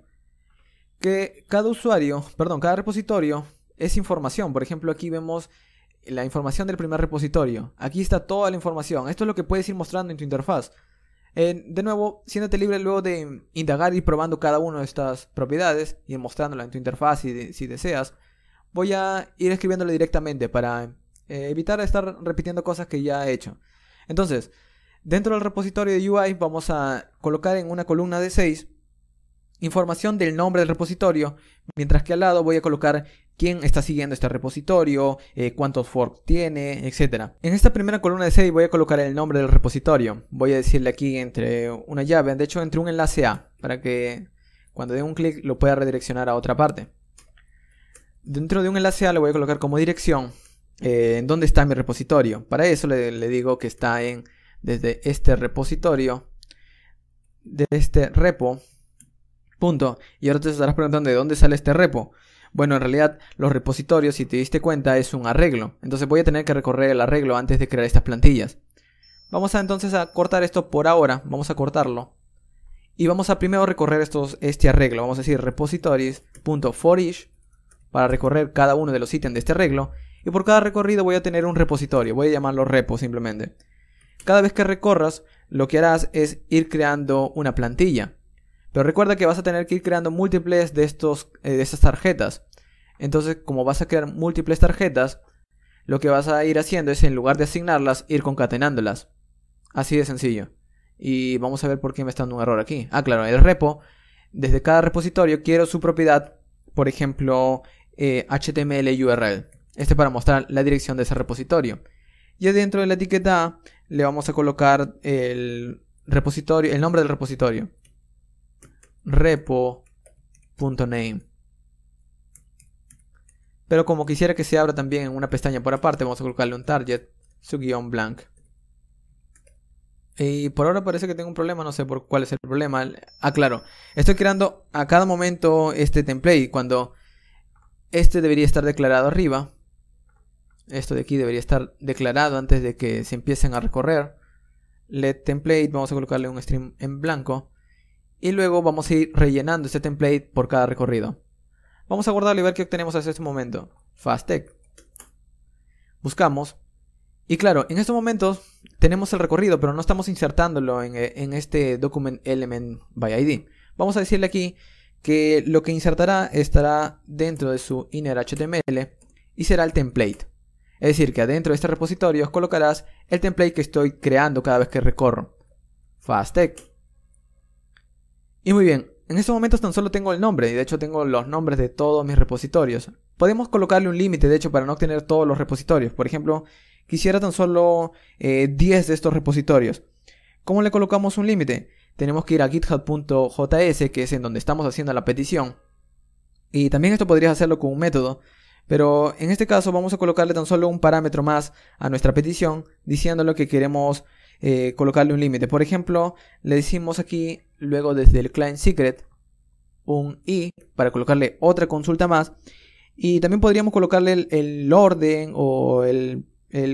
Que cada repositorio es información. Por ejemplo, aquí vemos la información del primer repositorio. Aquí está toda la información. Esto es lo que puedes ir mostrando en tu interfaz. De nuevo, siéntate libre luego de indagar y probando cada una de estas propiedades y mostrándola en tu interfaz si deseas. Voy a ir escribiéndole directamente para evitar estar repitiendo cosas que ya he hecho. Entonces, dentro del repositorio de UI vamos a colocar en una columna de 6 información del nombre del repositorio, mientras que al lado voy a colocar quién está siguiendo este repositorio, cuántos forks tiene, etc. En esta primera columna de 6 voy a colocar el nombre del repositorio. Voy a decirle aquí entre una llave, de hecho entre un enlace A, para que cuando dé un clic lo pueda redireccionar a otra parte. Dentro de un enlace A le voy a colocar como dirección en dónde está mi repositorio. Para eso le digo que está desde este repositorio, de este repo. Punto. Y ahora te estarás preguntando de dónde sale este repo. Bueno, en realidad los repositorios, si te diste cuenta, es un arreglo. Entonces voy a tener que recorrer el arreglo antes de crear estas plantillas. Vamos entonces a cortar esto por ahora. Vamos a cortarlo. Y vamos a primero recorrer este arreglo. Vamos a decir repositories.forEach para recorrer cada uno de los ítems de este arreglo. Y por cada recorrido voy a tener un repositorio. Voy a llamarlo repo simplemente. Cada vez que recorras, lo que harás es ir creando una plantilla. Pero recuerda que vas a tener que ir creando múltiples de estas tarjetas. Entonces, como vas a crear múltiples tarjetas, lo que vas a ir haciendo es, en lugar de asignarlas, ir concatenándolas. Así de sencillo. Y vamos a ver por qué me está dando un error aquí. Ah, claro, el repo, desde cada repositorio quiero su propiedad, por ejemplo, HTML URL. Para mostrar la dirección de ese repositorio. Y dentro de la etiqueta A le vamos a colocar el nombre del repositorio. repo.name. Pero como quisiera que se abra también en una pestaña por aparte, vamos a colocarle un target, su guión blank. Y por ahora parece que tengo un problema, no sé por cuál es el problema. Ah, claro, estoy creando a cada momento este template, cuando este debería estar declarado arriba. Esto de aquí debería estar declarado antes de que se empiecen a recorrer. Let template, vamos a colocarle un string en blanco. Y luego vamos a ir rellenando este template por cada recorrido. Vamos a guardarlo y ver qué obtenemos hasta este momento. Fasttech. Buscamos. Y claro, en estos momentos tenemos el recorrido, pero no estamos insertándolo en este document element by ID. Vamos a decirle aquí que lo que insertará estará dentro de su inner HTML y será el template. Es decir, que adentro de este repositorio colocarás el template que estoy creando cada vez que recorro. Fasttech. Y muy bien, en estos momentos tan solo tengo el nombre, y de hecho tengo los nombres de todos mis repositorios. Podemos colocarle un límite, de hecho, para no obtener todos los repositorios. Por ejemplo, quisiera tan solo 10 de estos repositorios. ¿Cómo le colocamos un límite? Tenemos que ir a github.js, que es en donde estamos haciendo la petición. Y también esto podrías hacerlo con un método. Pero en este caso vamos a colocarle tan solo un parámetro más a nuestra petición, diciéndole que queremos colocarle un límite. Por ejemplo, le decimos aquí, luego desde el client secret, un i para colocarle otra consulta más. Y también podríamos colocarle el orden o el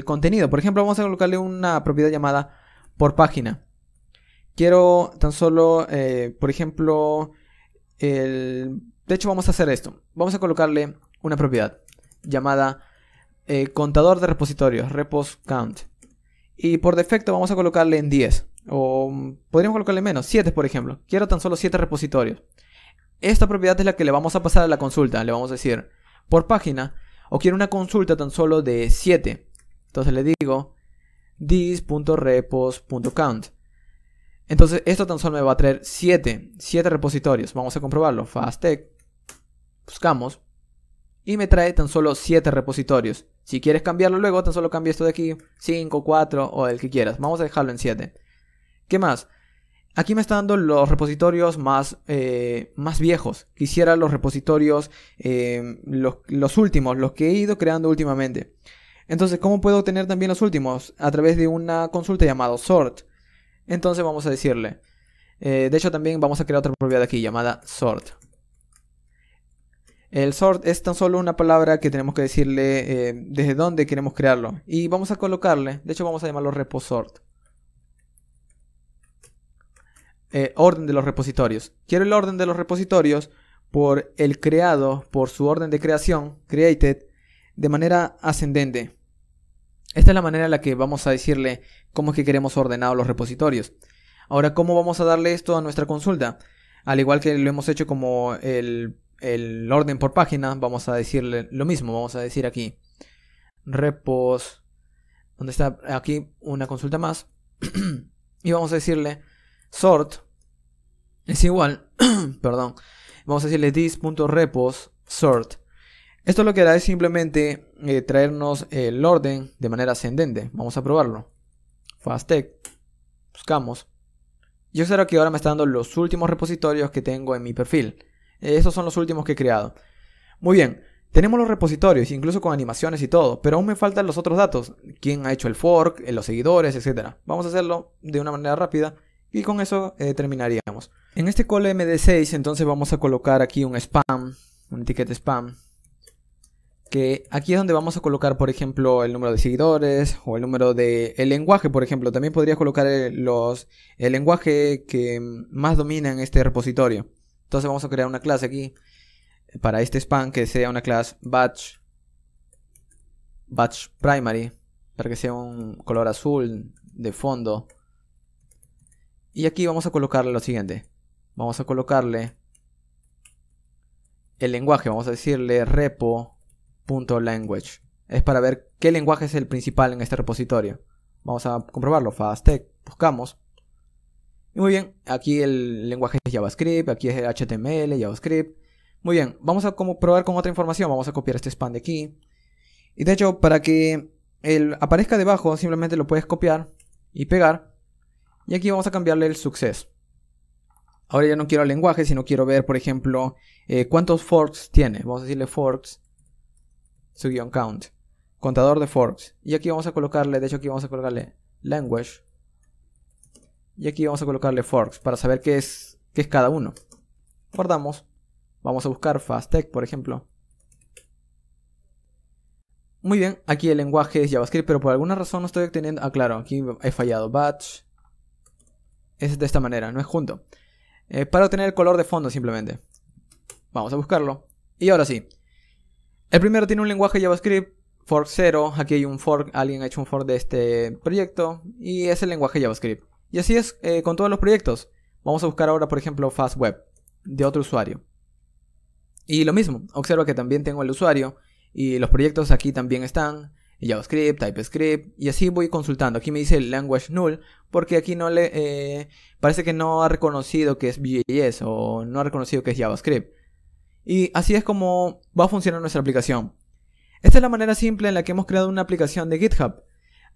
contenido. Por ejemplo, vamos a colocarle una propiedad llamada por página. Quiero tan solo, por ejemplo, de hecho vamos a hacer esto. Vamos a colocarle una propiedad llamada contador de repositorios, repos count. Y por defecto vamos a colocarle en 10. O podríamos colocarle menos, 7 por ejemplo. Quiero tan solo 7 repositorios. Esta propiedad es la que le vamos a pasar a la consulta. Le vamos a decir por página. O quiero una consulta tan solo de 7. Entonces le digo this.repos.count. Entonces esto tan solo me va a traer 7 repositorios. Vamos a comprobarlo. Fastech. Buscamos. Y me trae tan solo 7 repositorios. Si quieres cambiarlo luego, tan solo cambia esto de aquí. 5, 4 o el que quieras. Vamos a dejarlo en 7. ¿Qué más? Aquí me está dando los repositorios más viejos. Quisiera los repositorios, los últimos, los que he ido creando últimamente. Entonces, ¿cómo puedo obtener también los últimos? A través de una consulta llamada sort. Entonces vamos a decirle. De hecho, también vamos a crear otra propiedad aquí llamada sort. El sort es tan solo una palabra que tenemos que decirle desde dónde queremos crearlo. Y vamos a colocarle, de hecho vamos a llamarlo repo sort. Orden de los repositorios. Quiero el orden de los repositorios por el creado, por su orden de creación, created, de manera ascendente. Esta es la manera en la que vamos a decirle cómo es que queremos ordenados los repositorios. Ahora, ¿cómo vamos a darle esto a nuestra consulta? Al igual que lo hemos hecho como el orden por página, vamos a decirle lo mismo. Vamos a decir aquí repos, donde está aquí una consulta más, y vamos a decirle sort es igual, perdón, vamos a decirle this.repos sort. Esto lo que hará es simplemente traernos el orden de manera ascendente. Vamos a probarlo. Fastech, buscamos. Y observa que ahora me está dando los últimos repositorios que tengo en mi perfil. Estos son los últimos que he creado. Muy bien, tenemos los repositorios, incluso con animaciones y todo, pero aún me faltan los otros datos. ¿Quién ha hecho el fork, los seguidores, etcétera? Vamos a hacerlo de una manera rápida y con eso terminaríamos. En este call MD6 entonces vamos a colocar aquí un spam, un ticket spam. Que aquí es donde vamos a colocar, por ejemplo, el número de seguidores o el número de el lenguaje, por ejemplo. También podrías colocar el lenguaje que más domina en este repositorio. Entonces vamos a crear una clase aquí para este spam que sea una clase batch primary, para que sea un color azul de fondo. Y aquí vamos a colocarle lo siguiente. Vamos a colocarle el lenguaje, vamos a decirle repo.language. Es para ver qué lenguaje es el principal en este repositorio. Vamos a comprobarlo. Fastech, buscamos. Y muy bien, aquí el lenguaje es JavaScript, aquí es HTML, JavaScript. Muy bien, vamos a probar con otra información. Vamos a copiar este spam de aquí. Y de hecho, para que aparezca debajo, simplemente lo puedes copiar y pegar. Y aquí vamos a cambiarle el success. Ahora ya no quiero el lenguaje, sino quiero ver, por ejemplo, cuántos forks tiene. Vamos a decirle forks, su guión count, contador de forks. Y aquí vamos a colocarle, de hecho aquí vamos a colocarle language. Y aquí vamos a colocarle forks para saber qué es cada uno. Guardamos. Vamos a buscar Fastech, por ejemplo. Muy bien, aquí el lenguaje es JavaScript, pero por alguna razón no estoy obteniendo... Ah, claro, aquí he fallado. Batch. Es de esta manera, no es junto. Para obtener el color de fondo simplemente. Vamos a buscarlo. Y ahora sí. El primero tiene un lenguaje JavaScript. Fork 0. Aquí hay un fork. Alguien ha hecho un fork de este proyecto. Y es el lenguaje JavaScript. Y así es con todos los proyectos. Vamos a buscar ahora, por ejemplo, FastWeb de otro usuario. Y lo mismo. Observa que también tengo el usuario. Y los proyectos aquí también están. JavaScript, TypeScript. Y así voy consultando. Aquí me dice language null. Porque aquí no parece que no ha reconocido que es Vue.js. O no ha reconocido que es JavaScript. Y así es como va a funcionar nuestra aplicación. Esta es la manera simple en la que hemos creado una aplicación de GitHub.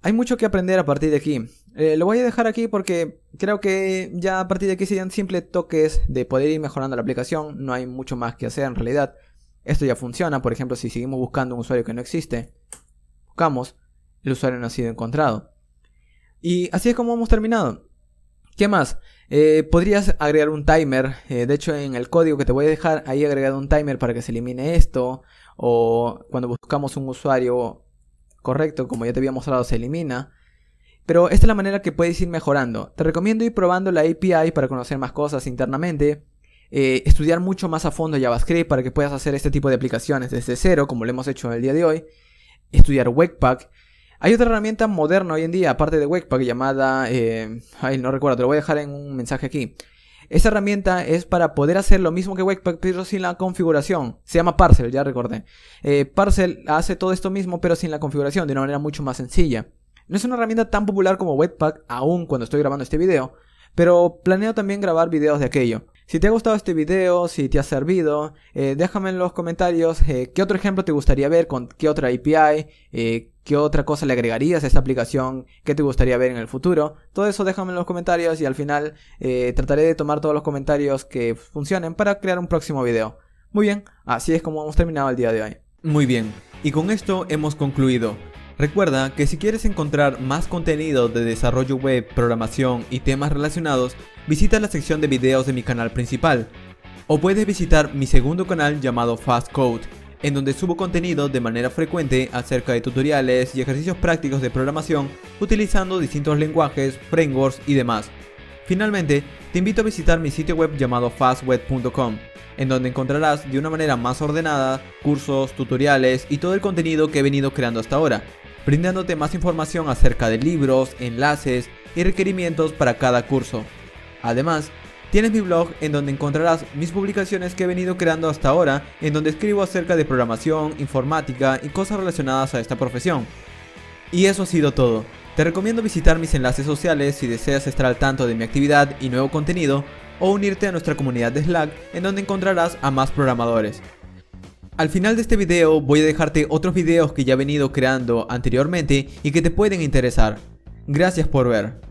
Hay mucho que aprender a partir de aquí. Lo voy a dejar aquí porque creo que ya a partir de aquí serían simples toques de poder ir mejorando la aplicación. No hay mucho más que hacer en realidad. Esto ya funciona. Por ejemplo, si seguimos buscando un usuario que no existe, buscamos, el usuario no ha sido encontrado. Y así es como hemos terminado. ¿Qué más? Podrías agregar un timer. De hecho, en el código que te voy a dejar, ahí he agregado un timer para que se elimine esto. O cuando buscamos un usuario correcto, como ya te había mostrado, se elimina. pero esta es la manera que puedes ir mejorando. Te recomiendo ir probando la API para conocer más cosas internamente, estudiar mucho más a fondo JavaScript para que puedas hacer este tipo de aplicaciones desde cero, como lo hemos hecho el día de hoy, estudiar Webpack. Hay otra herramienta moderna hoy en día, aparte de Webpack, llamada... no recuerdo, te lo voy a dejar en un mensaje aquí. Esta herramienta es para poder hacer lo mismo que Webpack, pero sin la configuración. Se llama Parcel, ya recordé. Parcel hace todo esto mismo, pero sin la configuración, de una manera mucho más sencilla. No es una herramienta tan popular como Webpack, aún cuando estoy grabando este video, pero planeo también grabar videos de aquello. Si te ha gustado este video, si te ha servido, déjame en los comentarios qué otro ejemplo te gustaría ver, con qué otra API, qué otra cosa le agregarías a esta aplicación, qué te gustaría ver en el futuro. Todo eso déjame en los comentarios y al final trataré de tomar todos los comentarios que funcionen para crear un próximo video. Muy bien, así es como hemos terminado el día de hoy. Muy bien, y con esto hemos concluido. Recuerda que si quieres encontrar más contenido de desarrollo web, programación y temas relacionados, visita la sección de videos de mi canal principal. O puedes visitar mi segundo canal llamado Fast Code, en donde subo contenido de manera frecuente acerca de tutoriales y ejercicios prácticos de programación utilizando distintos lenguajes, frameworks y demás. Finalmente, te invito a visitar mi sitio web llamado fastweb.com, en donde encontrarás de una manera más ordenada cursos, tutoriales y todo el contenido que he venido creando hasta ahora, brindándote más información acerca de libros, enlaces y requerimientos para cada curso. Además, tienes mi blog en donde encontrarás mis publicaciones que he venido creando hasta ahora, en donde escribo acerca de programación, informática y cosas relacionadas a esta profesión. Y eso ha sido todo. Te recomiendo visitar mis enlaces sociales si deseas estar al tanto de mi actividad y nuevo contenido, o unirte a nuestra comunidad de Slack, en donde encontrarás a más programadores. Al final de este video voy a dejarte otros videos que ya he venido creando anteriormente y que te pueden interesar. Gracias por ver.